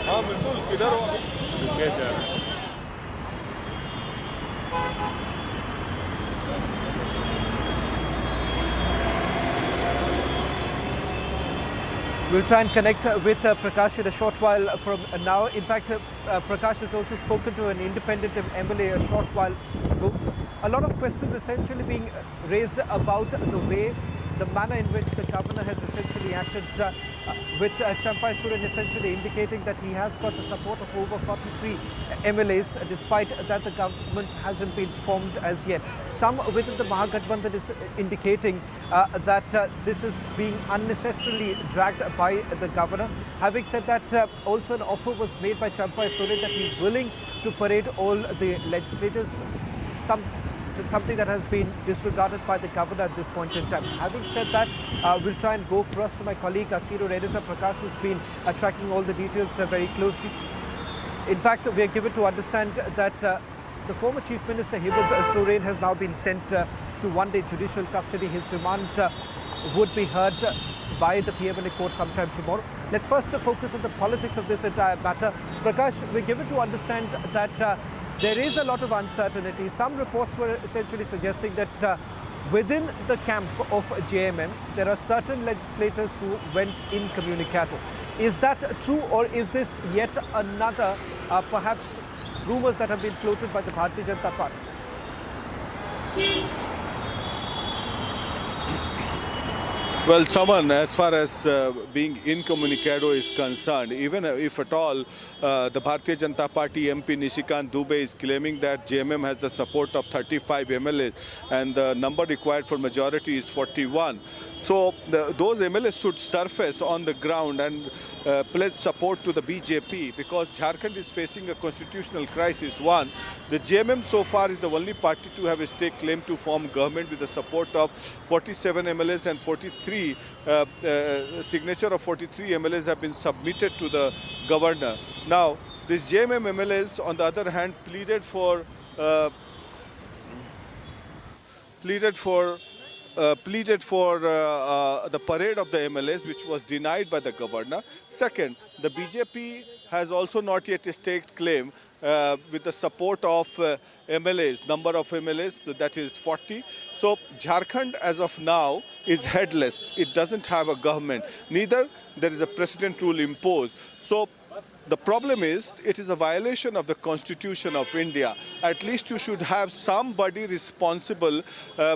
हाँ बिल्कुल किधर हो We'll try and connect with Prakash in a short while from now. In fact, Prakash has also spoken to an independent MLA a short while ago. A lot of questions essentially being raised about the manner in which the governor has essentially acted, with Champai Soren essentially indicating that he has got the support of over 43 MLAs, despite that the government hasn't been formed as yet. Some within the Mahagathbandhan is indicating that this is being unnecessarily dragged by the governor. Having said that, also an offer was made by Champai Soren that he's willing to parade all the legislators, something that has been disregarded by the governor at this point in time. Having said that, we'll try and go across to my colleague, Senior Editor Prakash, who's been tracking all the details very closely. In fact, we are given to understand that the former Chief Minister Hemant Soren has now been sent to one-day judicial custody. His remand would be heard by the PMLA court sometime tomorrow. Let's first focus on the politics of this entire matter. Prakash, we're given to understand that there is a lot of uncertainty. Some reports were essentially suggesting that within the camp of JMM, there are certain legislators who went incommunicado. Is that true, or is this yet another, perhaps, rumours that have been floated by the Bharatiya Janata Party? Well, Saman, as far as being incommunicado is concerned, even if at all the Bharatiya Janata Party MP Nishikant Dubey is claiming that JMM has the support of 35 MLAs and the number required for majority is 41. So those MLAs should surface on the ground and pledge support to the BJP, because Jharkhand is facing a constitutional crisis. One, the JMM so far is the only party to have a stake claim to form government with the support of 47 MLAs and 43 signature of 43 MLAs have been submitted to the governor. Now, these JMM MLAs, on the other hand, pleaded for the parade of the MLAs, which was denied by the governor. Second, the BJP has also not yet staked claim with the support of MLAs, number of MLAs, that is 40. So Jharkhand as of now is headless. It doesn't have a government. Neither there is a president rule imposed. So the problem is, it is a violation of the Constitution of India. At least you should have somebody responsible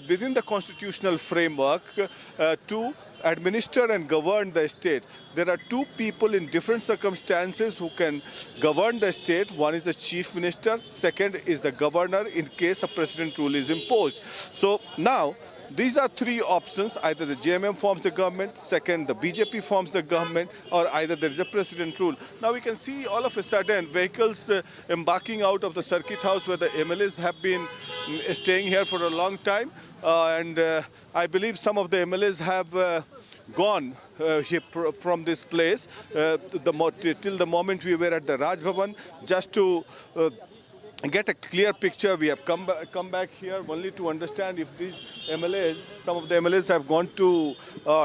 within the constitutional framework to administer and govern the state. There are two people in different circumstances who can govern the state. One is the chief minister, second is the governor in case a president rule is imposed. So now, these are three options. Either the JMM forms the government, second the BJP forms the government, or either there is a president rule. Now we can see all of a sudden vehicles embarking out of the circuit house where the MLAs have been staying here for a long time. And I believe some of the MLAs have gone from this place till the moment we were at the Raj Bhavan, just to get a clear picture. We have come back here only to understand if these MLAs, some of the MLAs have gone to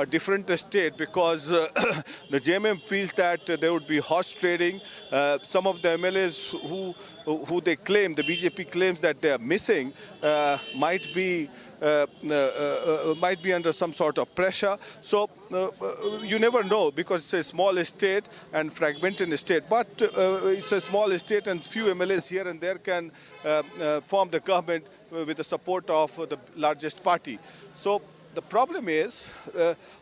different state, because the JMM feels that there would be horse trading. Some of the MLAs who they claim, the BJP claims that they are missing, might be might be under some sort of pressure. So you never know, because it's a small state and fragmented state. But it's a small state, and few MLAs here and there can form the government with the support of the largest party. So the problem is,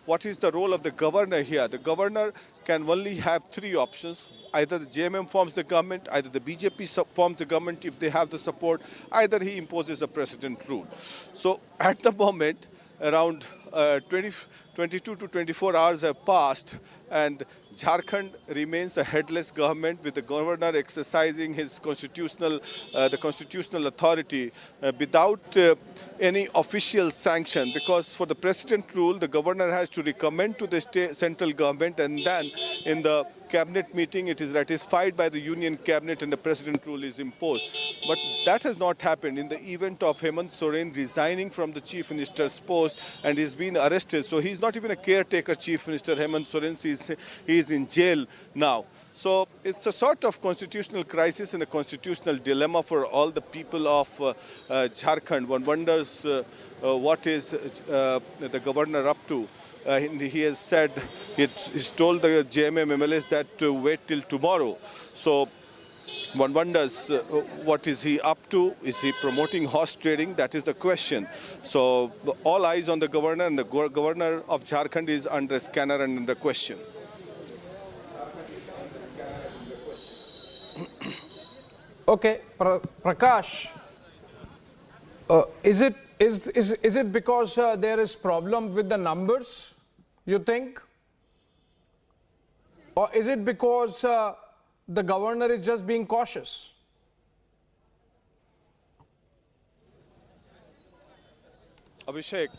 what is the role of the governor here? The governor can only have three options. Either the JMM forms the government, either the BJP forms the government if they have the support, either he imposes a precedent rule. So at the moment, around 22 to 24 hours have passed, and Jharkhand remains a headless government, with the governor exercising his constitutional authority without any official sanction. Because for the precedent rule, the governor has to recommend to the central government, and then in the cabinet meeting it is ratified by the union cabinet and the precedent rule is imposed. But that has not happened in the event of Hemant Soren resigning from the chief minister's post, and he's been arrested. So he's not even a caretaker chief minister. Hemant Soren is in jail now. So it's a sort of constitutional crisis and a constitutional dilemma for all the people of Jharkhand. One wonders what is the governor up to. He has said, he's told the JMM MLAs that to wait till tomorrow. So one wonders what is he up to? Is he promoting horse trading? That is the question. So all eyes on the governor, and the governor of Jharkhand is under scanner and under question. Okay, Prakash, is it because there is problem with the numbers, you think? Or is it because the governor is just being cautious? Abhishek,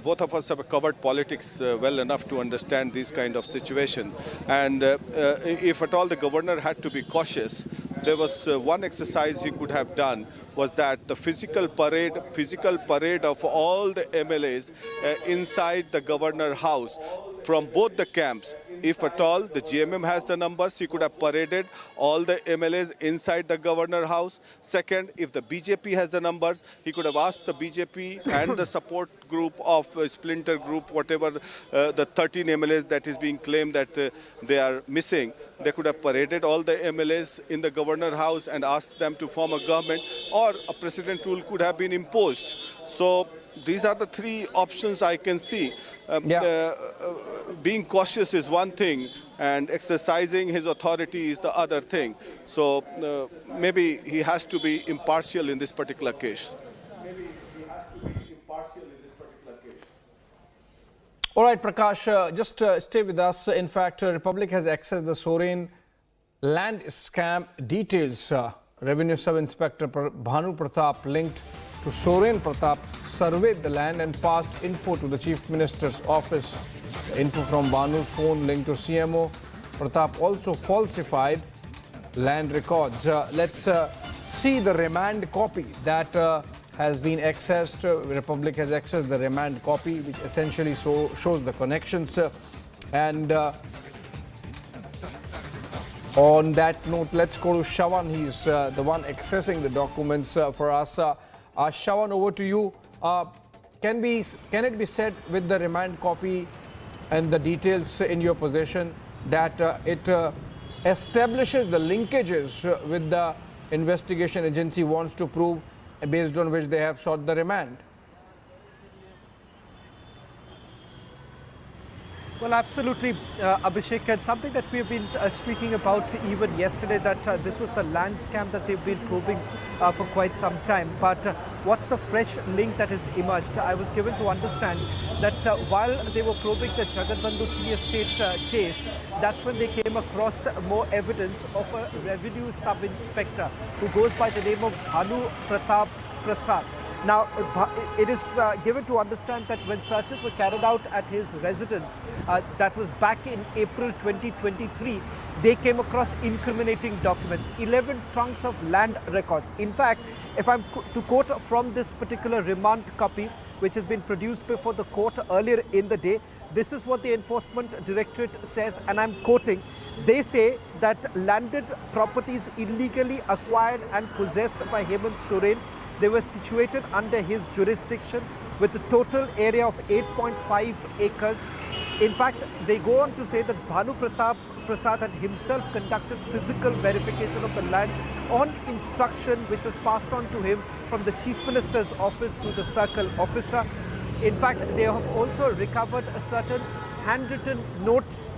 both of us have covered politics well enough to understand this kind of situation. And if at all the governor had to be cautious, there was one exercise he could have done, was that the physical parade of all the MLAs inside the governor house from both the camps. If at all the JMM has the numbers, he could have paraded all the MLAs inside the governor house. Second, if the BJP has the numbers, he could have asked the BJP and the support group of splinter group, whatever the 13 MLAs that is being claimed that they are missing. They could have paraded all the MLAs in the governor house and asked them to form a government, or a precedent rule could have been imposed. So these are the three options I can see. Being cautious is one thing, and exercising his authority is the other thing. So maybe he has to be impartial in this particular case. All right, Prakash, just stay with us. In fact, Republic has accessed the Soren land scam details. Revenue Sub-Inspector Bhanu Pratap, linked to Soren Pratap, surveyed the land and passed info to the Chief Minister's office. The info from Bhanu's phone linked to CMO. Pratap also falsified land records. Let's see the remand copy that has been accessed. Republic has accessed the remand copy, which essentially shows the connections. And on that note, let's go to Shawan. He's the one accessing the documents for us. Shawan, over to you. Can it be said with the remand copy and the details in your possession that it establishes the linkages with the investigation agency wants to prove, based on which they have sought the remand? Well, absolutely, Abhishek, and something that we have been speaking about even yesterday, that this was the land scam that they've been probing for quite some time. But what's the fresh link that has emerged? I was given to understand that while they were probing the Jagatbandhu Tea Estate case, that's when they came across more evidence of a revenue sub-inspector who goes by the name of Bhanu Pratap Prasad. Now, it is given to understand that when searches were carried out at his residence, that was back in April 2023, they came across incriminating documents, 11 trunks of land records. In fact, if I'm to quote from this particular remand copy, which has been produced before the court earlier in the day, this is what the Enforcement Directorate says, and I'm quoting. They say that landed properties illegally acquired and possessed by Hemant Soren They were situated under his jurisdiction with a total area of 8.5 acres. In fact, they go on to say that Bhanu Pratap Prasad had himself conducted physical verification of the land on instruction which was passed on to him from the Chief Minister's office to the circle officer. In fact, they have also recovered a certain handwritten notes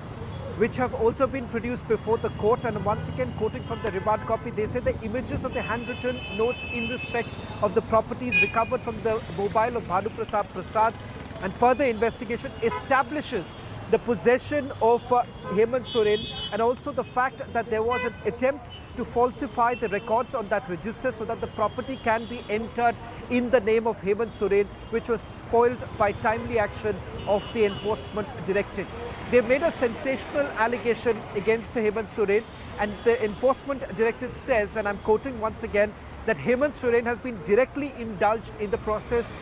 which have also been produced before the court, and once again quoting from the remand copy, they say the images of the handwritten notes in respect of the properties recovered from the mobile of Bhanu Pratap Prasad, and further investigation establishes the possession of Hemant Soren, and also the fact that there was an attempt to falsify the records on that register so that the property can be entered in the name of Hemant Soren, which was foiled by timely action of the Enforcement Directorate. They made a sensational allegation against Hemant Soren, and the Enforcement Directorate says, and I'm quoting once again, that Hemant Soren has been directly indulged in the process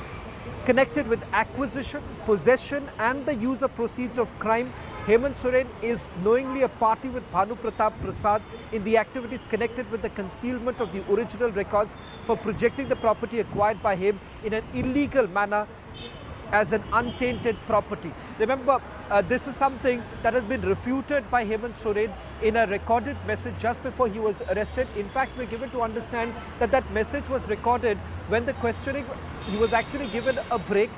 connected with acquisition, possession and the use of proceeds of crime. Hemant Soren is knowingly a party with Bhanu Pratap Prasad in the activities connected with the concealment of the original records for projecting the property acquired by him in an illegal manner as an untainted property. Remember, this is something that has been refuted by Hemant Soren in a recorded message just before he was arrested. In fact, we're given to understand that that message was recorded when the questioning, he was actually given a break,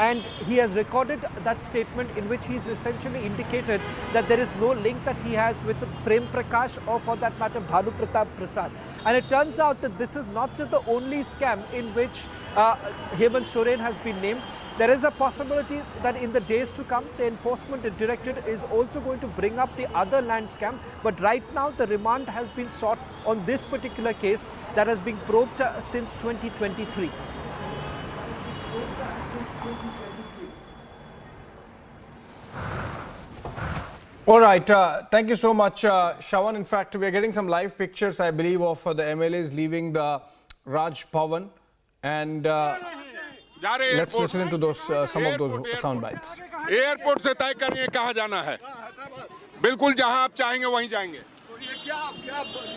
and he has recorded that statement in which he's essentially indicated that there is no link that he has with Prem Prakash or, for that matter, Bhanu Pratap Prasad. And it turns out that this is not just the only scam in which Hemant Soren has been named. There is a possibility that in the days to come, the Enforcement Directorate is also going to bring up the other land scam. But right now, the remand has been sought on this particular case that has been probed since 2023. All right, thank you so much, Shawan. In fact, we are getting some live pictures, I believe, of the MLAs leaving the Raj Bhavan, and let's listen into those some of those sound bites. Airport से तय करिए कहाँ जाना है, बिल्कुल जहाँ आप चाहेंगे वहीं जाएंगे।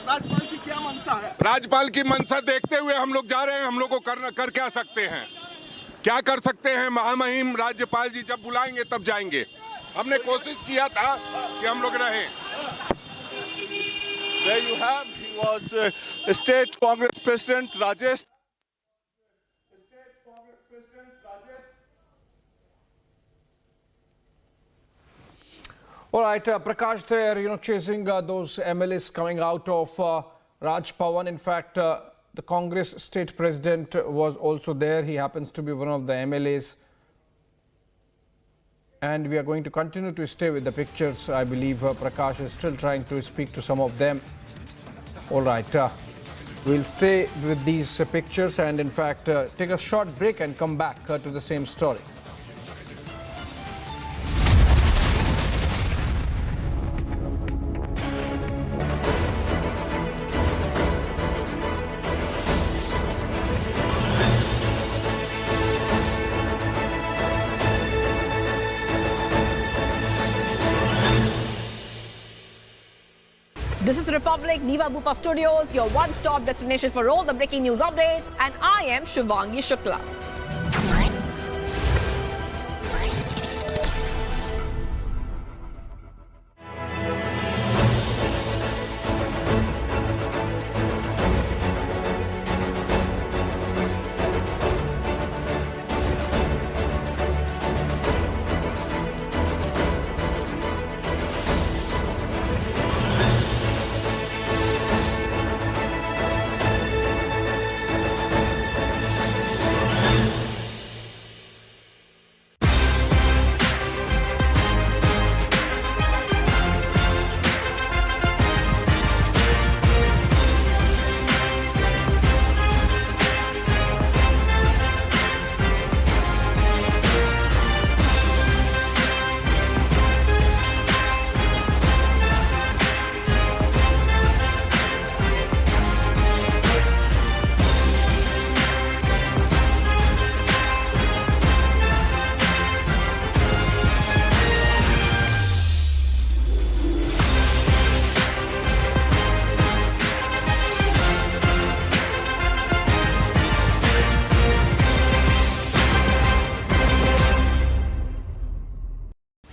राजपाल की क्या मंशा है? राजपाल की मंशा देखते हुए हम लोग जा रहे हैं। हम लोग को कर क्या सकते हैं, क्या कर सकते हैं? महामहिम राज्यपाल जी जब बुलाएंगे तब जाएंगे। हमने कोशिश किया था कि हम लोग रहें। There you have, he was State Congress President Rajesh. All right, Prakash, there, chasing those MLAs coming out of Raj Bhavan. In fact, the Congress state president was also there. He happens to be one of the MLAs. And we are going to continue to stay with the pictures. I believe Prakash is still trying to speak to some of them. All right, we'll stay with these pictures and, in fact, take a short break and come back to the same story. This is Republic Niva Bupa Studios, your one-stop destination for all the breaking news updates, and I am Shivangi Shukla.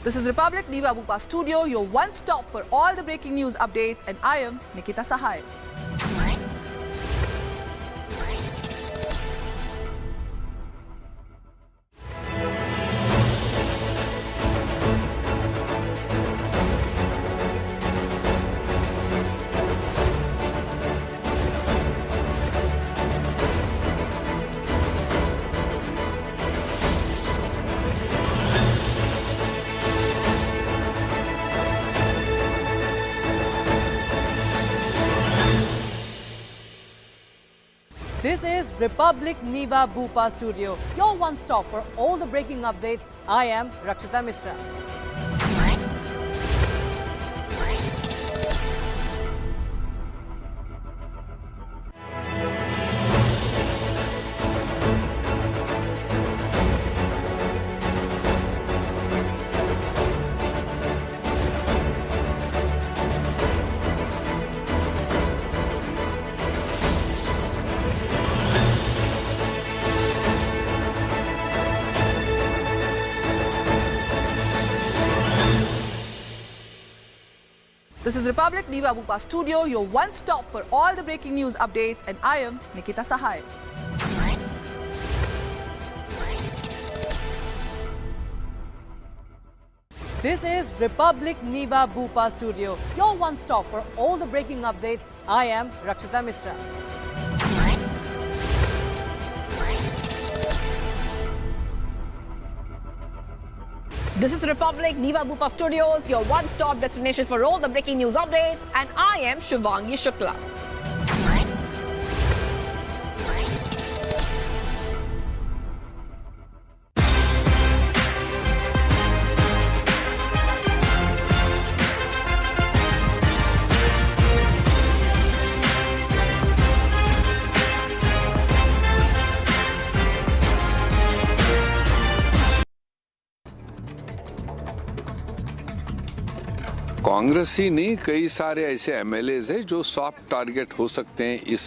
This is Republic Niva Bupa Studio, your one-stop for all the breaking news updates, and I am Nikita Sahai. This is Republic Niva Bupa Studio, your one-stop for all the breaking updates. I am Rakshita Mishra. This is Republic Niva Bupa Studio, your one-stop for all the breaking news updates, and I am Nikita Sahai. This is Republic Niva Bupa Studio, your one-stop for all the breaking updates. I am Rakshita Mishra. This is Republic Niva Bupa Studios, your one-stop destination for all the breaking news updates, and I am Shivangi Shukla. Congress ही नहीं, कई सारे ऐसे MLAs हैं जो soft target हो सकते हैं इस,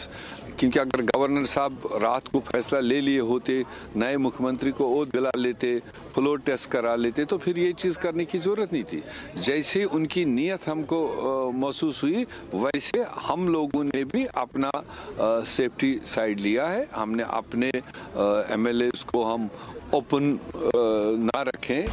क्योंकि अगर गवर्नर साहब रात को फैसला ले लिए होते, नए मुख्यमंत्री को ओथ दिला लेते, फ्लोर टेस्ट करा लेते, तो फिर ये चीज़ करने की जरूरत नहीं थी। जैसे उनकी नीयत हमको महसूस हुई, वैसे हम लोगों ने भी अपना सेफ्टी साइड लिया है। हमने अपने एमएलएज को हम ओपन ना रखें।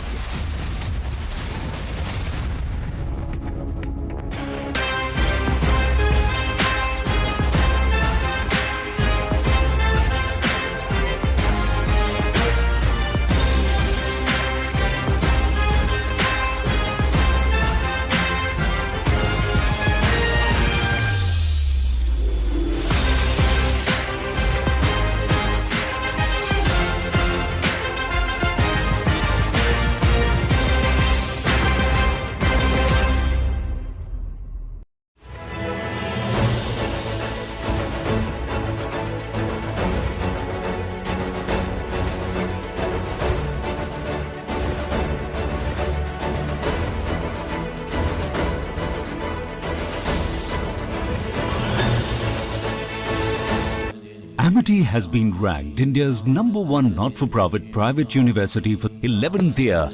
Amity has been ranked India's #1 not-for-profit private university for 11th year,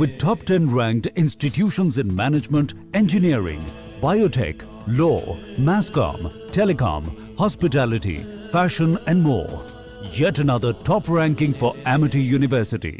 with top 10 ranked institutions in management, engineering, biotech, law, mass comm, telecom, hospitality, fashion and more. Yet another top ranking for Amity University.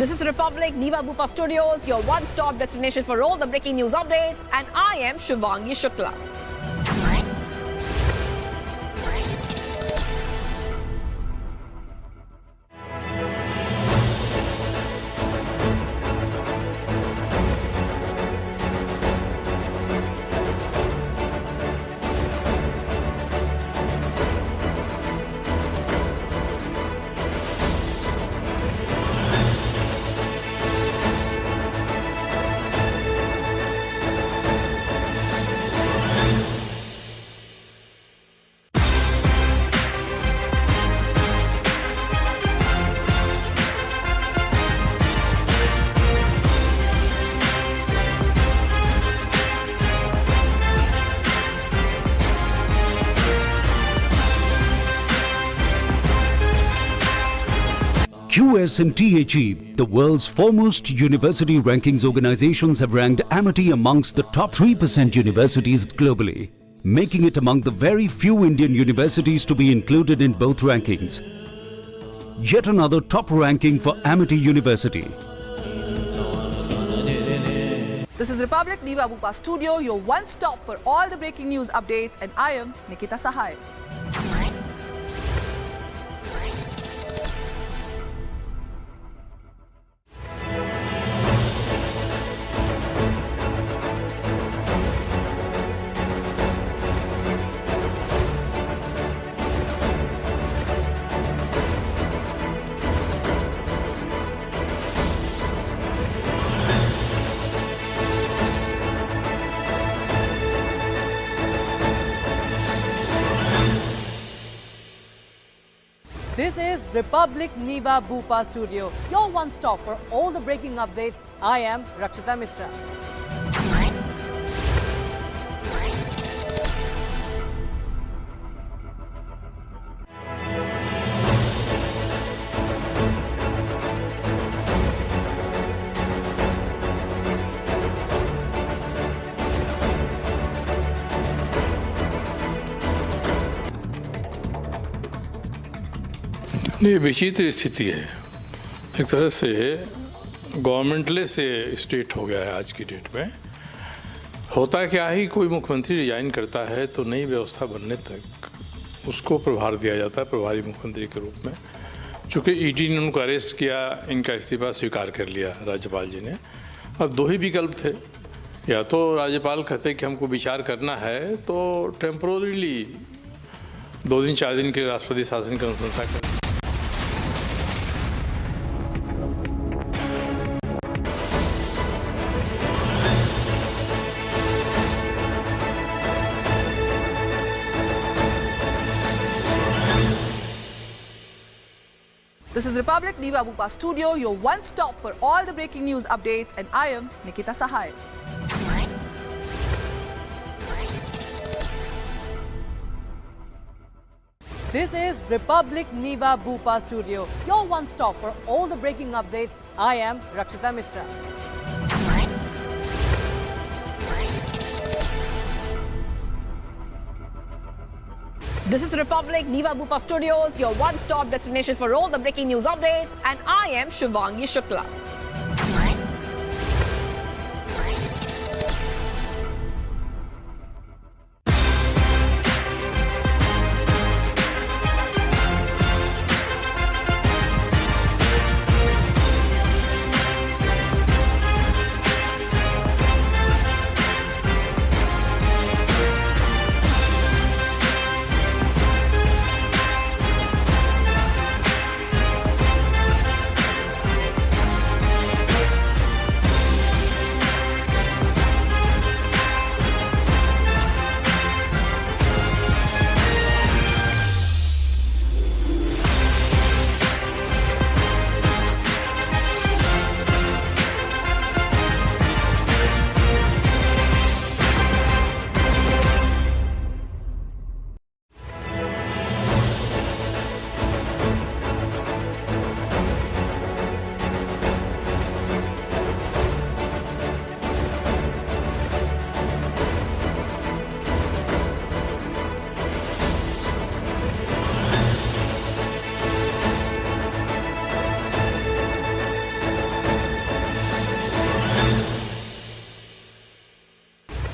This is Republic Niva Bupa Studios, your one-stop destination for all the breaking news updates, and I am Shivangi Shukla. QS and THE, the world's foremost university rankings organizations, have ranked Amity amongst the top 3% universities globally, making it among the very few Indian universities to be included in both rankings. Yet another top ranking for Amity University. This is Republic Niva Bupa Studio, your one stop for all the breaking news updates, and I am Nikita Sahai. This is Republic Niva Bupa Studio, your one stop for all the breaking updates. I am Rakshita Mishra. ये विचित्र स्थिति है। एक तरह से गवर्नमेंटलेस से state हो गया है आज की डेट में। होता क्या ही, कोई मुख्यमंत्री रिजाइन करता है तो नई व्यवस्था बनने तक उसको प्रभार दिया जाता है प्रभारी मुख्यमंत्री के रूप में। चूँकि ईडी ने उनको अरेस्ट किया, इनका इस्तीफा स्वीकार कर लिया राज्यपाल जी ने। अब दो ही विकल्प थे, या तो राज्यपाल कहते कि हमको विचार करना है तो टेम्पोररीली 2 दिन 4 दिन के राष्ट्रपति शासन की अनुशंसा करें। This is Republic Niva Bupa Studio, your one stop for all the breaking news updates, and I am Nikita Sahai. This is Republic Niva Bupa Studio, your one stop for all the breaking updates. I am Rakshita Mishra. This is Republic Niva Bupa Studios, your one-stop destination for all the breaking news updates, and I am Shivangi Shukla.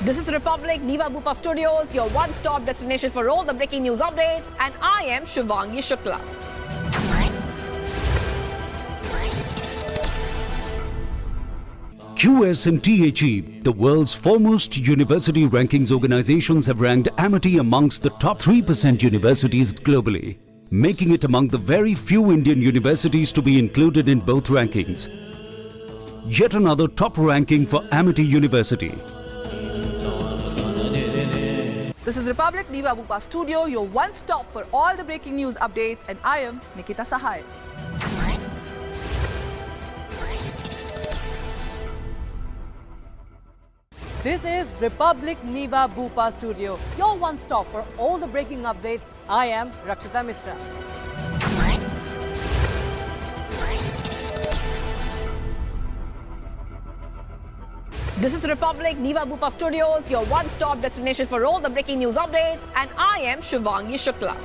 This is Republic Niva Bupa Studios, your one-stop destination for all the breaking news updates, and I am Shivangi Shukla. QS and THE, the world's foremost university rankings organizations, have ranked Amity amongst the top 3% universities globally, making it among the very few Indian universities to be included in both rankings. Yet another top ranking for Amity University. This is Republic Niva Bupa Studio, your one stop for all the breaking news updates, and I am Nikita Sahai. This is Republic Niva Bupa Studio, your one stop for all the breaking updates. I am Rakshita Mishra. This is Republic Niva Bupa Studios, your one-stop destination for all the breaking news updates, and I am Shivangi Shukla.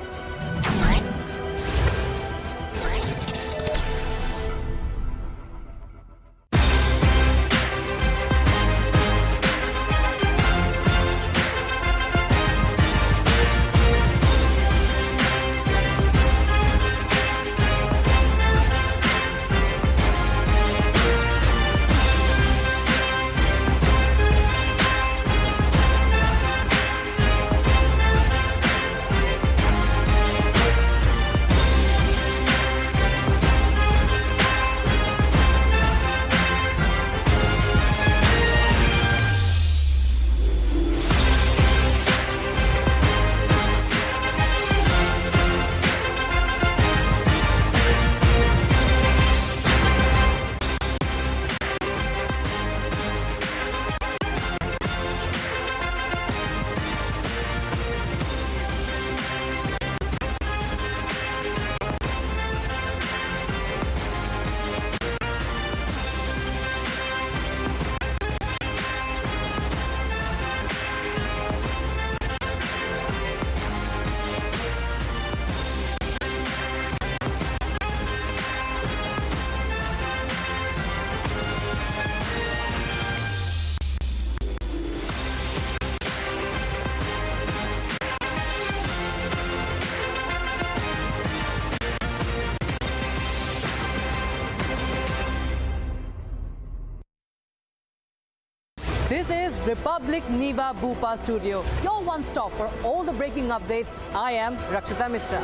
This is Republic Niva Bupa Studio, your one-stop for all the breaking updates. I am Rakshita Mishra.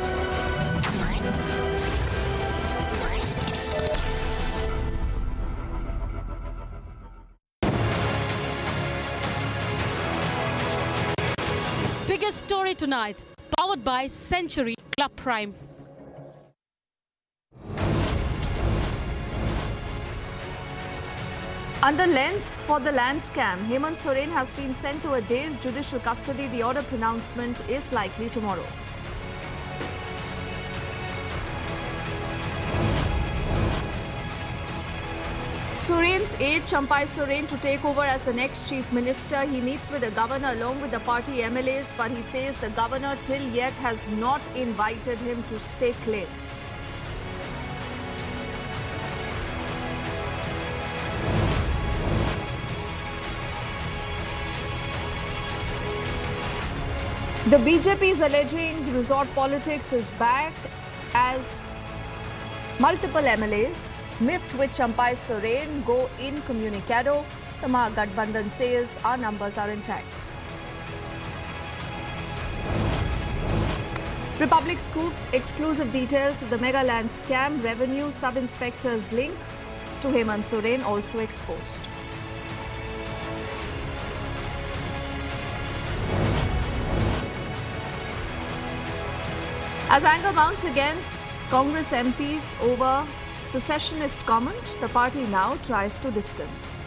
Biggest story tonight, powered by Century Club Prime. Under lens for the land scam, Hemant Soren has been sent to a day's judicial custody. The order pronouncement is likely tomorrow. Soren's aide Champai Soren to take over as the next chief minister. He meets with the governor along with the party MLAs, but he says the governor till yet has not invited him to stake claim. The BJP is alleging resort politics is back as multiple MLAs, miffed with Champai Soren, go incommunicado. The Mahagathbandhan says our numbers are intact. Republic scoops exclusive details of the mega land scam. Revenue sub-inspector's link to Hemant Soren also exposed. As anger mounts against Congress MPs over secessionist comment, the party now tries to distance.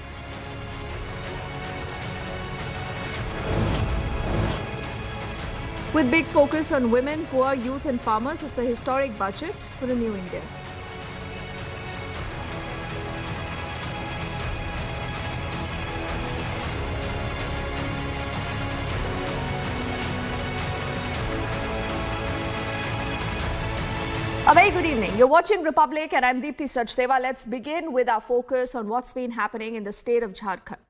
With big focus on women, poor, youth and farmers, it's a historic budget for a new India. A very good evening. You're watching Republic and I'm Deepthi Sachdeva. Let's begin with our focus on what's been happening in the state of Jharkhand.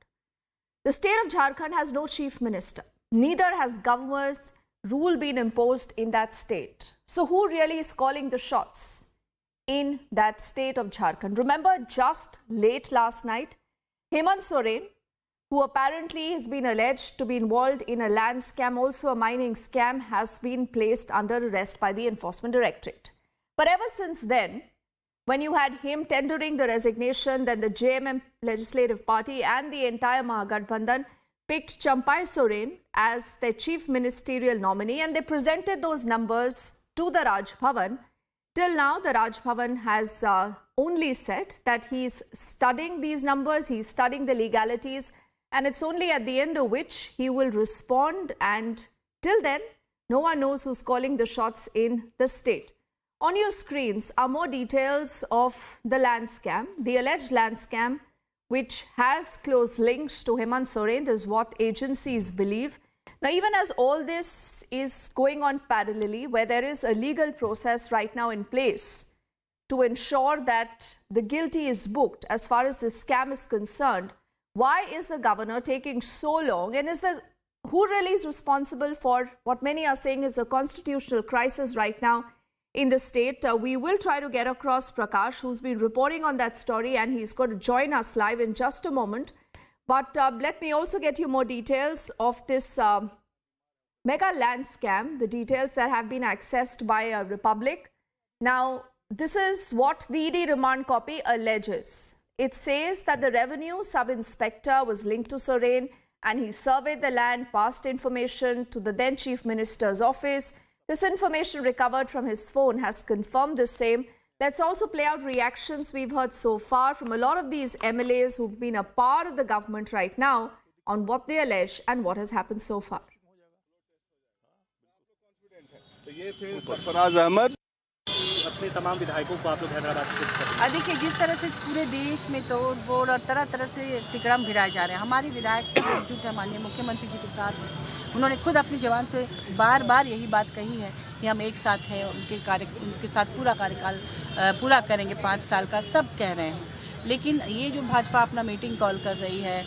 The state of Jharkhand has no chief minister. Neither has governor's rule been imposed in that state. So who really is calling the shots in that state of Jharkhand? Remember, just late last night, Hemant Soren, who apparently has been alleged to be involved in a land scam, also a mining scam, has been placed under arrest by the Enforcement Directorate. But ever since then, when you had him tendering the resignation, then the JMM Legislative Party and the entire Mahagathbandhan picked Champai Soren as their chief ministerial nominee, and they presented those numbers to the Raj Bhavan. Till now, the Raj Bhavan has only said that he's studying these numbers, he's studying the legalities, and it's only at the end of which he will respond. And till then, no one knows who's calling the shots in the state. On your screens are more details of the land scam, the alleged land scam, which has close links to Hemant Soren. This is what agencies believe. Now, even as all this is going on parallelly, where there is a legal process right now in place to ensure that the guilty is booked as far as this scam is concerned, why is the governor taking so long? And who really is responsible for what many are saying is a constitutional crisis right now in the state? We will try to get across Prakash, who's been reporting on that story, and he's going to join us live in just a moment. But let me also get you more details of this mega land scam, the details that have been accessed by Republic. Now, this is what the ED remand copy alleges. It says that the revenue sub-inspector was linked to Soren and he surveyed the land, passed information to the then Chief Minister's office. This information recovered from his phone has confirmed the same. Let's also play out reactions we've heard so far from a lot of these MLAs who've been a part of the government right now on what they allege and what has happened so far. अपने तमाम विधायकों को आप लोग हैदराबाद से देखिए, जिस तरह से पूरे देश में तोड़ फोड़ और तरह तरह से तिकड़म गिराए जा रहे हैं, हमारे विधायक एकजुट है माननीय मुख्यमंत्री जी के साथ। उन्होंने खुद अपनी जबान से बार बार यही बात कही है कि हम एक साथ हैं, उनके साथ पूरा कार्यकाल पूरा करेंगे 5 साल का, सब कह रहे हैं। लेकिन ये जो भाजपा अपना मीटिंग कॉल कर रही है,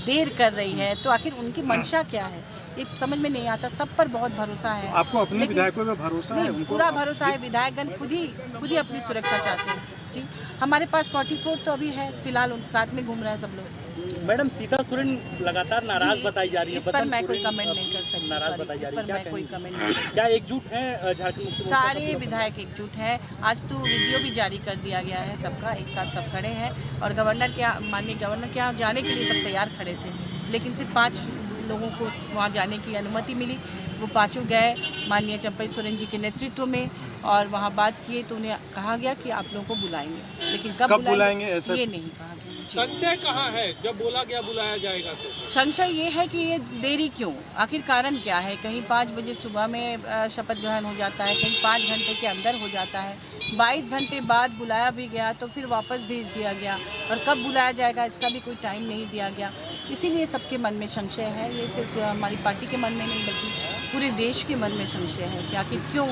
देर कर रही है, तो आखिर उनकी मंशा क्या है, ये समझ में नहीं आता। सब पर बहुत भरोसा है। आपको अपने विधायकों में भरोसा है? पूरा भरोसा है। विधायकगण खुद ही अपनी सुरक्षा चाहते हैं जी। हमारे पास 44 तो अभी है, फिलहाल उन साथ में घूम रहे हैं सब लोग। मैडम, सीता सोरेन लगातार नाराज बताई जा रही है। इस पर मैं कोई कमेंट नहीं कर सकती। नाराज बताई जा रही है, इस पर मैं कोई कमेंट नहीं कर सकती। क्या एकजुट है झारखंड? सारे विधायक एकजुट हैं। आज तो वीडियो भी जारी कर दिया गया है सबका, एक साथ सब खड़े हैं और माननीय गवर्नर के यहाँ जाने के लिए सब तैयार खड़े थे, लेकिन सिर्फ 5 लोगों को वहाँ जाने की अनुमति मिली। वो 5 गए माननीय चंपई सोरेन जी के नेतृत्व में और वहाँ बात किए तो उन्हें कहा गया कि आप लोगों को बुलाएंगे, लेकिन कब बुलाएंगे ऐसा ये नहीं कहा गया। संशय कहाँ है? जब बोला गया बुलाया जाएगा तो संशय ये है कि ये देरी क्यों, आखिर कारण क्या है? कहीं 5 बजे सुबह में शपथ ग्रहण हो जाता है, कहीं 5 घंटे के अंदर हो जाता है, 22 घंटे बाद बुलाया भी गया तो फिर वापस भेज दिया गया, और कब बुलाया जाएगा इसका भी कोई टाइम नहीं दिया गया। इसीलिए सबके मन में संशय है। ये सिर्फ हमारी पार्टी के मन में नहीं बल्कि पूरे देश के मन में संशय है कि आखिर क्यों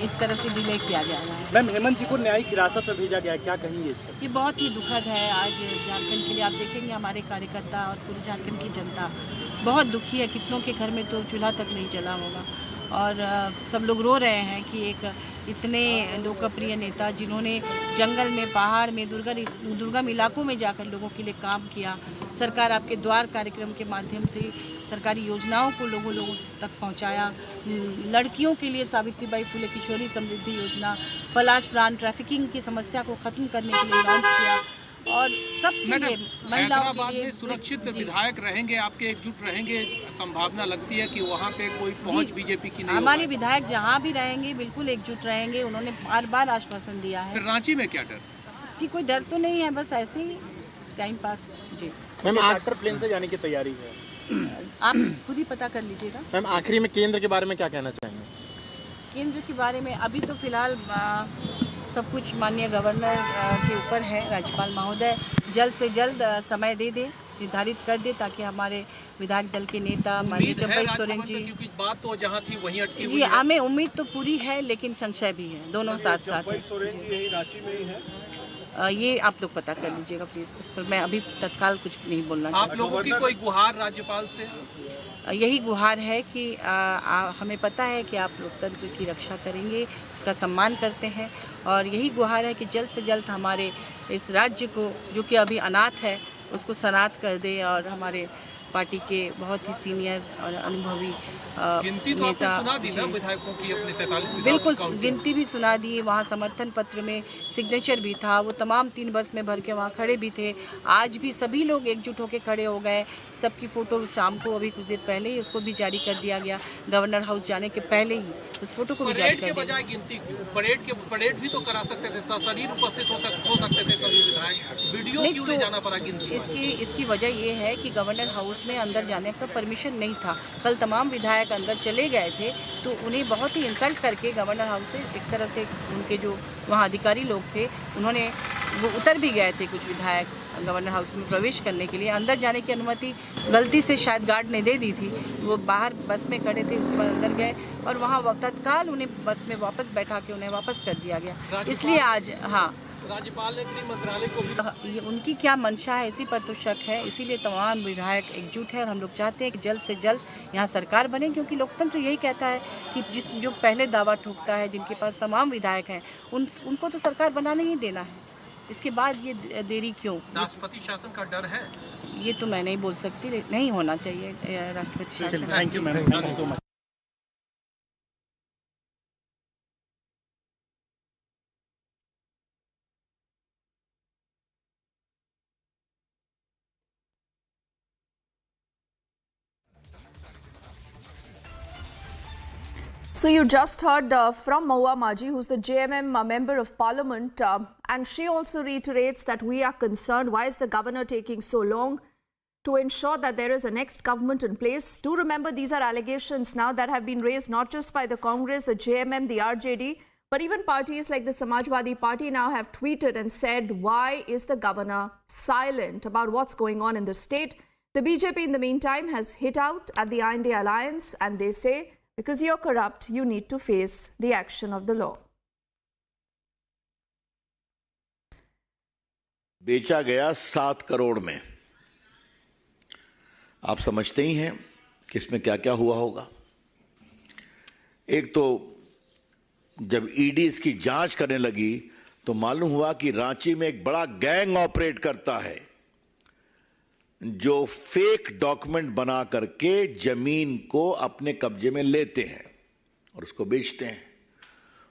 इस तरह से डिले किया जा रहा है। मैम, हेमंत जी को न्यायिक हिरासत में भेजा गया, क्या कहेंगे इस पर? ये बहुत ही दुखद है। आज झारखंड के लिए आप देखेंगे हमारे कार्यकर्ता और पूरे झारखंड की जनता बहुत दुखी है। कितनों के घर में तो चूल्हा तक नहीं जला होगा और सब लोग रो रहे हैं कि एक इतने लोकप्रिय नेता जिन्होंने जंगल में, पहाड़ में, दुर्गम इलाकों में जाकर लोगों के लिए काम किया, सरकार आपके द्वार कार्यक्रम के माध्यम से सरकारी योजनाओं को लोगों तक पहुंचाया, लड़कियों के लिए सावित्रीबाई फुले किशोरी समृद्धि योजना, पलाश प्राण ट्रैफिकिंग की समस्या को खत्म करने के लिए लॉन्च किया और सबके लिए महिलाओं के लिए सुरक्षित विधायक रहेंगे, आपके एकजुट रहेंगे, संभावना लगती है कि वहाँ पे कोई पहुँच बीजेपी की नहीं? हमारे विधायक जहाँ भी रहेंगे बिल्कुल एकजुट रहेंगे, उन्होंने बार आश्वासन दिया है। फिर रांची में क्या डर? जी कोई डर तो नहीं है, बस ऐसे ही टाइम पास। जी मैम, चार्टर प्लेन से जाने की तैयारी है, आप खुद ही पता कर लीजिएगा। मैम, आखिरी में केंद्र के बारे में क्या कहना चाहेंगे? केंद्र के बारे में अभी तो फिलहाल सब कुछ माननीय गवर्नर के ऊपर है। राज्यपाल महोदय जल्द से जल्द समय दे दे, निर्धारित कर दे, ताकि हमारे विधायक दल के नेता माननीय चंपई सोरेन जी, क्योंकि बात तो जहाँ थी वहीं अटकी हुई जी, है। हमें उम्मीद तो पूरी है लेकिन संशय भी है, दोनों साथ साथ है। रांची में ही है, ये आप लोग पता कर लीजिएगा प्लीज़, इस पर मैं अभी तत्काल कुछ नहीं बोलना चाहती। आप लोगों की कोई गुहार राज्यपाल से? यही गुहार है कि हमें पता है कि आप लोकतंत्र की रक्षा करेंगे, उसका सम्मान करते हैं, और यही गुहार है कि जल्द से जल्द हमारे इस राज्य को, जो कि अभी अनाथ है, उसको सनाथ कर दे और हमारे पार्टी के बहुत ही सीनियर और अनुभवी गिनती तो आपने सुना दी ना विधायकों की, अपने 43 बिल्कुल गिनती भी सुना दी। वहाँ समर्थन पत्र में सिग्नेचर भी था, वो तमाम 3 बस में भर के वहाँ खड़े भी थे। आज भी सभी लोग एकजुट होकर खड़े हो गए। सबकी फ़ोटो शाम को अभी कुछ देर पहले ही उसको भी जारी कर दिया गया, गवर्नर हाउस जाने के पहले ही उस फोटो को भी जारी कर दिया। गिनती क्यों? परेड भी तो करा सकते थे, शरीर उपस्थित हो सकते थे सभी विधायक, वीडियो क्यों नहीं जाना पड़ा गिनती? इसकी वजह ये है कि गवर्नर हाउस में अंदर जाने का परमिशन नहीं था। कल तमाम विधायक अंदर चले गए थे तो उन्हें बहुत ही इंसल्ट करके गवर्नर हाउस से एक तरह से उनके जो वहाँ अधिकारी लोग थे, उन्होंने वो उतर भी गए थे कुछ विधायक, गवर्नर हाउस में प्रवेश करने के लिए। अंदर जाने की अनुमति गलती से शायद गार्ड ने दे दी थी, वो बाहर बस में खड़े थे, उसके बाद अंदर गए और वहाँ तत्काल उन्हें बस में वापस बैठा के उन्हें वापस कर दिया गया। इसलिए आज राज्यपाल ने गृह मंत्रालय को भी उनकी क्या मंशा है इसी पर तो शक है, इसीलिए तमाम विधायक एकजुट है और हम लोग चाहते हैं कि जल्द से जल्द यहाँ सरकार बने, क्योंकि लोकतंत्र यही कहता है कि जो पहले दावा ठोकता है, जिनके पास तमाम विधायक हैं, उनको तो सरकार बनाने ही देना है। इसके बाद ये देरी क्यों? राष्ट्रपति शासन का डर है? ये तो मैं नहीं बोल सकती, नहीं होना चाहिए राष्ट्रपति शासन। Thank you ma'am, thank you so much. So you just heard from Mahua Maji, who's the JMM member of parliament, and she also reiterates that we are concerned. Why is the governor taking so long to ensure that there is a next government in place? Do remember, these are allegations now that have been raised not just by the Congress, the JMM, the RJD, but even parties like the Samajwadi Party now have tweeted and said, why is the governor silent about what's going on in the state? The BJP, in the meantime, has hit out at the India alliance, and they say, because you're corrupt, you need to face the action of the law. बेचा गया 7 करोड़ में। आप समझते ही हैं कि इसमें क्या क्या हुआ होगा। एक तो जब ईडी इसकी जांच करने लगी तो मालूम हुआ कि रांची में एक बड़ा गैंग ऑपरेट करता है जो फेक डॉक्यूमेंट बना करके जमीन को अपने कब्जे में लेते हैं और उसको बेचते हैं।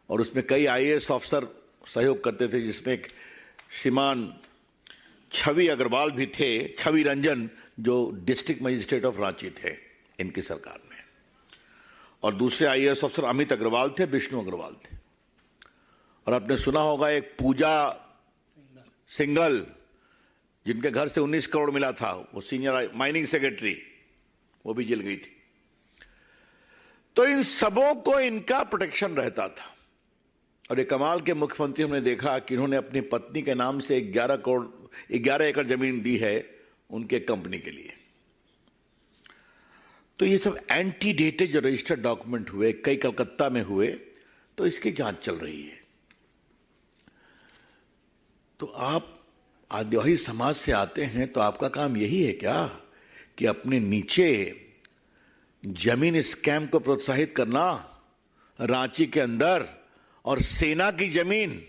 और उसमें कई आईएएस ऑफिसर सहयोग करते थे, जिसमें एक श्रीमान छवि अग्रवाल भी थे, छवि रंजन, जो डिस्ट्रिक्ट मजिस्ट्रेट ऑफ रांची थे इनकी सरकार में। और दूसरे आईएएस ऑफिसर अमित अग्रवाल थे, विष्णु अग्रवाल थे। और आपने सुना होगा एक पूजा सिंगल, जिनके घर से 19 करोड़ मिला था, वो सीनियर माइनिंग सेक्रेटरी, वो भी जेल गई थी। तो इन सबों को इनका प्रोटेक्शन रहता था। और एक कमाल के मुख्यमंत्री हमने देखा कि इन्होंने अपनी पत्नी के नाम से 11 एकड़ जमीन दी है उनके कंपनी के लिए। तो ये सब एंटी डेटेड जो रजिस्टर्ड डॉक्यूमेंट हुए, कई कलकत्ता में हुए, तो इसकी जांच चल रही है। तो आप आदिवासी समाज से आते हैं तो आपका काम यही है क्या कि अपने नीचे जमीन स्कैम को प्रोत्साहित करना, रांची के अंदर, और सेना की जमीन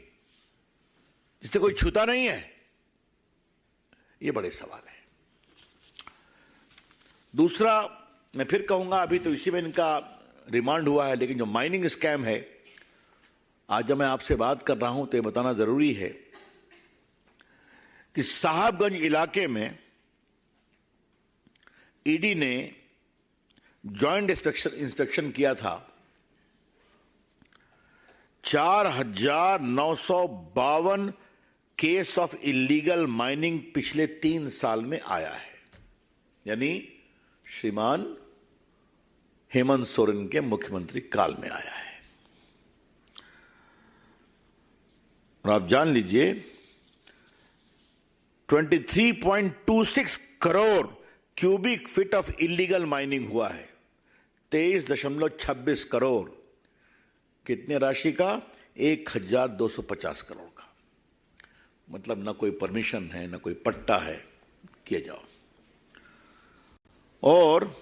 जिसे कोई छूता नहीं है? ये बड़े सवाल है। दूसरा, मैं फिर कहूंगा, अभी तो इसी में इनका रिमांड हुआ है, लेकिन जो माइनिंग स्कैम है, आज जब मैं आपसे बात कर रहा हूं तो ये बताना जरूरी है कि साहबगंज इलाके में ईडी ने जॉइंट इंस्पेक्शन किया था। 4,952 केस ऑफ इलीगल माइनिंग पिछले 3 साल में आया है, यानी श्रीमान हेमंत सोरेन के मुख्यमंत्री काल में आया है। और आप जान लीजिए 23.26 crore cubic feet of illegal mining हुआ है। 23.26 करोड़ कितने राशि का? 1,250 करोड़ का। मतलब ना कोई परमिशन है, ना कोई पट्टा है, किए जाओ। और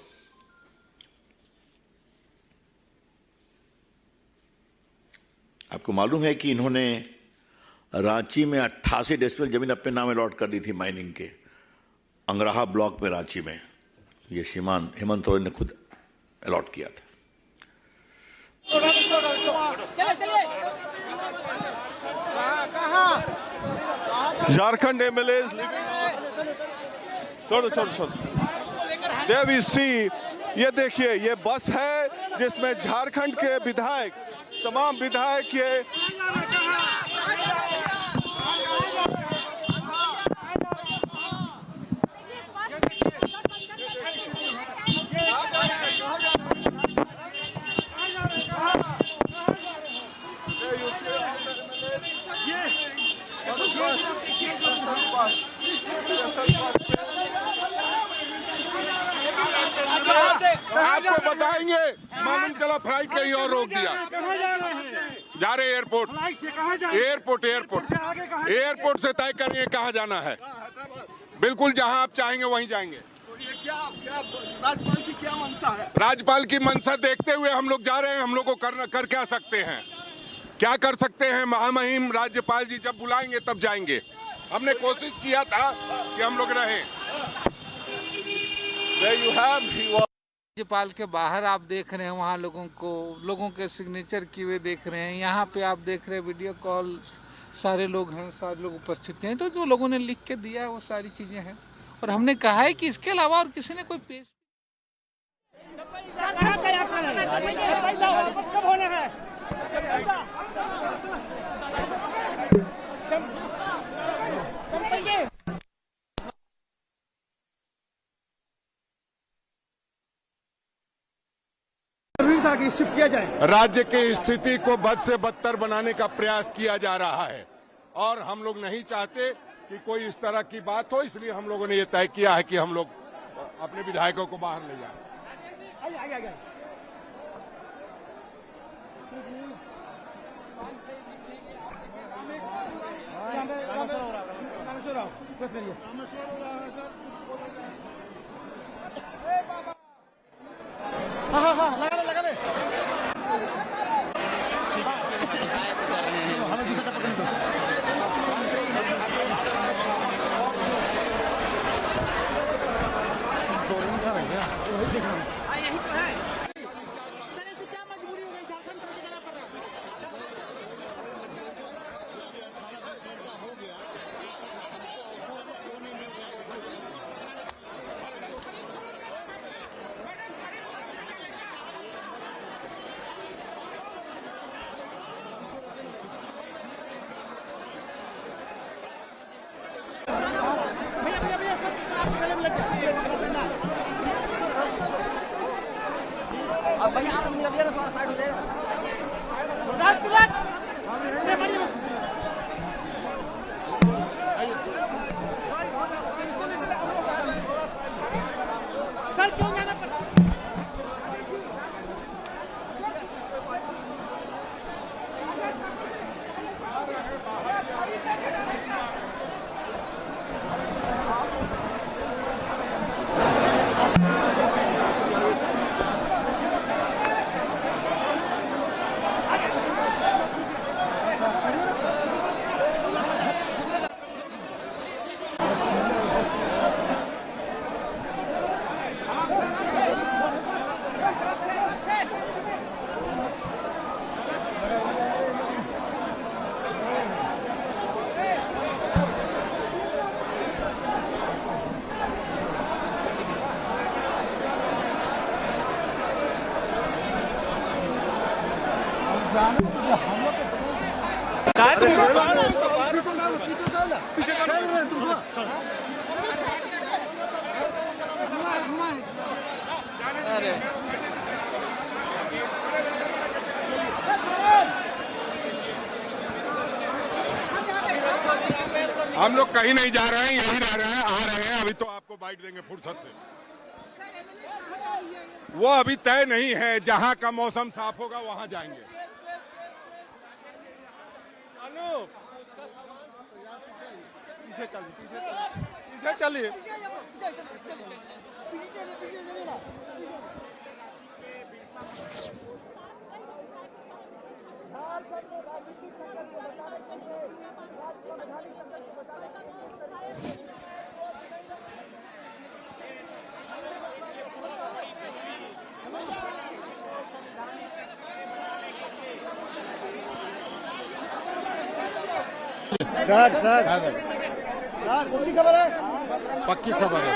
आपको मालूम है कि इन्होंने रांची में 88 डेसिबल जमीन अपने नाम अलॉट कर दी थी माइनिंग के, अंगराहा ब्लॉक में रांची में। ये श्रीमान हेमंत सोरेन ने खुद अलॉट किया था। झारखंड MLAs, छोड़ो। There we see, ये देखिए, ये बस है जिसमें झारखंड के विधायक, तमाम विधायक ये आपको बताएंगे, मालूम चला फ्लाइट कहीं और रोक दिया। जा रहे एयरपोर्ट, एयरपोर्ट एयरपोर्ट से तय करेंगे कहाँ जाना है। बिल्कुल जहाँ आप चाहेंगे वहीं जाएंगे। तो ये क्या राज्यपाल की क्या मंशा है? राज्यपाल की मंशा देखते हुए हम लोग जा रहे हैं। हम लोग को कर क्या सकते हैं, क्या कर सकते हैं। महामहिम राज्यपाल जी जब बुलाएंगे तब जाएंगे। हमने कोशिश किया था कि हम लोग रहें। राज्यपाल के बाहर आप देख रहे हैं, वहाँ लोगों के सिग्नेचर किए हुए देख रहे हैं। यहाँ पे आप देख रहे हैं वीडियो कॉल, सारे लोग हैं, सारे लोग उपस्थित हैं। तो जो लोगों ने लिख के दिया है वो सारी चीजें हैं। और हमने कहा है कि इसके अलावा और किसी ने कोई पेश किया जाए। राज्य की स्थिति को बद से बदतर बनाने का प्रयास किया जा रहा है और हम लोग नहीं चाहते कि कोई इस तरह की बात हो। इसलिए हम लोगों ने ये तय किया है कि हम लोग अपने विधायकों को बाहर ले जाएं। लगा ले। यही तो है। अब भैया आप मिल लिया ना साइड हो जाएगा। सर क्यों जाना पड़ा? हम लोग कहीं नहीं जा रहे हैं, यहीं रह रहे हैं, आ रहे हैं। अभी तो आपको बाइट देंगे फुर्सत से। वो अभी तय नहीं है। जहां का मौसम साफ होगा वहां जाएंगे। पीछे चलिए। सर पक्की खबर है। पक्की खबर है।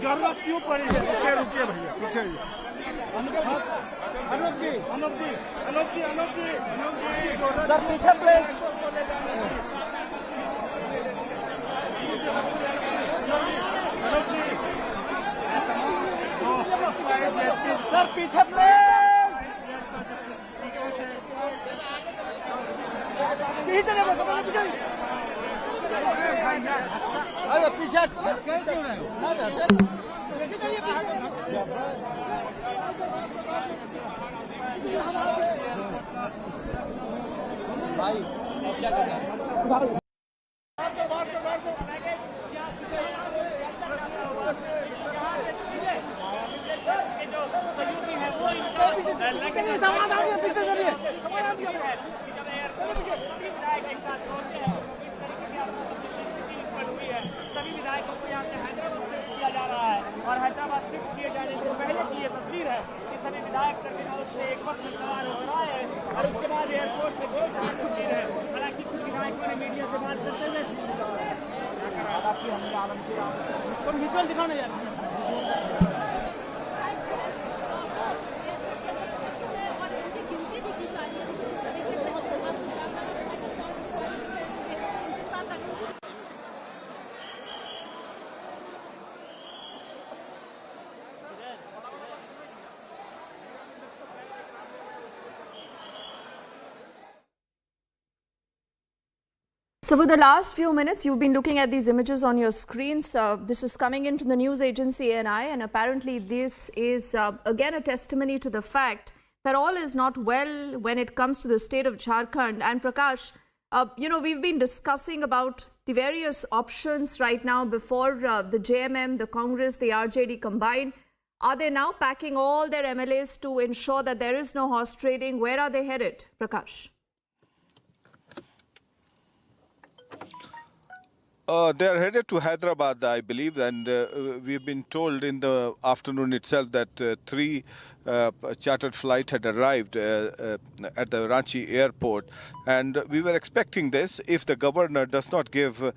जरूरत क्यों पड़ी? रुकिए भैया, पीछे सर पीछे प्लीज। सर पीछे प्लीज। भाई क्या कर रहे हैं? सभी विधायकों को यहाँ से हैदराबाद शिफ्ट किया जा रहा है और हैदराबाद शिफ्ट किए जाने से पहले की ये तस्वीर है कि सभी विधायक सर्विस से एक बस में सवार होकर आए हैं और उसके बाद एयरपोर्ट में दो तस्वीर है। हालांकि कुछ विधायकों ने मीडिया से बात करते हुए विजुअल दिखाना यार। So for the last few minutes, you've been looking at these images on your screens. This is coming in from the news agency ANI, and apparently this is again a testimony to the fact that all is not well when it comes to the state of Jharkhand. And Prakash, we've been discussing about the various options right now before the JMM, the Congress, the RJD combined. Are they now packing all their MLAs to ensure that there is no horse trading? Where are they headed, Prakash? They are headed to Hyderabad, I believe, and we've been told in the afternoon itself that three chartered flights had arrived at the Ranchi airport, and we were expecting this if the governor does not give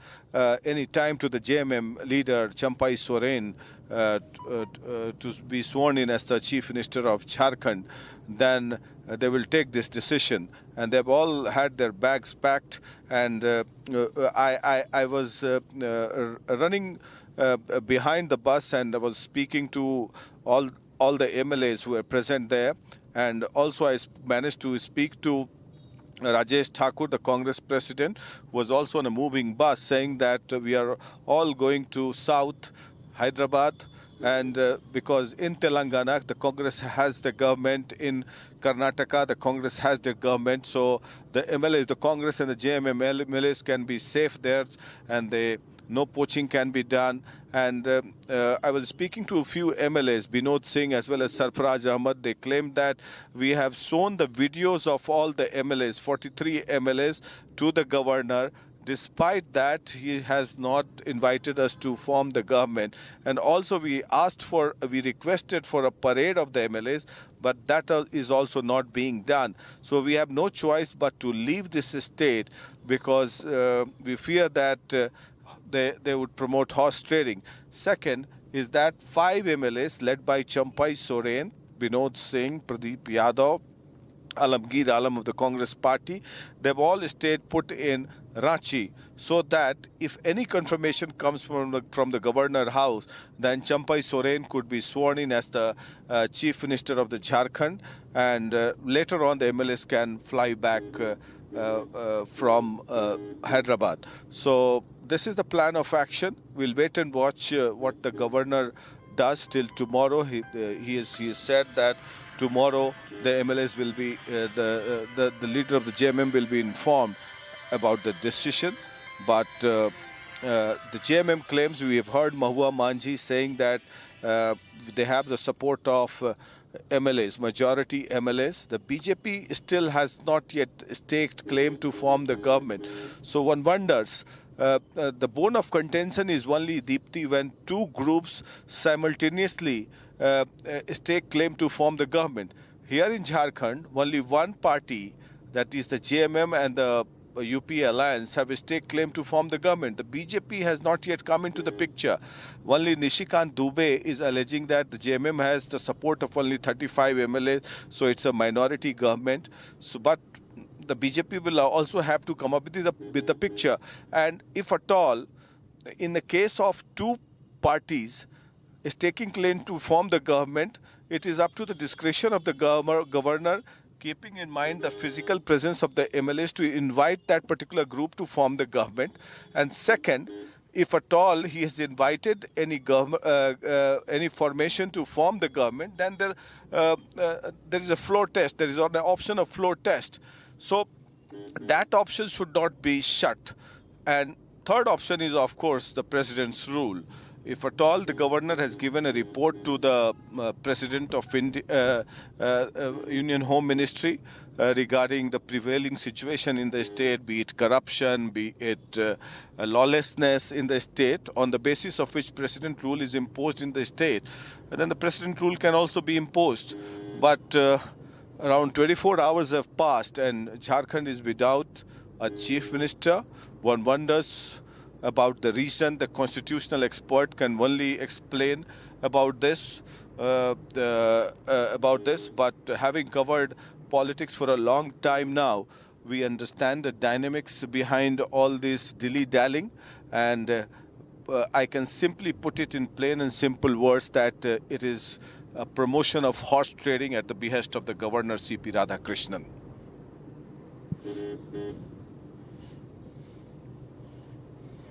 any time to the JMM leader, Champai Soren, to be sworn in as the Chief Minister of Jharkhand, then they will take this decision. And they've all had their bags packed, and I was running behind the bus, and I was speaking to all the MLAs who were present there, and also I managed to speak to Rajesh Thakur, the Congress president, who was also on a moving bus, saying that we are all going to South Hyderabad, and because in Telangana the Congress has the government, in Karnataka the Congress has the government, so the MLAs, the Congress and the JMM MLAs can be safe there, and no poaching can be done. And I was speaking to a few MLAs, Binod Singh as well as Sarfaraj Ahmad. They claimed that we have shown the videos of all the MLAs, 43 MLAs, to the governor. Despite that, he has not invited us to form the government. And also we requested for a parade of the MLAs, but that is also not being done. So we have no choice but to leave this state, because we fear that they would promote horse trading. Second is that 5 MLAs led by Champai Soren, Binod Singh, Pradeep Yadav, Alamgir Alam of the Congress party, they've all stayed put in Ranchi, so that if any confirmation comes from the governor house, then Champai Soren could be sworn in as the Chief Minister of the Jharkhand, and later on the MLAs can fly back from Hyderabad. So this is the plan of action. We'll wait and watch what the governor does till tomorrow. He has said that tomorrow the MLAs will be, the leader of the JMM will be informed about the decision. But the JMM claims, we have heard Mahua Manji saying that they have the support of MLAs, majority MLAs. The BJP still has not yet staked claim to form the government. So one wonders, the bone of contention is only, Deepthi, when two groups simultaneously stake claim to form the government. Here in Jharkhand, only one party, that is the JMM and the UP alliance, have a stake claim to form the government. The BJP has not yet come into the picture. Only Nishikant Dubey is alleging that the JMM has the support of only 35 MLAs, so it's a minority government. So, but the BJP will also have to come up with the picture. And if at all, in the case of two parties staking claim to form the government, it is up to the discretion of the governor keeping in mind the physical presence of the MLAs to invite that particular group to form the government. And second, if at all he has invited any formation to form the government, then there is a floor test. There is an option of floor test. So that option should not be shut. And third option is, of course, the president's rule. If at all the governor has given a report to the president of Union Home Ministry regarding the prevailing situation in the state, be it corruption, be it lawlessness in the state, on the basis of which president rule is imposed in the state, then the president rule can also be imposed. But around 24 hours have passed and Jharkhand is without a chief minister. One wonders about the reason. The constitutional expert can only explain about this. But having covered politics for a long time now, we understand the dynamics behind all this dilly-dallying, and I can simply put it in plain and simple words that it is a promotion of horse trading at the behest of the governor C.P. Radhakrishnan.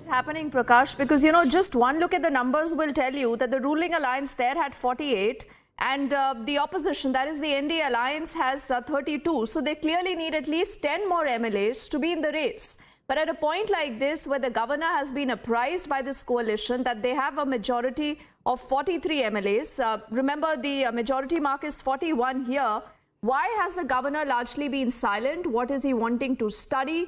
Happening, Prakash, because just one look at the numbers will tell you that the ruling alliance there had 48 and the opposition, that is the NDA alliance, has 32. So they clearly need at least 10 more MLAs to be in the race. But at a point like this, where the governor has been apprised by this coalition that they have a majority of 43 MLAs, remember the majority mark is 41 here. Why has the governor largely been silent? What is he wanting to study?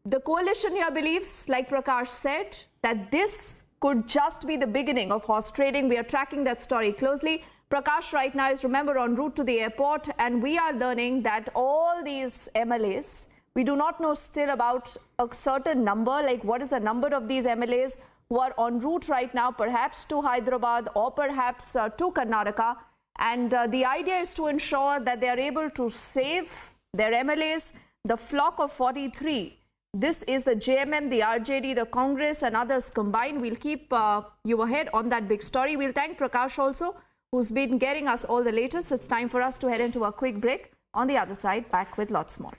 The coalition here believes, like Prakash said, that this could just be the beginning of horse trading. We are tracking that story closely. Prakash right now is, remember, en route to the airport, and we are learning that all these MLAs, we do not know still about a certain number, like what is the number of these MLAs who are en route right now, perhaps to Hyderabad or perhaps to Karnataka. And the idea is to ensure that they are able to save their MLAs, the flock of 43. This is the JMM, the RJD, the Congress and others combined. We'll keep you ahead on that big story. We'll thank Prakash also, who's been getting us all the latest. It's time for us to head into a quick break. On the other side, back with lots more.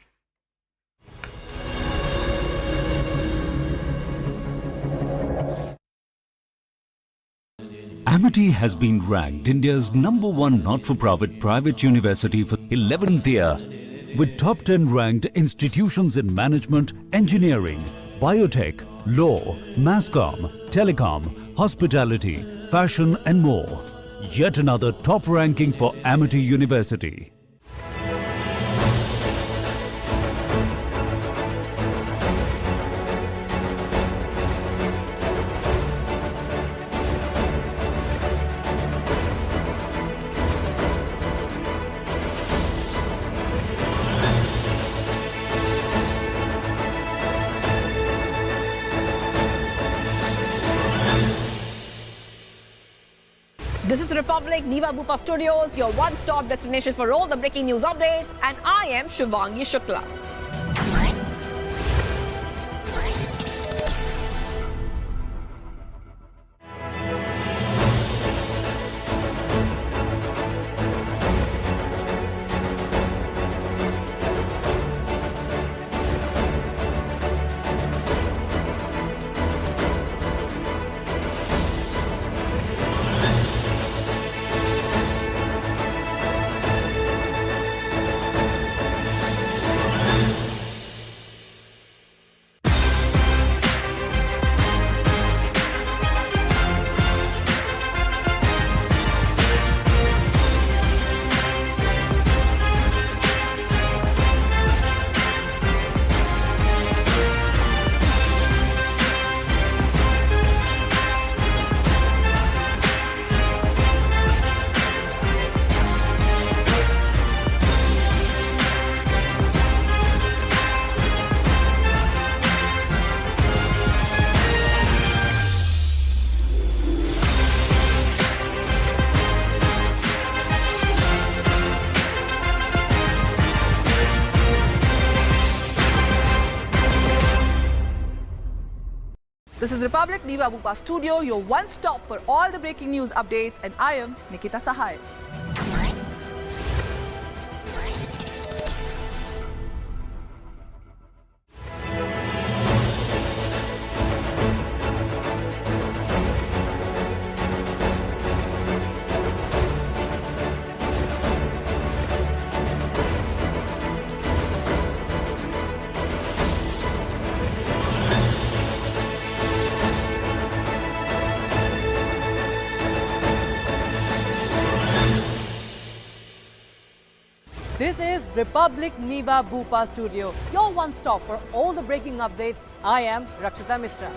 Amity has been ranked India's #1 not-for-profit private university for 11th year, with top 10 ranked institutions in management, engineering, biotech, law, masscom, telecom, hospitality, fashion and more. Yet another top ranking for Amity University. This is Republic Niva Bupa Studios, your one-stop destination for all the breaking news updates, and I am Shivangi Shukla. This is Republic Niva Bupa Studio, your one-stop for all the breaking news updates, and I am Nikita Sahai. Republic Niva Bhupa Studio, your one stop for all the breaking updates. I am Rakshita Mishra.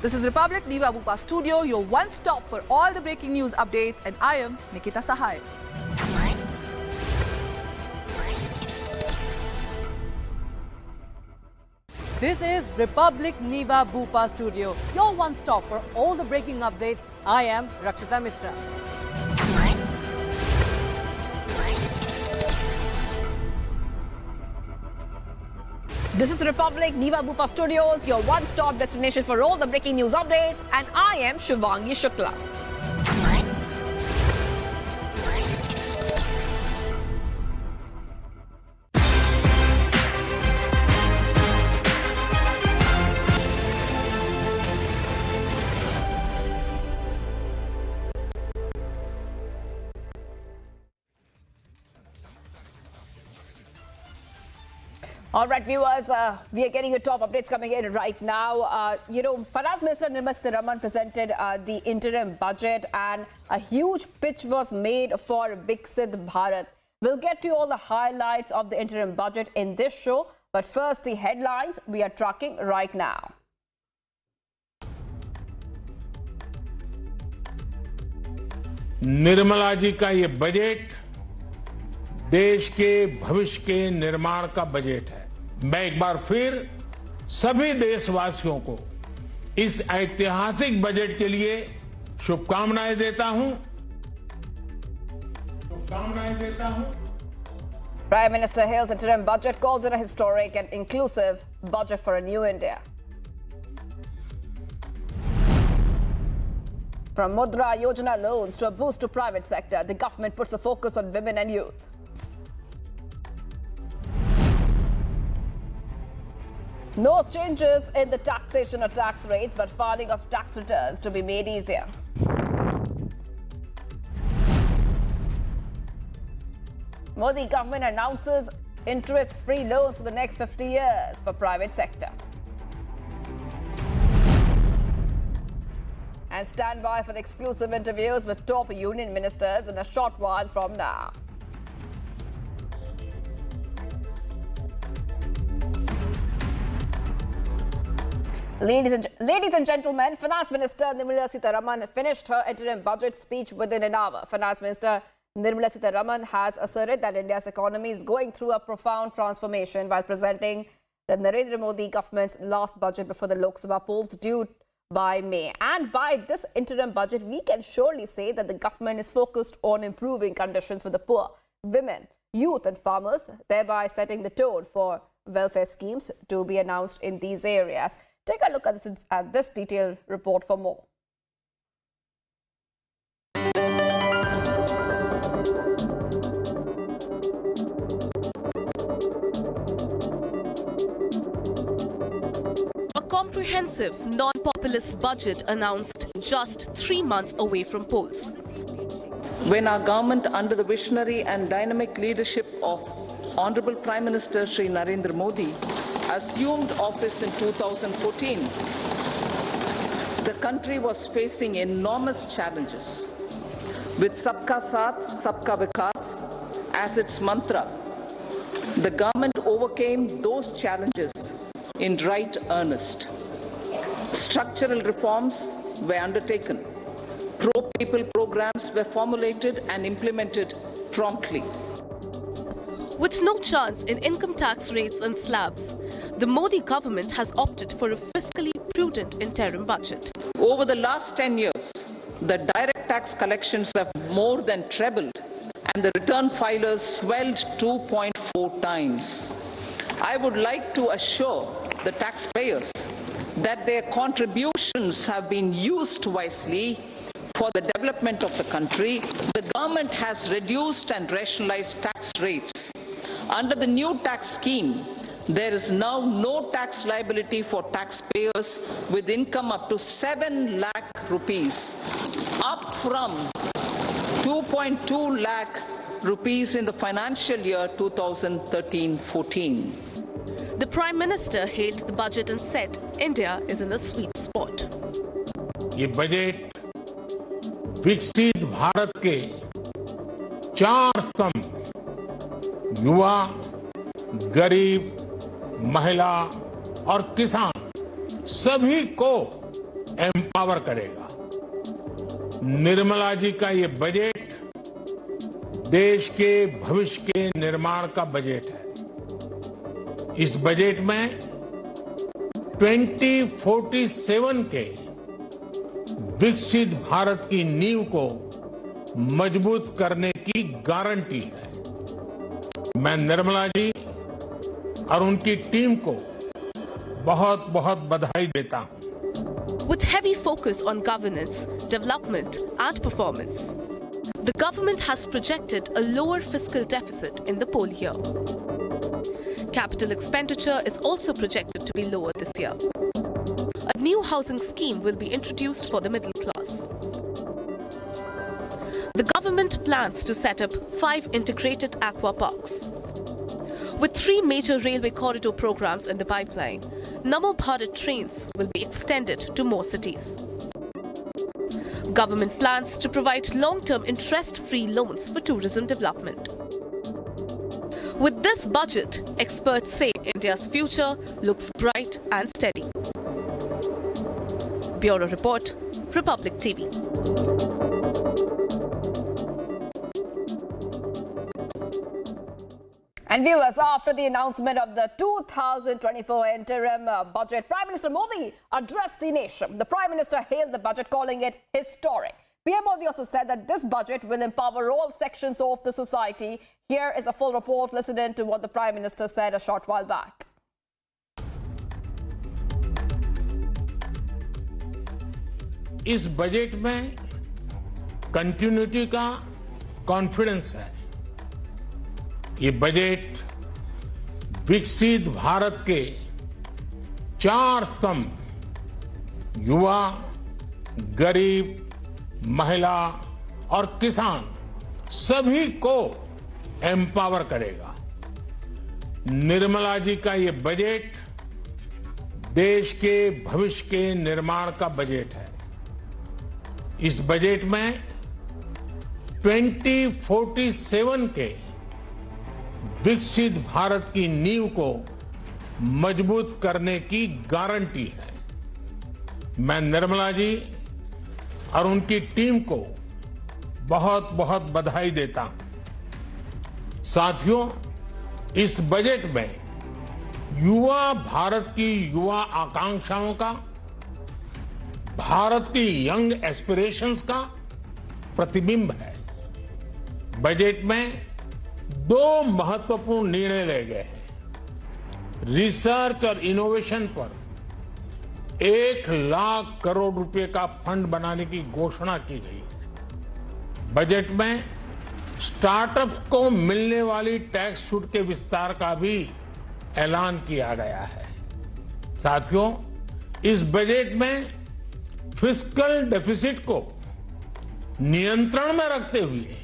This is Republic Niva Bhupa Studio, your one stop for all the breaking news updates, and I am Nikita Sahai. This is Republic Niva Bhupa Studio, your one stop for all the breaking updates. I am Rakshita Mishra. This is Republic Niva Bhupa Studios, your one-stop destination for all the breaking news updates, and I am Shivangi Shukla. All right, viewers, we are getting your top updates coming in right now. Finance Minister Nirmala Sitharaman presented the interim budget, and a huge pitch was made for Viksit Bharat. We'll get to all the highlights of the interim budget in this show, but first the headlines we are tracking right now. Nirmala ji का ये budget देश के भविष्य के निर्माण का budget है। मैं एक बार फिर सभी देशवासियों को इस ऐतिहासिक बजट के लिए शुभकामनाएं देता हूं। Prime Minister hails interim budget, calls it a historic and inclusive budget for a new India. From Mudra Yojana loans to a boost to private sector, the government puts a focus on women and youth. No changes in the taxation or tax rates, but filing of tax returns to be made easier. Modi government announces interest-free loans for the next 50 years for private sector. And stand by for the exclusive interviews with top union ministers in a short while from now. Ladies and gentlemen, Finance Minister Nirmala Sitharaman finished her interim budget speech within an hour. Finance Minister Nirmala Sitharaman has asserted that India's economy is going through a profound transformation while presenting the Narendra Modi government's last budget before the Lok Sabha polls due by May. And by this interim budget, we can surely say that the government is focused on improving conditions for the poor, women, youth and farmers, thereby setting the tone for welfare schemes to be announced in these areas. Take a look at this detailed report for more. A comprehensive, non-populist budget announced just 3 months away from polls. When our government, under the visionary and dynamic leadership of Honorable Prime Minister Shri Narendra Modi, assumed office in 2014, the country was facing enormous challenges. With Sabka Saath, Sabka Vikas as its mantra, the government overcame those challenges in right earnest. Structural reforms were undertaken. Pro-people programs were formulated and implemented promptly. With no chance in income tax rates and slabs, the Modi government has opted for a fiscally prudent interim budget. Over the last 10 years, the direct tax collections have more than trebled and the return filers swelled 2.4 times. I would like to assure the taxpayers that their contributions have been used wisely for the development of the country, the government has reduced and rationalized tax rates. Under the new tax scheme, there is now no tax liability for taxpayers with income up to 7 lakh rupees, up from 2.2 lakh rupees in the financial year 2013-14. The Prime Minister hailed the budget and said India is in a sweet spot. ये budget विकसित भारत के 4 स्तंभ युवा, गरीब, महिला और किसान सभी को एम्पावर करेगा। निर्मला जी का ये बजट देश के भविष्य के निर्माण का बजट है। इस बजट में 2047 के विकसित भारत की नींव को मजबूत करने की गारंटी है। मैं निर्मला जी और उनकी टीम को बहुत-बहुत बधाई देता हूं। With heavy focus on governance, development and performance, the government has projected a lower fiscal deficit in the poll year. Capital expenditure is also projected to be lower this year. A new housing scheme will be introduced for the middle class. The government plans to set up 5 integrated aqua parks. With 3 major railway corridor programs in the pipeline, Namo Bharat trains will be extended to more cities. Government plans to provide long-term interest-free loans for tourism development. With this budget, experts say India's future looks bright and steady. Bureau Report, Republic TV. And viewers, after the announcement of the 2024 interim budget, Prime Minister Modi addressed the nation. The Prime Minister hailed the budget, calling it historic. PM Modi also said that this budget will empower all sections of the society. Here is a full report. Listen in to what the Prime Minister said a short while back. इस budget में continuity का confidence है। ये budget विकसित भारत के 4 स्तंभ युवा, गरीब, महिला और किसान सभी को एम्पावर करेगा। निर्मला जी का ये बजट देश के भविष्य के निर्माण का बजट है। इस बजट में 2047 के विकसित भारत की नींव को मजबूत करने की गारंटी है। मैं निर्मला जी और उनकी टीम को बहुत-बहुत बधाई देता हूं। साथियों, इस बजट में युवा भारत की युवा आकांक्षाओं का, भारत की यंग एस्पिरेशंस का प्रतिबिंब है। बजट में 2 महत्वपूर्ण निर्णय लिए गए हैं। रिसर्च और इनोवेशन पर 1 लाख करोड़ रुपए का फंड बनाने की घोषणा की गई है। बजट में स्टार्टअप्स को मिलने वाली टैक्स छूट के विस्तार का भी ऐलान किया गया है। साथियों, इस बजट में फिस्कल डेफिसिट को नियंत्रण में रखते हुए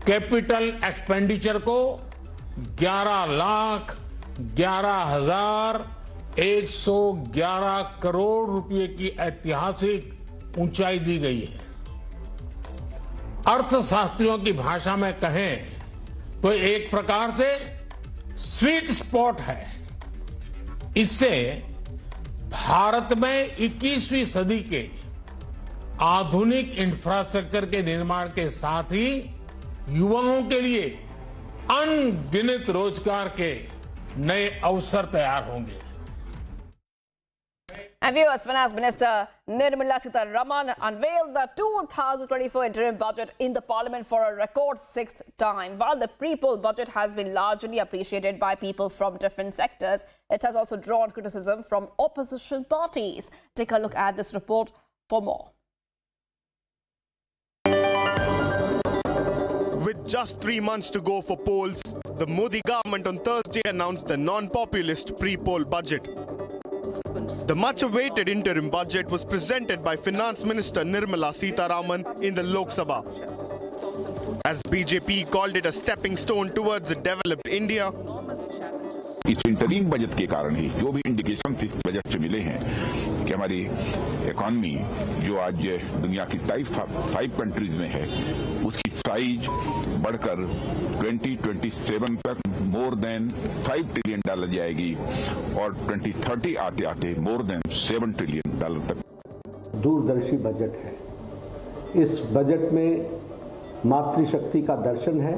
कैपिटल एक्सपेंडिचर को 11,11,111 करोड़ रुपए की ऐतिहासिक ऊंचाई दी गई है। अर्थशास्त्रियों की भाषा में कहें तो एक प्रकार से स्वीट स्पॉट है। इससे भारत में 21वीं सदी के आधुनिक इंफ्रास्ट्रक्चर के निर्माण के साथ ही युवाओं के लिए अनगिनत रोजगार के नए अवसर तैयार होंगे। And viewers, Finance Minister Nirmala Sitharaman unveiled the 2024 interim budget in the Parliament for a record 6th time. While the pre-poll budget has been largely appreciated by people from different sectors, it has also drawn criticism from opposition parties. Take a look at this report for more. just 3 months to go for polls, the Modi government on Thursday announced the non-populist pre-poll budget. The much-awaited interim budget was presented by Finance Minister Nirmala Sitharaman in the Lok Sabha. As BJP called it a stepping stone towards a developed India, इस interim budget के कारण ही जो भी indication इस budget से मिले हैं कि हमारी इकॉनमी जो आज दुनिया की टाइप 5 कंट्रीज में है उसकी साइज बढ़कर 2027 तक मोर देन $5 ट्रिलियन जाएगी और 2030 आते आते मोर देन $7 ट्रिलियन तक। दूरदर्शी बजट है। इस बजट में मातृशक्ति का दर्शन है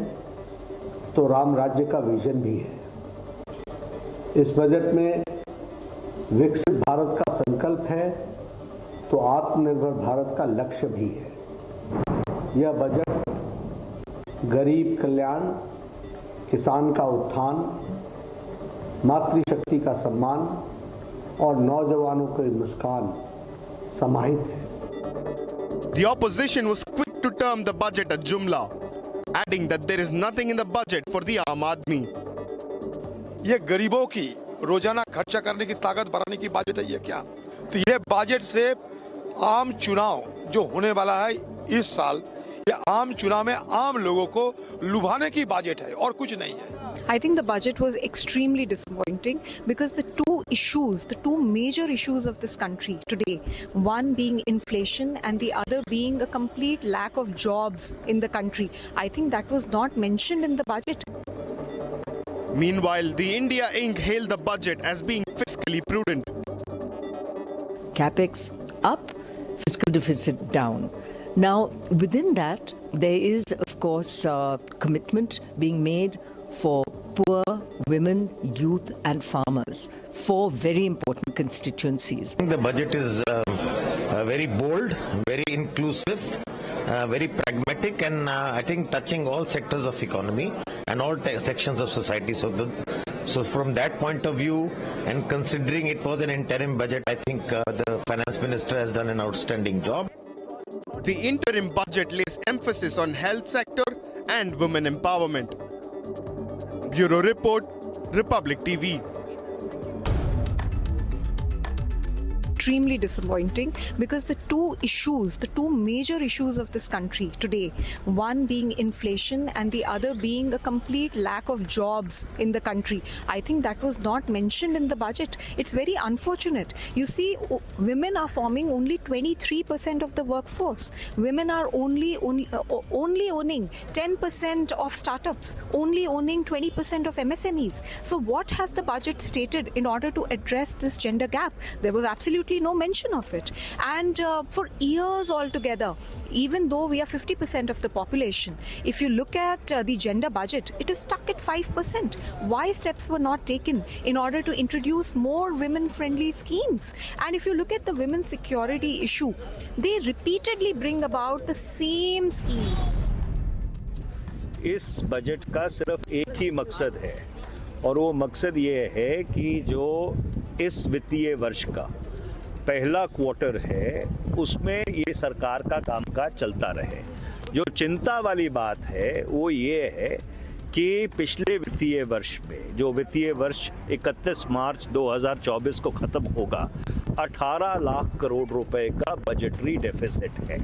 तो राम राज्य का विजन भी है। इस बजट में विकसित भारत का संकल्प है तो आत्मनिर्भर भारत का लक्ष्य भी है। यह बजट गरीब कल्याण, किसान का उत्थान, मातृशक्ति का सम्मान और नौजवानों की मुस्कान समाहित है। the opposition was quick to term the budget a jumla, adding that there is nothing in the budget for the Aam Aadmi. ये गरीबों की रोजाना खर्चा करने की ताकत बढ़ाने की बजट है ये क्या? तो ये बजट से आम चुनाव जो होने वाला है इस साल, ये आम चुनाव में आम लोगों को लुभाने की बजट है और कुछ नहीं है। I think the budget was extremely disappointing because the two major issues of this country today, one being inflation and the other being a complete lack of jobs in the country, I think that was not mentioned in the budget. Meanwhile, the India Inc. hailed the budget as being fiscally prudent. Capex up, fiscal deficit down. Now, within that, there is, of course, commitment being made for poor, women, youth and farmers, 4 very important constituencies. The budget is very bold, very inclusive, very pragmatic and I think touching all sectors of economy and all sections of society. So from that point of view and considering it was an interim budget, I think the finance minister has done an outstanding job. The interim budget lays emphasis on health sector and women empowerment. Bureau Report, Republic TV. Extremely disappointing because the two major issues of this country today, one being inflation and the other being a complete lack of jobs in the country, I think that was not mentioned in the budget. It's very unfortunate. You see, women are forming only 23% of the workforce. Women are only owning 10% of startups, only owning 20% of MSMEs. So what has the budget stated in order to address this gender gap? There was absolutely no mention of it. And for years altogether, even though we are 50% of the population, if you look at the gender budget, it is stuck at 5%. Why steps were not taken in order to introduce more women-friendly schemes? And if you look at the women's security issue, they repeatedly bring about the same schemes. इस budget का सिर्फ एक ही मकसद है और वो मकसद ये है कि जो इस वित्तीय वर्ष का पहला क्वार्टर है उसमें ये सरकार का कामकाज चलता रहे। जो चिंता वाली बात है वो ये है कि पिछले वित्तीय वर्ष में, जो वित्तीय वर्ष 31 मार्च 2024 को खत्म होगा, 18 लाख करोड़ रुपए का बजटरी डेफिसिट है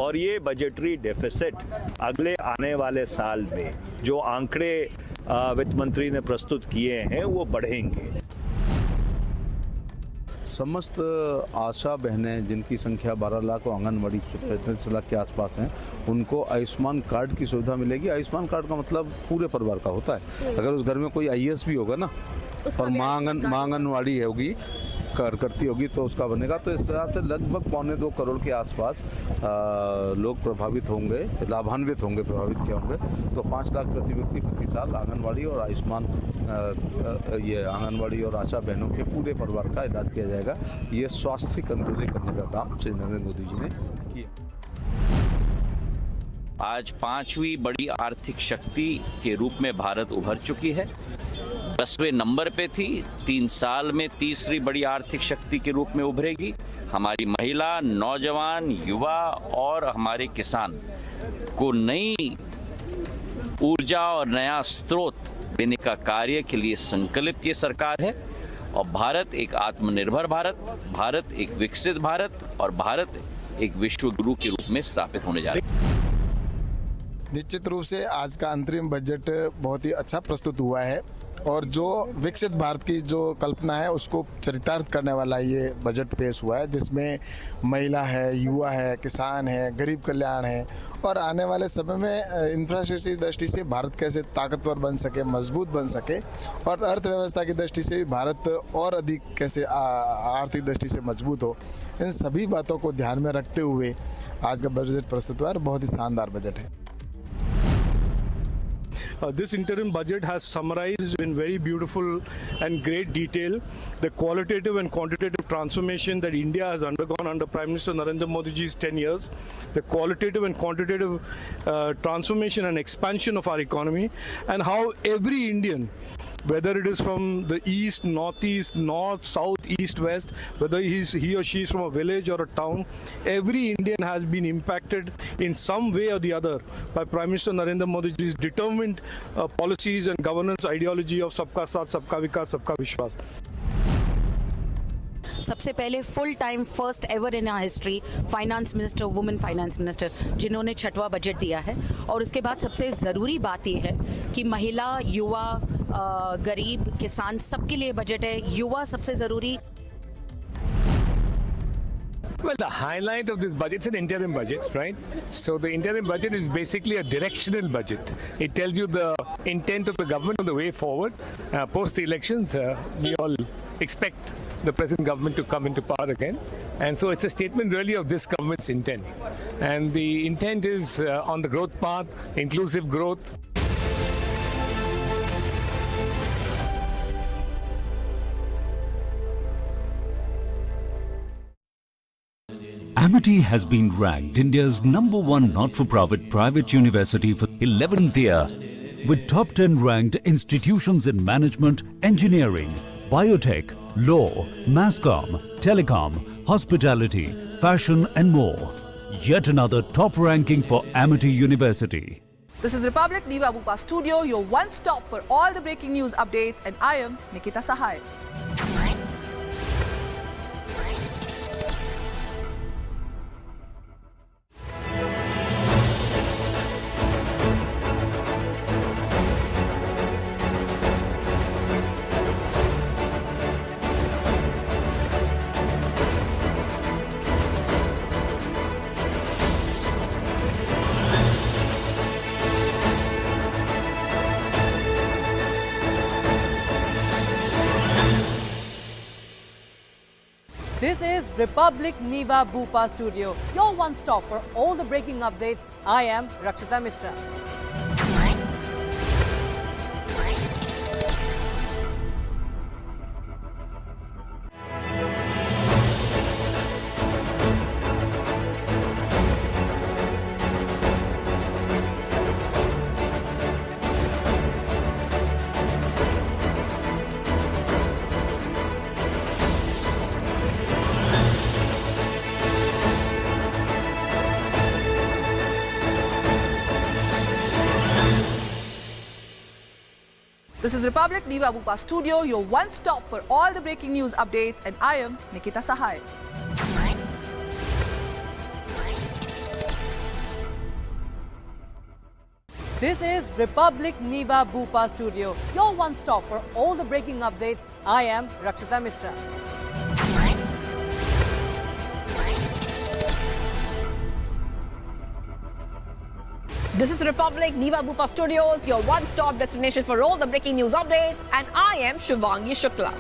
और ये बजटरी डेफिसिट अगले आने वाले साल में जो आंकड़े वित्त मंत्री ने प्रस्तुत किए हैं वो बढ़ेंगे। समस्त आशा बहनें जिनकी संख्या 12 लाख और आंगनबाड़ी 35 लाख के आसपास हैं, उनको आयुष्मान कार्ड की सुविधा मिलेगी। आयुष्मान कार्ड का मतलब पूरे परिवार का होता है। अगर उस घर में कोई आईएएस भी होगा ना और माँ आंगनबाड़ी होगी, करती होगी तो उसका बनेगा। तो इस हिसाब से लगभग 1.25 करोड़ के आसपास लोग प्रभावित होंगे, लाभान्वित होंगे, प्रभावित क्या होंगे। तो 5 लाख प्रति व्यक्ति प्रति साल आंगनबाड़ी और आयुष्मान ये आंगनबाड़ी और आशा बहनों के पूरे परिवार का इलाज किया जाएगा। ये स्वास्थ्य केंद्र करने का काम श्री नरेंद्र मोदी जी ने किया। आज 5वीं बड़ी आर्थिक शक्ति के रूप में भारत उभर चुकी है। 10वें नंबर पे थी, 3 साल में तीसरी बड़ी आर्थिक शक्ति के रूप में उभरेगी। हमारी महिला, नौजवान, युवा और हमारे किसान को नई ऊर्जा और नया स्रोत देने का कार्य के लिए संकल्पित ये सरकार है और भारत एक आत्मनिर्भर भारत, भारत एक विकसित भारत और भारत एक विश्व गुरु के रूप में स्थापित होने जा रहा है। निश्चित रूप से आज का अंतरिम बजट बहुत ही अच्छा प्रस्तुत हुआ है और जो विकसित भारत की जो कल्पना है उसको चरितार्थ करने वाला ये बजट पेश हुआ है, जिसमें महिला है, युवा है, किसान है, गरीब कल्याण है और आने वाले समय में इंफ्रास्ट्रक्चर की दृष्टि से भारत कैसे ताकतवर बन सके, मजबूत बन सके और अर्थव्यवस्था की दृष्टि से भी भारत और अधिक कैसे आर्थिक दृष्टि से मजबूत हो, इन सभी बातों को ध्यान में रखते हुए आज का बजट प्रस्तुत हुआ और बहुत ही शानदार बजट है। This interim budget has summarized in very beautiful and great detail the qualitative and quantitative transformation that India has undergone under Prime Minister Narendra Modi's 10 years, the qualitative and quantitative transformation and expansion of our economy, and how every Indian, whether it is from the east, northeast, north, south, east, west, whether he or she is from a village or a town, every Indian has been impacted in some way or the other by Prime Minister Narendra Modi's determined policies and governance ideology of Sabka Saath, Sabka Vikas, Sabka Vishwas. सबसे पहले full time first ever in our history finance minister, women finance minister, जिन्होंने 6वां budget दिया है। और उसके बाद सबसे ज़रूरी बात यह है कि महिला, युवा, गरीब, किसान सबके लिए बजट है। युवा सबसे ज़रूरी। Well, the highlight of this budget, it's an interim budget, right? So the interim budget is basically a directional budget. It tells you the intent of the government on the way forward. Post the elections, we all expect the present government to come into power again. And so it's a statement really of this government's intent. And the intent is on the growth path, inclusive growth. Amity has been ranked India's #1 not-for-profit private university for 11th year, with top 10 ranked institutions in management, engineering, biotech, law, mass comm, telecom, hospitality, fashion and more. Yet another top ranking for Amity University. This is Republic Niva Bupa Studio, your one-stop for all the breaking news updates, and I am Nikita Sahai. This is Republic Niva Bupa Studio, your one stop for all the breaking updates. I am Rakshita Mishra. This is Republic Niva Bupa Studio, your one-stop for all the breaking news updates, and I am Nikita Sahai. This is Republic Niva Bupa Studio, your one-stop for all the breaking updates. I am Rakshita Mishra. This is Republic Niva Bupa Studios, your one-stop destination for all the breaking news updates, and I am Shivangi Shukla.